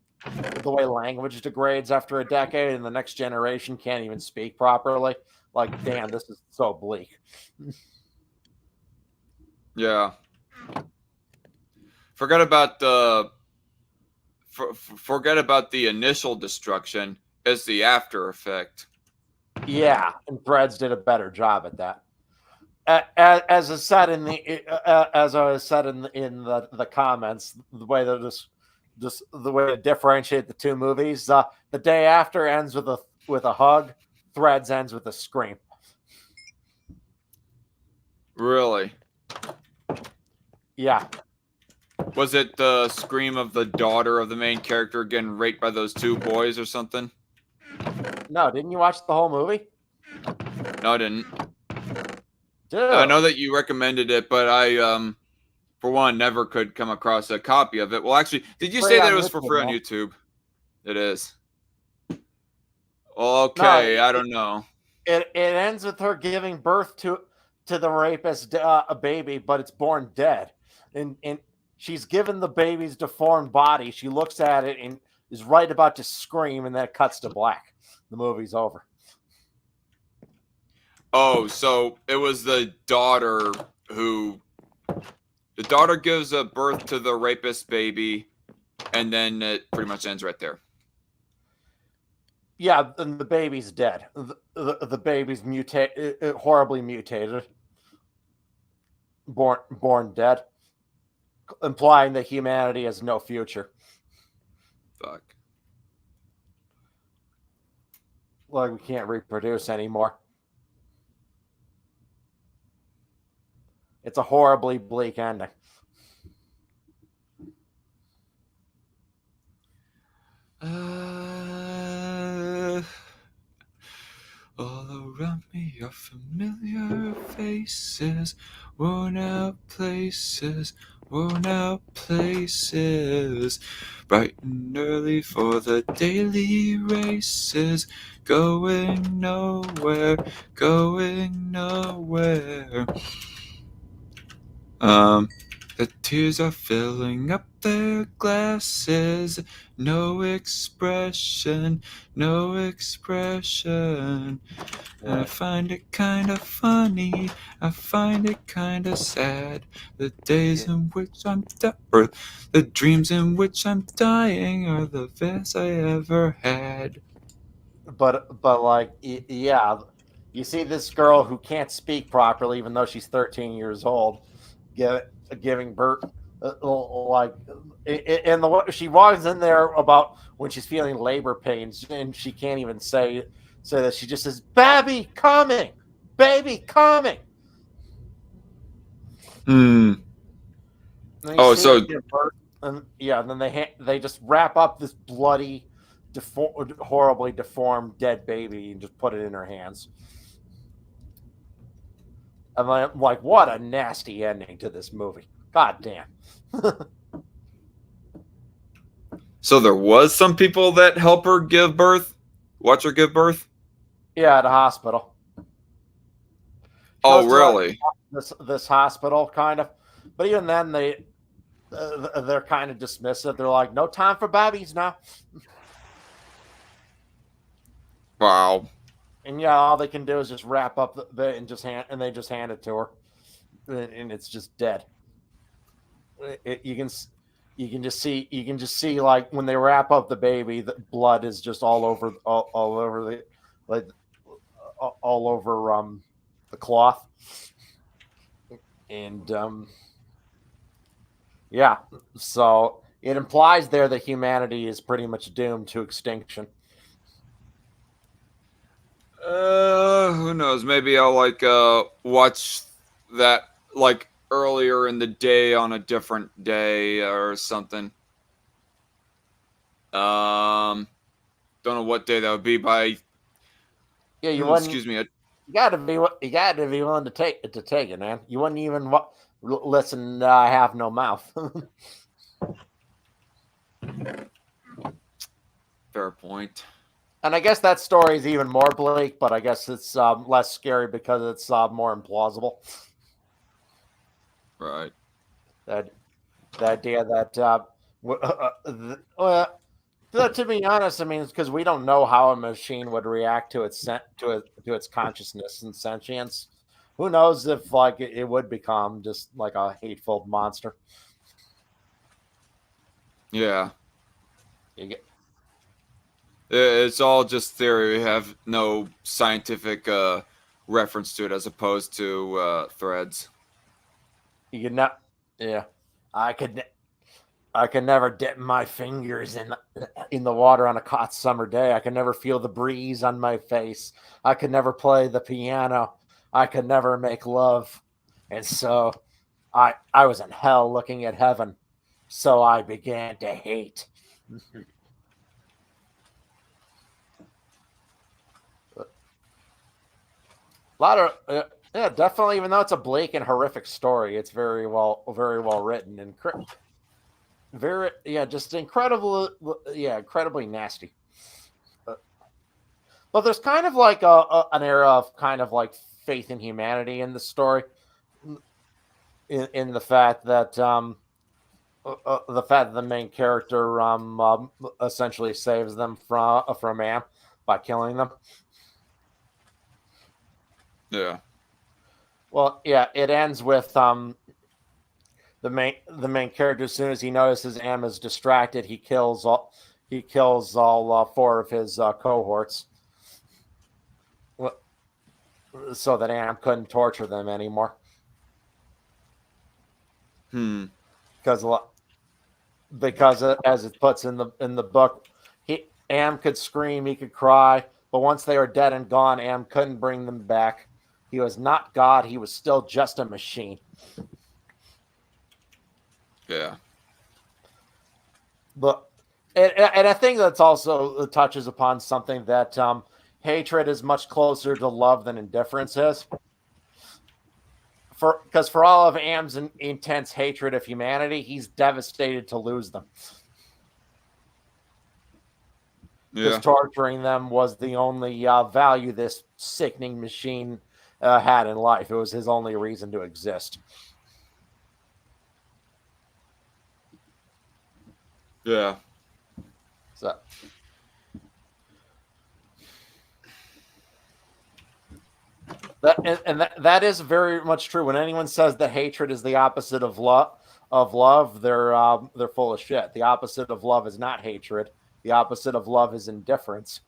way language degrades after a decade and the next generation can't even speak properly. Like, damn, this is so bleak. Yeah. Forget about the forget about the initial destruction. It's the after effect. Yeah, and Threads did a better job at that. As I said in the the comments, the way that just the way to differentiate the two movies, the day after ends with a hug, Threads ends with a scream. Really? Yeah. Was it the scream of the daughter of the main character getting raped by those two boys or something? No, didn't you watch the whole movie? No, I didn't. Dude. I know that you recommended it, but I, for one, never could come across a copy of it. Well, actually, did you say that it was for free on YouTube? It is. Okay, no, I don't know. It ends with her giving birth to the rapist a baby, but it's born dead, and she's given the baby's deformed body. She looks at it and is right about to scream, and then it cuts to black. The movie's over. Oh, so it was the daughter who... The daughter gives a birth to the rapist baby, and then it pretty much ends right there. Yeah, and the baby's dead. The baby's horribly mutated. Born dead. Implying that humanity has no future. Fuck. Like we can't reproduce anymore. It's a horribly bleak ending. All around me are familiar faces, worn out places, worn out places. Bright and early for the daily races, going nowhere, going nowhere. The tears are filling up their glasses. No expression, no expression. And I find it kind of funny. I find it kind of sad. The days in which I'm or the dreams in which I'm dying are the best I ever had. But like, yeah, you see this girl who can't speak properly, even though she's 13 years old, giving birth, like, and she walks in there about when she's feeling labor pains, and she can't even say that. She just says, "Baby coming, baby coming." Oh, so and then they just wrap up this bloody, horribly deformed dead baby and just put it in her hands. I'm like, what a nasty ending to this movie. God damn. So there was some people that help her give birth? Watch her give birth? Yeah, at a hospital. Oh, goes to really? this hospital, kind of. But even then, they're kind of dismissive. They're like, no time for babies now. Wow. And yeah, all they can do is just wrap up and they just hand it to her, and it's just dead. You can just see like when they wrap up the baby, the blood is just all over the like all over the cloth, and yeah, so it implies there that humanity is pretty much doomed to extinction. Who knows? Maybe I'll like watch that like earlier in the day on a different day or something. Don't know what day that would be by. Yeah, you wouldn't. Excuse me. You gotta be willing to take it, man. You wouldn't even listen. I have no mouth. Fair point. And I guess that story is even more bleak, but I guess it's less scary because it's more implausible. Right. That the idea that to be honest, I mean, it's because we don't know how a machine would react to its consciousness and sentience. Who knows if like it would become just like a hateful monster? Yeah. You get, It's all just theory. We have no scientific reference to it as opposed to threads. you could not. Yeah, I could. I could never dip my fingers in the water on a hot summer day. I could never feel the breeze on my face. I could never play the piano. I could never make love. And so I was in hell looking at heaven. So I began to hate. A lot of yeah, definitely. Even though it's a bleak and horrific story, it's very well written and very just incredibly nasty. But there's kind of like an era of kind of like faith in humanity in the story, in the fact that the main character essentially saves them from Am by killing them. Yeah. Well, yeah, it ends with the main character, as soon as he notices Am is distracted, he kills all four of his cohorts, so that Am couldn't torture them anymore. Because as it puts in the book, Am could scream, he could cry, but once they were dead and gone, Am couldn't bring them back. He was not God; he was still just a machine. Yeah. But and I think that's also touches upon something that hatred is much closer to love than indifference is. Because for all of Am's intense hatred of humanity, he's devastated to lose them. Because torturing them was the only value this sickening machine had in life. It was his only reason to exist. Yeah. So that is very much true. When anyone says that hatred is the opposite of love, they're full of shit. The opposite of love is not hatred. The opposite of love is indifference.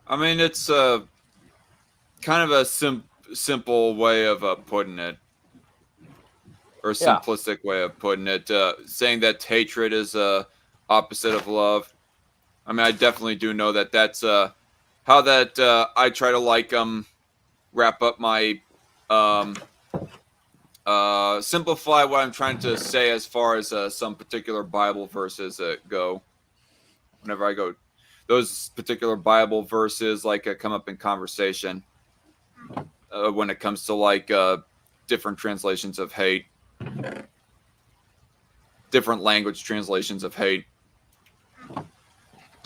I mean, it's kind of a simple way of putting it, or simplistic way of putting it. Saying that hatred is opposite of love. I mean, I definitely do know that that's how that I try to like wrap up my simplify what I'm trying to say as far as some particular Bible verses go. Whenever I go, those particular Bible verses like come up in conversation when it comes to like different translations of hate, different language translations of hate.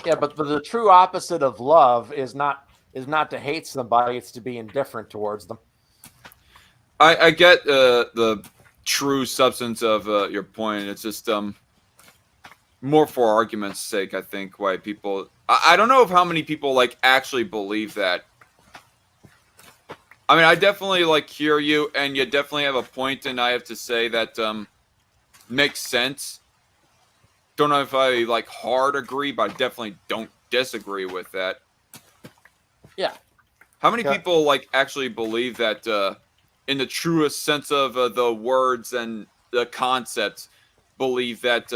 Yeah, but the true opposite of love is not is not to hate somebody; it's to be indifferent towards them. I get the true substance of your point. It's just more for argument's sake. I think why people. I don't know if how many people like actually believe that. I mean, I definitely like hear you, and you definitely have a point, and I have to say that makes sense. Don't know if I like hard agree, but I definitely don't disagree with that. Yeah. How many Yeah. people like actually believe that in the truest sense of the words and the concepts, believe that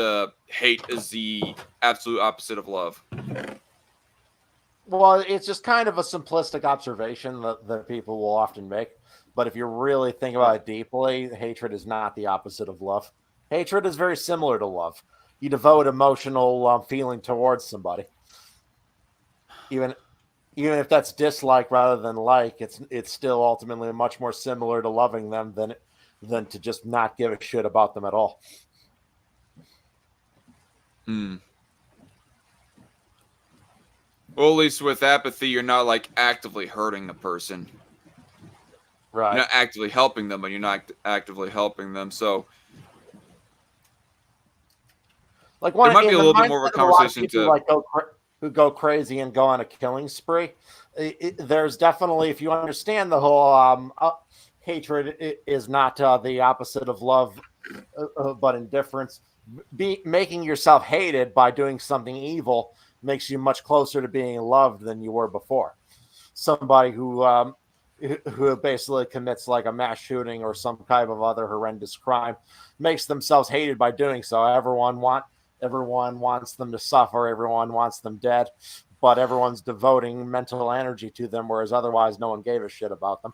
hate is the absolute opposite of love? Well, it's just kind of a simplistic observation that people will often make. But if you really think about it deeply, hatred is not the opposite of love. Hatred is very similar to love. You devote emotional feeling towards somebody, even if that's dislike rather than like. It's still ultimately much more similar to loving them than to just not give a shit about them at all. Well, at least with apathy, you're not like actively hurting the person. Right. You're not actively helping them, but you're not actively helping them. So Like there might be a little bit more of a conversation people to. like who go crazy and go on a killing spree. There's definitely, if you understand the whole hatred is not the opposite of love, but indifference. Making yourself hated by doing something evil makes you much closer to being loved than you were before. Somebody who basically commits like a mass shooting or some type of other horrendous crime makes themselves hated by doing so. Everyone wants them to suffer. Everyone wants them dead, but everyone's devoting mental energy to them, whereas otherwise no one gave a shit about them.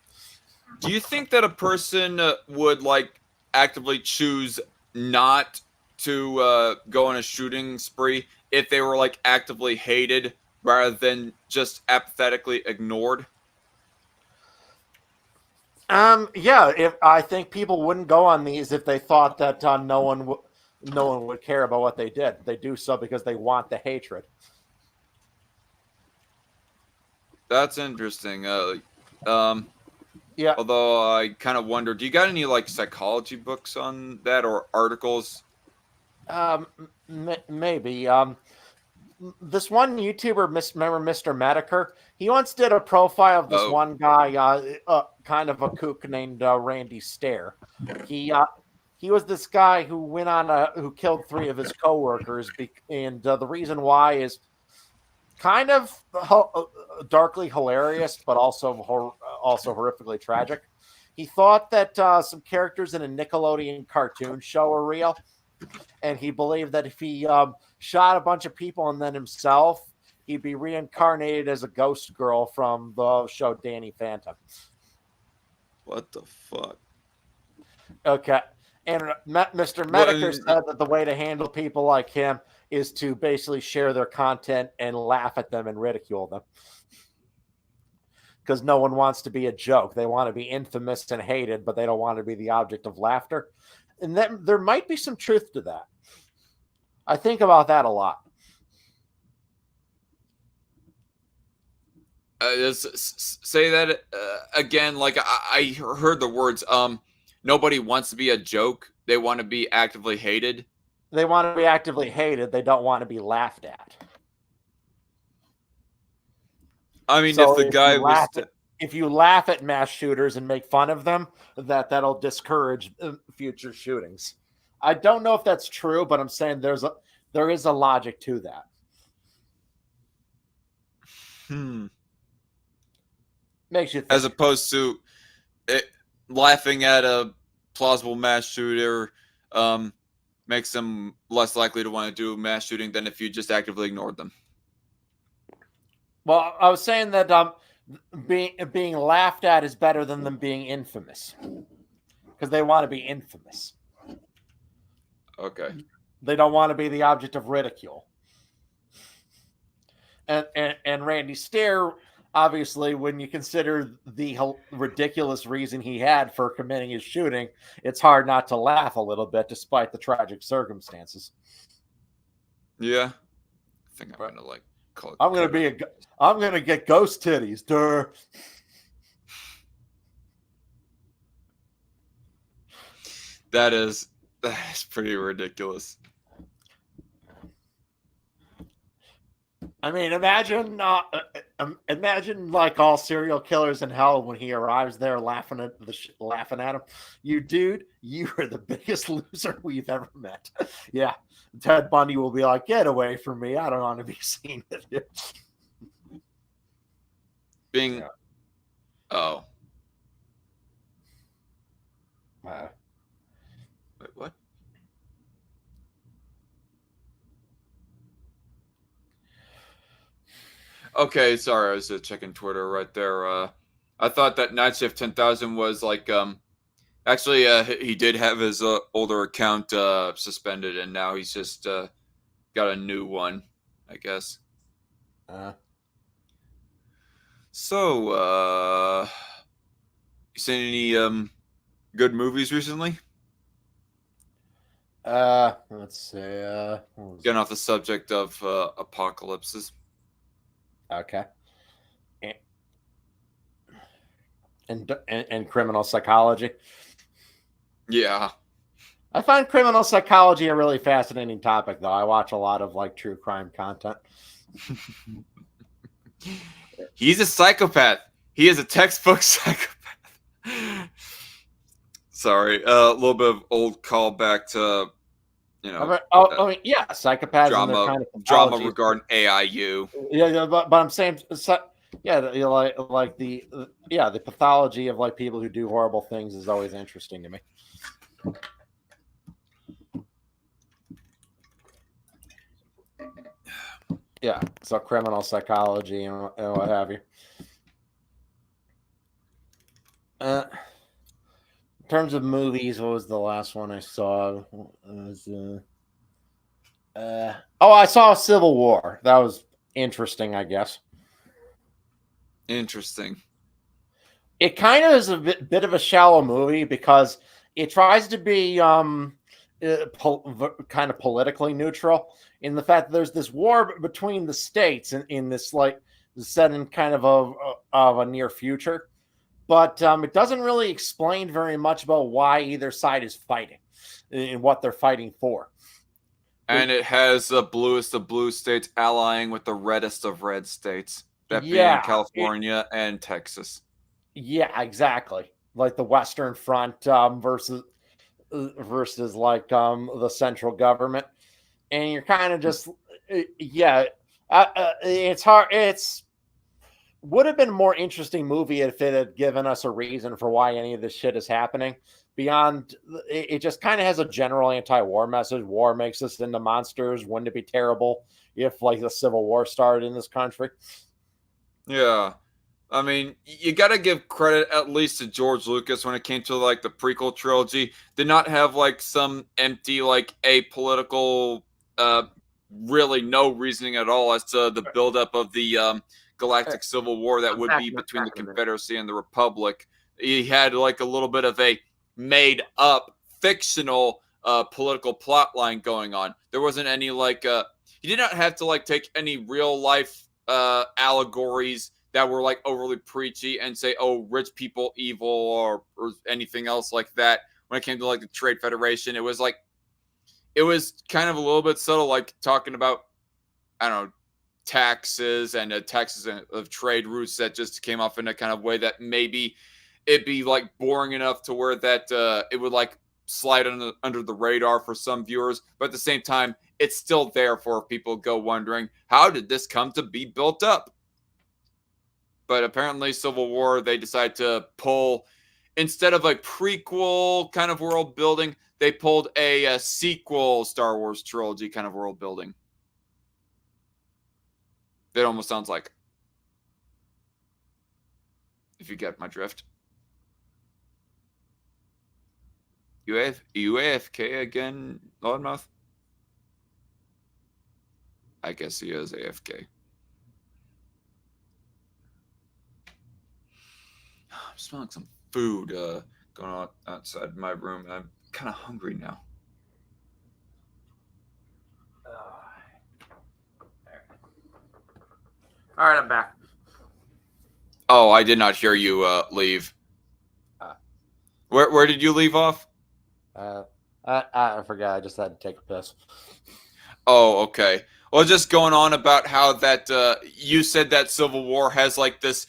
Do you think that a person would like actively choose not to go on a shooting spree if they were like actively hated rather than just apathetically ignored? Yeah, if I think people wouldn't go on these if they thought that no one would care about what they did. They do so because they want the hatred. That's interesting. Yeah. Although I kind of wonder, do you got any like psychology books on that or articles? Maybe. This one YouTuber, remember Mr. Mediker? He once did a profile of this one guy, kind of a kook named Randy Stair. He was this guy who went on who killed 3 of his coworkers, and the reason why is kind of darkly hilarious, but also horrifically tragic. He thought that some characters in a Nickelodeon cartoon show are real, and he believed that if he shot a bunch of people and then himself, he'd be reincarnated as a ghost girl from the show Danny Phantom. What the fuck? Okay. And Mr. Mediker said that the way to handle people like him is to basically share their content and laugh at them and ridicule them. Because no one wants to be a joke. They want to be infamous and hated, but they don't want to be the object of laughter. And there might be some truth to that. I think about that a lot. Just say that again. Like I heard the words. Nobody wants to be a joke. They want to be actively hated. They want to be actively hated. They don't want to be laughed at. I mean, so if the guy was. If you laugh at mass shooters and make fun of them, that'll discourage future shootings. I don't know if that's true, but I'm saying there is a logic to that. Makes you think. As opposed to laughing at a plausible mass shooter makes them less likely to want to do a mass shooting than if you just actively ignored them. Well, I was saying that being laughed at is better than them being infamous, because they want to be infamous. Okay. They don't want to be the object of ridicule. And Randy Stair, obviously, when you consider the ridiculous reason he had for committing his shooting, it's hard not to laugh a little bit despite the tragic circumstances. Yeah. I think I'm going to like I'm gonna get ghost titties. Durr. That's pretty ridiculous. I mean, imagine like all serial killers in hell when he arrives there, laughing at him. You dude, you are the biggest loser we've ever met. Yeah, Ted Bundy will be like, "Get away from me! I don't want to be seen with you." Being, Yeah. oh, wait, what? Okay, sorry, I was checking Twitter right there. I thought that Night Shift 10,000 was like actually he did have his older account suspended, and now he's just got a new one, I guess. So you seen any good movies recently? Let's see. Getting off the subject of apocalypses. Okay. And criminal psychology. Yeah. I find criminal psychology a really fascinating topic, though. I watch a lot of like true crime content. He's a psychopath. He is a textbook psychopath. Sorry, a little bit of old callback to, you know, I mean, yeah, psychopaths and their kind of drama regarding AIU. Yeah, but I'm saying, yeah, like the pathology of like people who do horrible things is always interesting to me. Yeah, so criminal psychology and what have you. In terms of movies, what was the last one I saw? It was, I saw Civil War. That was interesting, I guess. Interesting. It kind of is a bit of a shallow movie because it tries to be kind of politically neutral in the fact that there's this war between the states in this like set in kind of a near future, but it doesn't really explain very much about why either side is fighting and what they're fighting for. And it has the bluest of blue states allying with the reddest of red states, that being California and Texas. Yeah, exactly. Like the Western Front versus like the central government, and you're kind of just it's hard. It's would have been a more interesting movie if it had given us a reason for why any of this shit is happening. Beyond it just kind of has a general anti-war message. War makes us into monsters. Wouldn't it be terrible if like the Civil War started in this country? Yeah. I mean, you got to give credit at least to George Lucas when it came to like the prequel trilogy. Did not have like some empty, like apolitical, really no reasoning at all as to the buildup of the galactic civil war that would be between the Confederacy and the Republic. He had like a little bit of a made up fictional political plot line going on. There wasn't any like he did not have to like take any real life allegories that were like overly preachy and say, oh, rich people evil or anything else like that. When it came to like the Trade Federation, it was kind of a little bit subtle, like talking about, I don't know, taxes and taxes of trade routes that just came off in a kind of way that maybe it'd be like boring enough to where that it would like slide under the radar for some viewers. But at the same time, it's still there for people go wondering, how did this come to be built up? But apparently Civil War, they decided to pull, instead of a prequel kind of world building, they pulled a sequel Star Wars trilogy kind of world building. That almost sounds like, if you get my drift. You AFK again, Loudmouth? I guess he is AFK. I'm smelling some food going on outside my room, and I'm kind of hungry now. All right, I'm back. Oh, I did not hear you leave. Where did you leave off? I forgot. I just had to take a piss. Oh, okay. Well, just going on about how that you said that Civil War has like this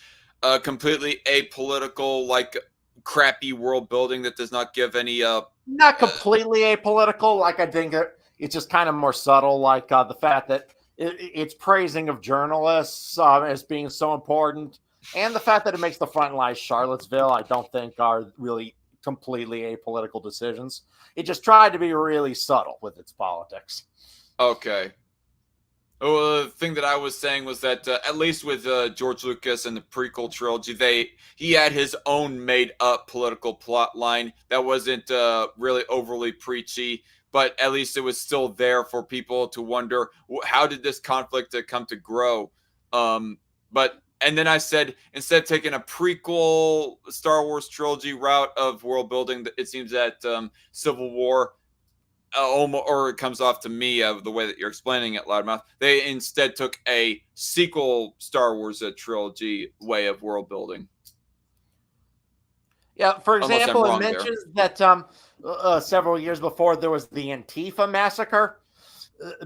completely apolitical, like crappy world building that does not give any Not completely apolitical. Like I think it's just kind of more subtle. Like the fact that it's praising of journalists as being so important, and the fact that it makes the front lines Charlottesville, I don't think are really completely apolitical decisions. It just tried to be really subtle with its politics. Okay. Well, the thing that I was saying was that at least with George Lucas and the prequel trilogy, he had his own made-up political plot line that wasn't really overly preachy, but at least it was still there for people to wonder how did this conflict come to grow. But and then I said instead of taking a prequel Star Wars trilogy route of world building, it seems that Civil War or it comes off to me of the way that you're explaining it, Loudmouth. They instead took a sequel Star Wars trilogy way of world building. Yeah, for Unless I'm example, it wrong there. mentions that several years before there was the Antifa massacre,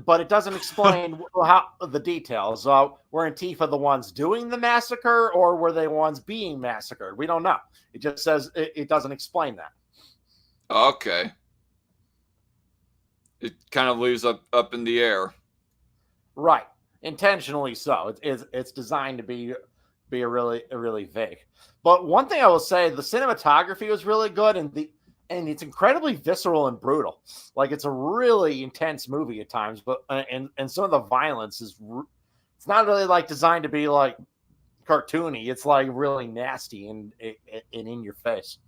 but it doesn't explain how the details. Were Antifa the ones doing the massacre, or were they the ones being massacred? We don't know. It just says it doesn't explain that. Okay. It kind of leaves up in the air. Right, intentionally so. It's designed to be a really vague. But one thing I will say, the cinematography was really good, and it's incredibly visceral and brutal. Like it's a really intense movie at times, but and some of the violence it's not really like designed to be like cartoony. It's like really nasty and in your face.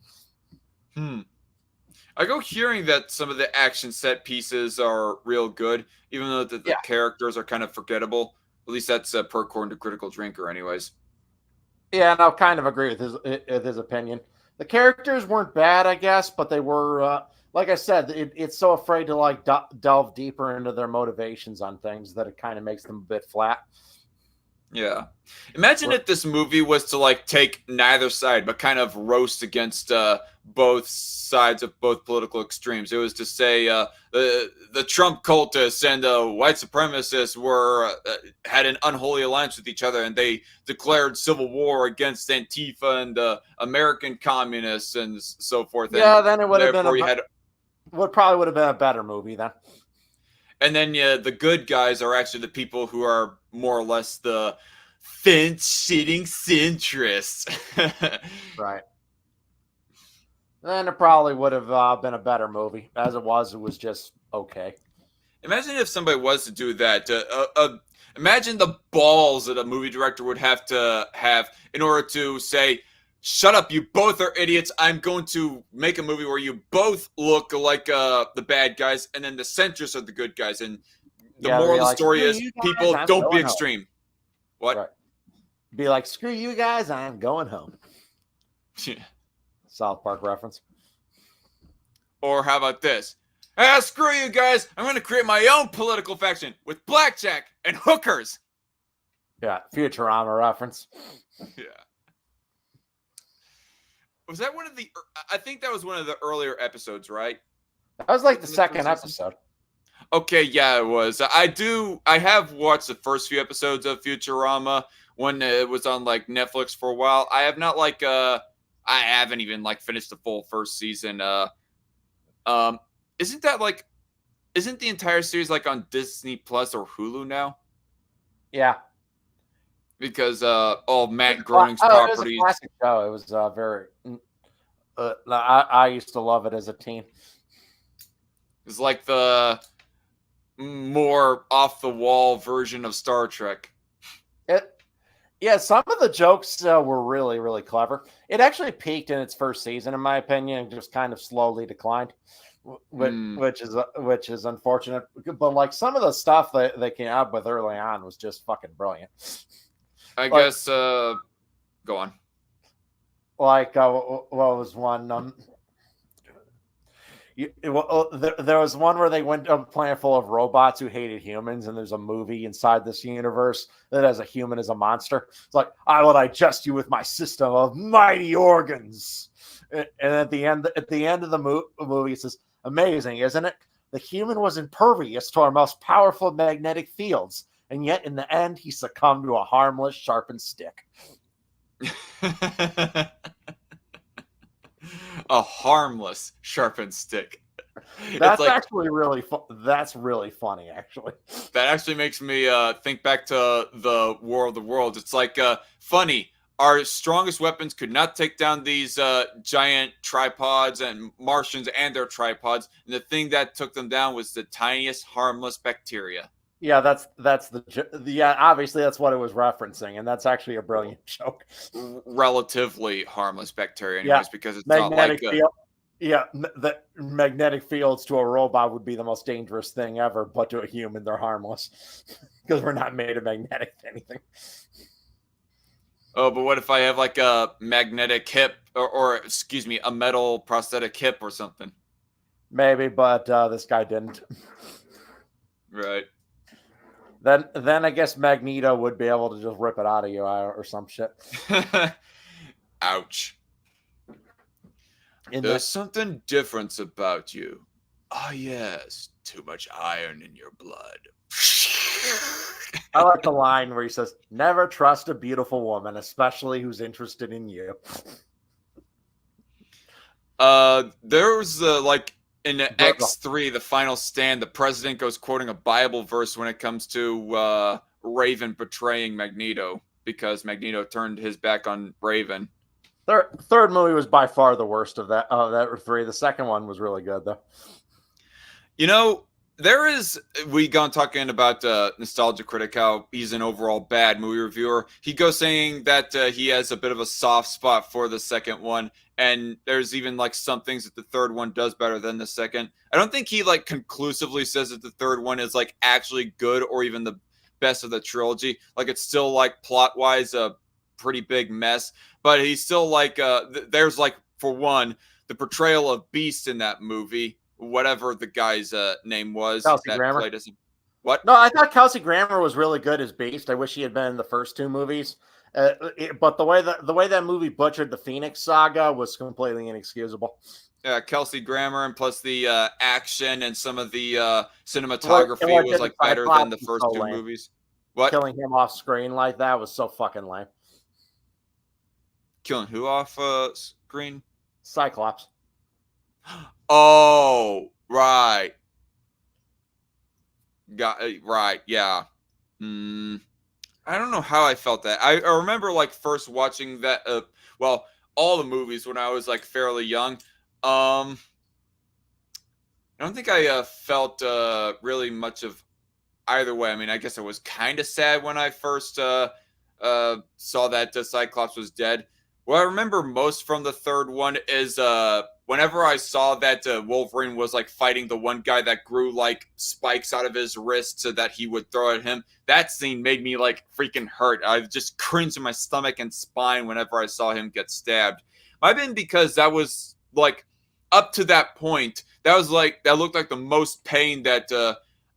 I go hearing that some of the action set pieces are real good, even though the characters are kind of forgettable. At least that's per according to Critical Drinker, anyways. Yeah, and I'll kind of agree with his opinion. The characters weren't bad, I guess, but they were, like I said, it's so afraid to like delve deeper into their motivations on things that it kind of makes them a bit flat. Yeah. Imagine if this movie was to like take neither side, but kind of roast against both sides of both political extremes. It was to say the Trump cultists and the white supremacists had an unholy alliance with each other, and they declared civil war against Antifa and American communists and so forth. Yeah, and then it would have been probably would have been a better movie then. And then the good guys are actually the people who are more or less the fence-sitting centrists. Right. Then it probably would have been a better movie. As it was just okay. Imagine if somebody was to do that. Imagine the balls that a movie director would have to have in order to say, shut up, you both are idiots. I'm going to make a movie where you both look like the bad guys, and then the centrists are the good guys. And the moral of the story is people don't be extreme. Home. What? Right. Be like, screw you guys, I'm going home. Yeah. South Park reference. Or how about this? Ah, screw you guys. I'm going to create my own political faction with blackjack and hookers. Yeah, Futurama reference. Yeah. Was that one of the... I think that was one of the earlier episodes, right? That was like the second episode. Okay, yeah, it was. I have watched the first few episodes of Futurama when it was on like Netflix for a while. I have not like I haven't even like finished the full first season. Isn't the entire series like on Disney Plus or Hulu now? Yeah. Because all Matt Groening's properties. It was a classic show. It was very. I used to love it as a teen. It's like the more off the wall version of Star Trek. Yeah, some of the jokes were really, really clever. It actually peaked in its first season, in my opinion, and just kind of slowly declined, which is unfortunate. But like some of the stuff that they came up with early on was just fucking brilliant. I guess. Go on. Like what was one? There was one where they went to a planet full of robots who hated humans, and there's a movie inside this universe that has a human as a monster. It's like, I will digest you with my system of mighty organs. And at the end of the movie, it says, "Amazing, isn't it? The human was impervious to our most powerful magnetic fields, and yet in the end, he succumbed to a harmless, sharpened stick." A harmless sharpened stick. That's like, actually really that's really funny, actually. that actually makes me think back to the War of the Worlds. It's like funny. Our strongest weapons could not take down these giant tripods and Martians and their tripods. And the thing that took them down was the tiniest harmless bacteria. Yeah, that's yeah. Obviously, that's what it was referencing, and that's actually a brilliant joke. Relatively harmless bacteria, anyways, because it's not like field. Yeah, the magnetic fields to a robot would be the most dangerous thing ever, but to a human, they're harmless because we're not made of magnetic anything. Oh, but what if I have like a magnetic hip or excuse me, a metal prosthetic hip or something? Maybe, but this guy didn't. Right. Then I guess Magneto would be able to just rip it out of you or some shit. Ouch. There's something different about you. Ah, yes. Too much iron in your blood. I like the line where he says, "Never trust a beautiful woman, especially who's interested in you." There's like in X3, the final stand, the president goes quoting a Bible verse when it comes to Raven betraying Magneto because Magneto turned his back on Raven. Third movie was by far the worst of that three. The second one was really good, though. You know, we gone talking about Nostalgia Critic, how he's an overall bad movie reviewer. He goes saying that he has a bit of a soft spot for the second one, and there's even like some things that the third one does better than the second. I don't think he like conclusively says that the third one is like actually good or even the best of the trilogy. Like it's still like plot wise a pretty big mess, but he's still like there's like, for one, the portrayal of Beast in that movie, whatever the guy's name was. Kelsey that Grammer. played as him. What? No, I thought Kelsey Grammer was really good as Beast. I wish he had been in the first two movies. But the way that movie butchered the Phoenix Saga was completely inexcusable. Yeah, Kelsey Grammer, and plus the action and some of the cinematography was like better than the first two movies. What? Killing him off screen like that was so fucking lame. Killing who off screen? Cyclops. Oh, right. Right, yeah. I don't know how I felt that. I remember like first watching that. Well, all the movies when I was like fairly young. I don't think I felt really much of either way. I mean, I guess I was kind of sad when I first saw that Cyclops was dead. What I remember most from the third one is whenever I saw that Wolverine was like fighting the one guy that grew like spikes out of his wrist so that he would throw at him. That scene made me like freaking hurt. I just cringed in my stomach and spine whenever I saw him get stabbed. Might have been because that was like up to that point, that looked like the most pain that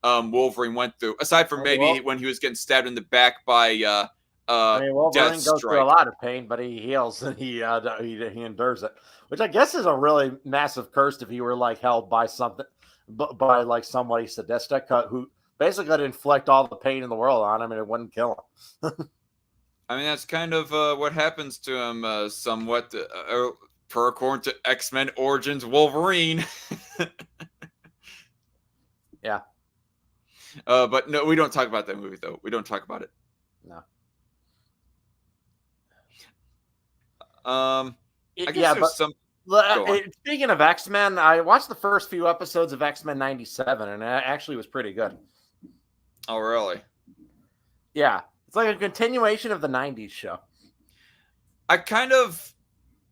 Wolverine went through, aside from maybe when he was getting stabbed in the back by Wolverine goes through a lot of pain, but he heals and he endures it, which I guess is a really massive curse if he were like held by something, by like somebody sadistic who basically could inflict all the pain in the world on him and it wouldn't kill him. I mean, that's kind of what happens to him, somewhat, per according to X-Men Origins Wolverine. Yeah. But no, we don't talk about that movie though. We don't talk about it. No. I guess there's some. Speaking of X-Men, I watched the first few episodes of X-Men '97, and it actually was pretty good. Oh, really? Yeah, it's like a continuation of the '90s show. I kind of,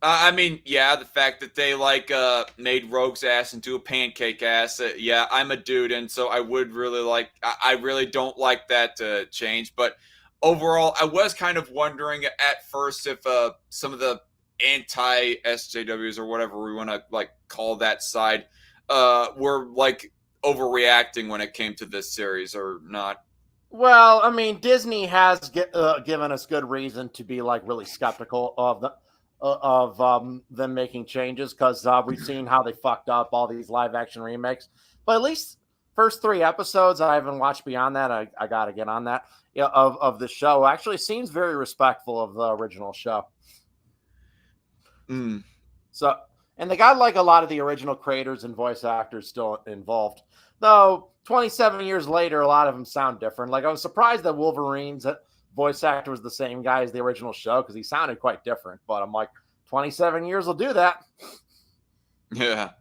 I mean, yeah, the fact that they like made Rogue's ass into a pancake ass. Yeah, I'm a dude, and so I would really like. I really don't like that change, but overall, I was kind of wondering at first if some of the anti-SJWs or whatever we want to like call that side were like overreacting when it came to this series, or not? Well, I mean, Disney has given us good reason to be like really skeptical of them making changes because we've seen how they fucked up all these live action remakes. But at least first 3 episodes, I haven't watched beyond that. I got to get on that. Yeah, of the show actually seems very respectful of the original show. Mm. So, and they got like a lot of the original creators and voice actors still involved. Though 27 years later, a lot of them sound different. Like I was surprised that Wolverine's voice actor was the same guy as the original show because he sounded quite different. But I'm like, 27 years will do that. Yeah.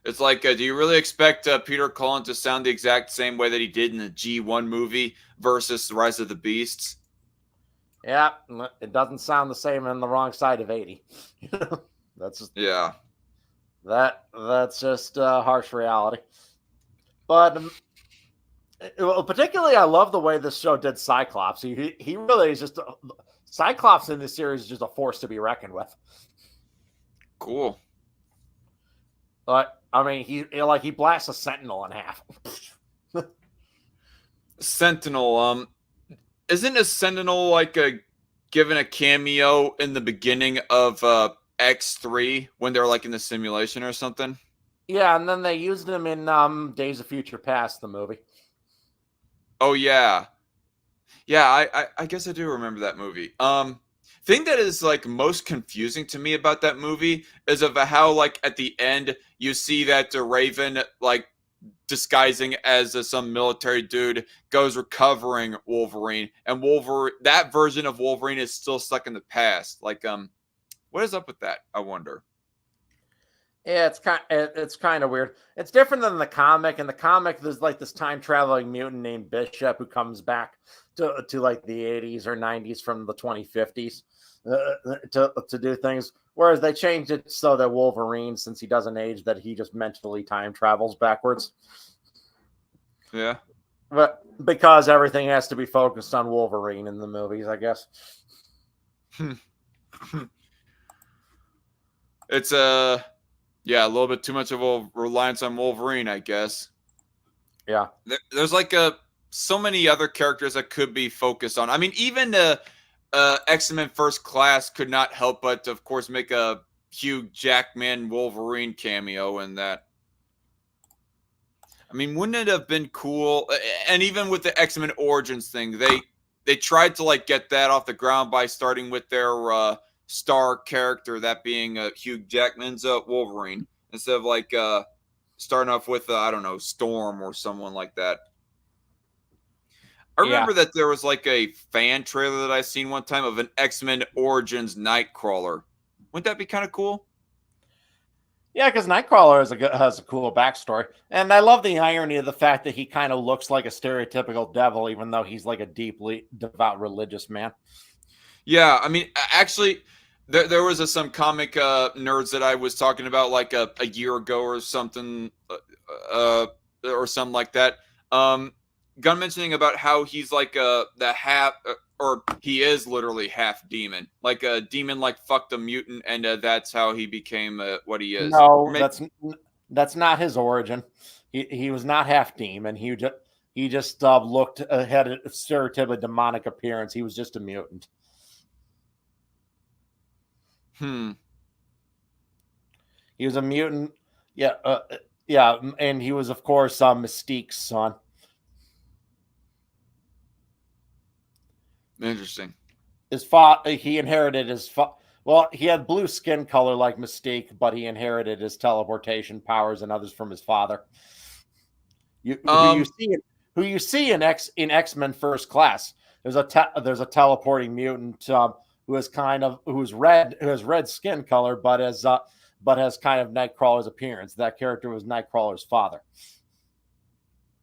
It's like, do you really expect Peter Cullen to sound the exact same way that he did in the G1 movie versus The Rise of the Beasts? Yeah, it doesn't sound the same on the wrong side of 80. That's just, Yeah. that's just harsh reality. But particularly, I love the way this show did Cyclops. He really is just Cyclops in this series is just a force to be reckoned with. Cool. But I mean, he blasts a Sentinel in half. Sentinel. Isn't a Sentinel like given a cameo in the beginning of X3 when they're like in the simulation or something? Yeah, and then they used him in Days of Future Past, the movie. Oh yeah, yeah. I guess I do remember that movie. Thing that is like most confusing to me about that movie is of how like at the end you see that Raven like disguising as some military dude goes recovering Wolverine, and that version of Wolverine is still stuck in the past. Like what is up with that? I wonder. Yeah, it's kind of weird. It's different than the comic. In the comic, there's like this time traveling mutant named Bishop who comes back to like the 80s or 90s from the 2050s to do things. Whereas they changed it so that Wolverine, since he doesn't age, that he just mentally time travels backwards. Yeah. But because everything has to be focused on Wolverine in the movies, I guess. It's yeah, a little bit too much of a reliance on Wolverine, I guess. Yeah. There's like so many other characters that could be focused on. I mean, even X-Men First Class could not help but, of course, make a Hugh Jackman Wolverine cameo in that. I mean, wouldn't it have been cool? And even with the X-Men Origins thing, they tried to like get that off the ground by starting with their star character, that being Hugh Jackman's Wolverine, instead of like starting off with I don't know, Storm or someone like that. I remember that there was like a fan trailer that I seen one time of an X-Men Origins Nightcrawler. Wouldn't that be kind of cool? Yeah, because Nightcrawler has a cool backstory, and I love the irony of the fact that he kind of looks like a stereotypical devil, even though he's like a deeply devout religious man. Yeah, I mean, actually, there was some comic nerds that I was talking about like a year ago or something, or something like that. Gun mentioning about how he's like the half, or he is literally half demon, like a demon like fucked a mutant, and that's how he became what he is. No, that's not his origin. He was not half demon. He just looked had a stereotypical demonic appearance. He was just a mutant. He was a mutant. Yeah, yeah, and he was, of course, Mystique's son. Interesting. He inherited his well, he had blue skin color like Mystique, but he inherited his teleportation powers and others from his father. Who you see in X-Men First Class. There's a teleporting mutant who has red skin color, but has kind of Nightcrawler's appearance. That character was Nightcrawler's father.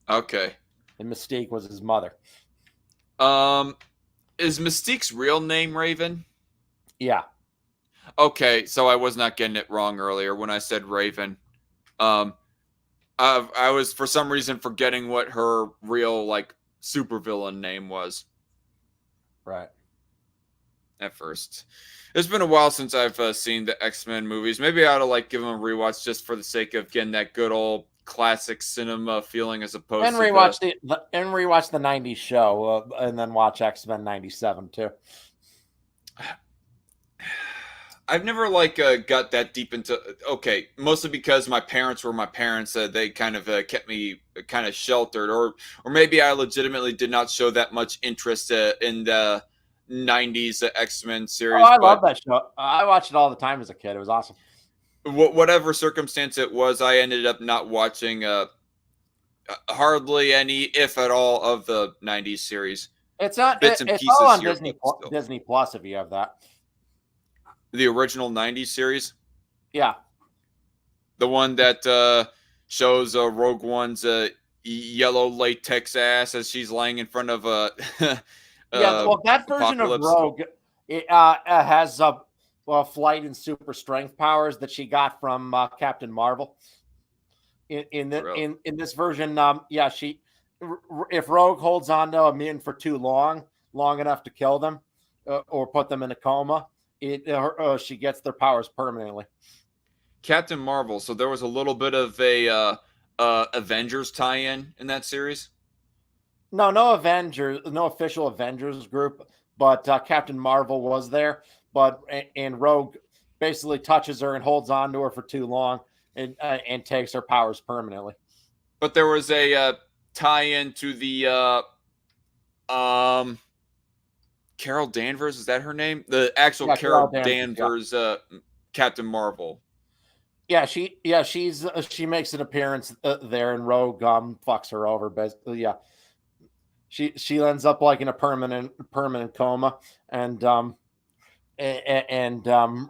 Okay. And Mystique was his mother. Is Mystique's real name Raven? Yeah. Okay, so I was not getting it wrong earlier when I said Raven. I was for some reason forgetting what her real like supervillain name was. Right. at first. It's been a while since I've seen the X-Men movies. Maybe I ought to like give them a rewatch just for the sake of getting that good old classic cinema feeling, as opposed And to rewatch the '90s show, and then watch X-Men '97 too. I've never got that deep into. Okay, mostly because my parents were my parents. They kind of kept me kind of sheltered, or maybe I legitimately did not show that much interest in the '90s X-Men series. Oh, I love but that show. I watched it all the time as a kid. It was awesome. whatever circumstance it was, I ended up not watching hardly any, if at all, of the '90s series. It's on. Bits and It's pieces all on here, but still. Disney Plus if you have that. The original '90s series, Yeah. the one that shows Rogue One's yellow latex ass as she's lying in front of a Yeah, well, that version apocalypse. of Rogue has flight and super strength powers that she got from Captain Marvel. In this version, if Rogue holds on to a mutant for too long enough to kill them or put them in a coma, she gets their powers permanently. Captain Marvel. So there was a little bit of a Avengers tie-in in that series. No Avengers, no official Avengers group, but Captain Marvel was there. And Rogue basically touches her and holds on to her for too long, and takes her powers permanently. But there was a tie-in to the Carol Danvers. Is that her name? The actual Carol Danvers, Captain Marvel. Yeah, she makes an appearance there, and Rogue fucks her over. Basically, yeah. She ends up like in a permanent coma, and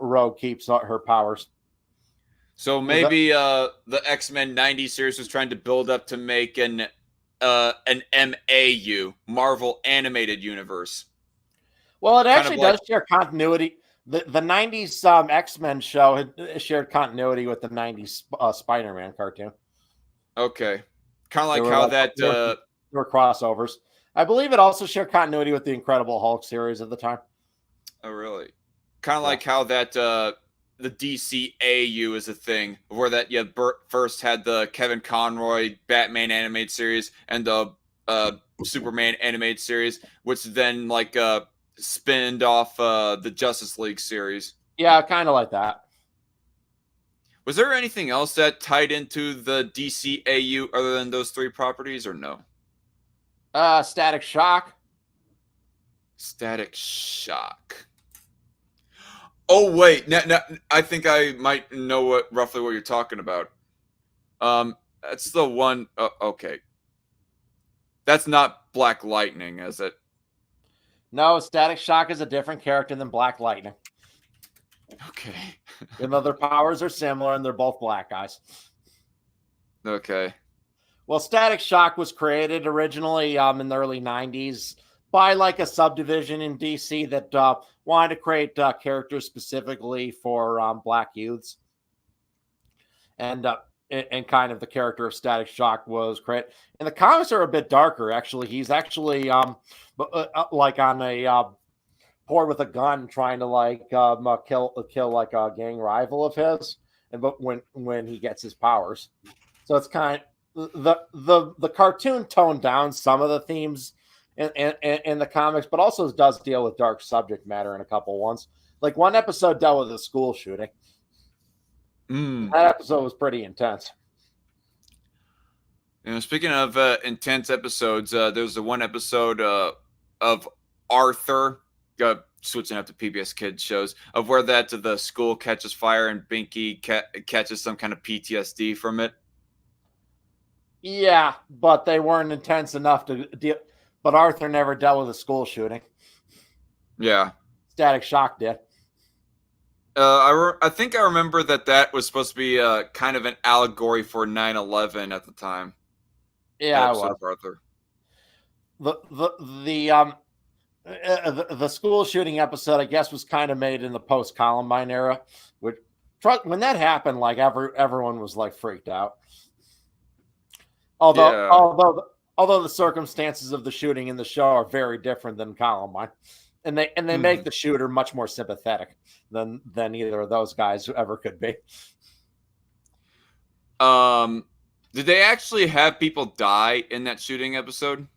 Rogue keeps her powers. So maybe the X-Men '90s series was trying to build up to make an MAU, Marvel Animated Universe. Well, it actually does share continuity. The '90s X-Men show had shared continuity with the '90s Spider-Man cartoon. Okay, kind of like how there were crossovers. I believe it also shared continuity with the Incredible Hulk series at the time. Oh, really? Kind of like how that the DCAU is a thing, where that you first had the Kevin Conroy Batman animated series and the Superman animated series, which then spinned off the Justice League series. Yeah, kind of like that. Was there anything else that tied into the DCAU other than those three properties, or no? Static Shock. Static Shock. Oh wait, now I think I might know roughly what you're talking about. That's the one. Okay, that's not Black Lightning, is it? No, Static Shock is a different character than Black Lightning. Okay. Even though their powers are similar and they're both black guys. Okay. Well, Static Shock was created originally in the early '90s by a subdivision in DC that wanted to create characters specifically for black youths. And kind of the character of Static Shock was created. And the comics are a bit darker, actually. He's actually on a board with a gun trying to kill a gang rival of his, but when he gets his powers. So it's kind of the cartoon toned down some of the themes in the comics, but also does deal with dark subject matter in a couple ones. Like one episode dealt with a school shooting. That episode was pretty intense. Speaking of intense episodes, there's the one episode of Arthur, switching up to PBS Kids shows, of where the school catches fire and Binky catches some kind of PTSD from it. Yeah, but they weren't intense enough to deal. But Arthur never dealt with a school shooting. Yeah. Static Shock did. I think I remember that was supposed to be kind of an allegory for 9/11 at the time. Yeah, it was. Arthur. The school shooting episode, I guess, was kind of made in the post-Columbine era. Which, when that happened, everyone was freaked out. Although the circumstances of the shooting in the show are very different than Columbine. and they make the shooter much more sympathetic than either of those guys ever could be. Did they actually have people die in that shooting episode,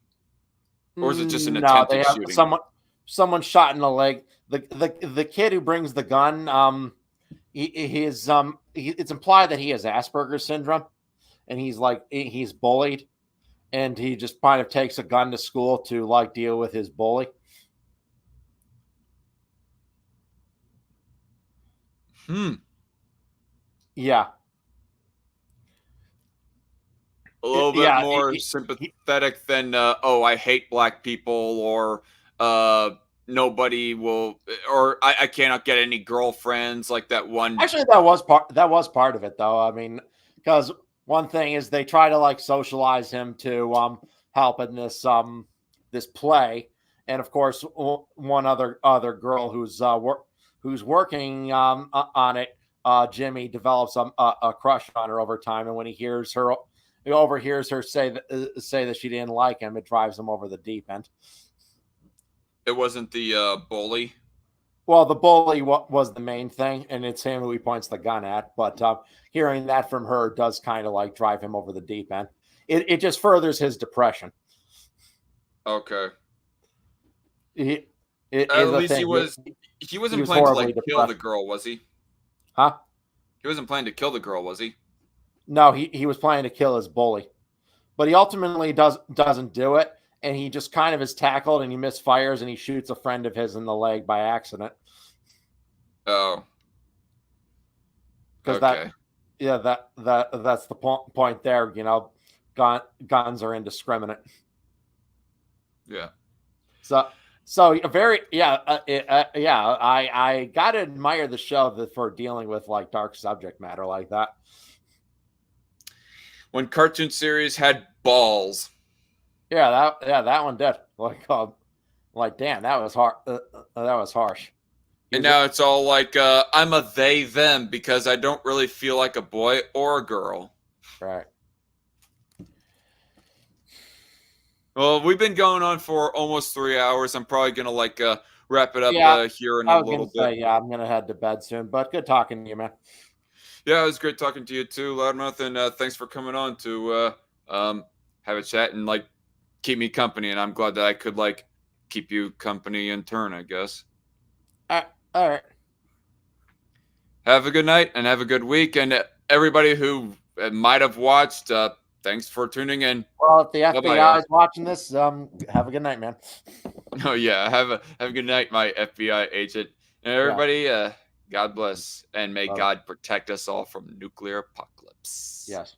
or is it just an No, they attempted have shooting? someone shot in the leg. The kid who brings the gun, it's implied that he has Asperger's syndrome, and he's bullied, and he just kind of takes a gun to school to like deal with his bully. Yeah. A little bit Yeah, more sympathetic than oh, I hate black people, or nobody will, or I cannot get any girlfriends, like that one. actually, that was part of it, though. I mean, because one thing is they try to like socialize him to help in this play, and of course, one other girl who's working on it, Jimmy develops a crush on her over time, and when he overhears her say that she didn't like him, it drives him over the deep end. It wasn't the bully. Well, the bully was the main thing, and it's him who he points the gun at. But hearing that from her does kind of like drive him over the deep end. It just furthers his depression. Okay. At least he wasn't planning to like kill the girl, was he? Huh? He wasn't planning to kill the girl, was he? No, he was planning to kill his bully, but he ultimately doesn't do it, and he just kind of is tackled, and he misfires, and he shoots a friend of his in the leg by accident. Oh, because okay. that's the point there. You know, guns are indiscriminate. Yeah. So very I gotta admire the show for dealing with like dark subject matter like that. When cartoon series had balls. Yeah, that one did. Like damn, that was hard. That was harsh. And now it's all like I'm a they them because I don't really feel like a boy or a girl. Right. Well, we've been going on for almost 3 hours. I'm probably gonna like wrap it up here in a little bit. Yeah, I'm gonna head to bed soon. But good talking to you, man. Yeah, it was great talking to you too, Loudmouth, and thanks for coming on to have a chat and like keep me company. And I'm glad that I could like keep you company in turn, I guess. All right. Have a good night and have a good week. And everybody who might have watched, thanks for tuning in. Well, if the FBI is watching this, have a good night, man. Oh yeah, have a good night, my FBI agent. And everybody, God bless, and may God protect us all from nuclear apocalypse. Yes.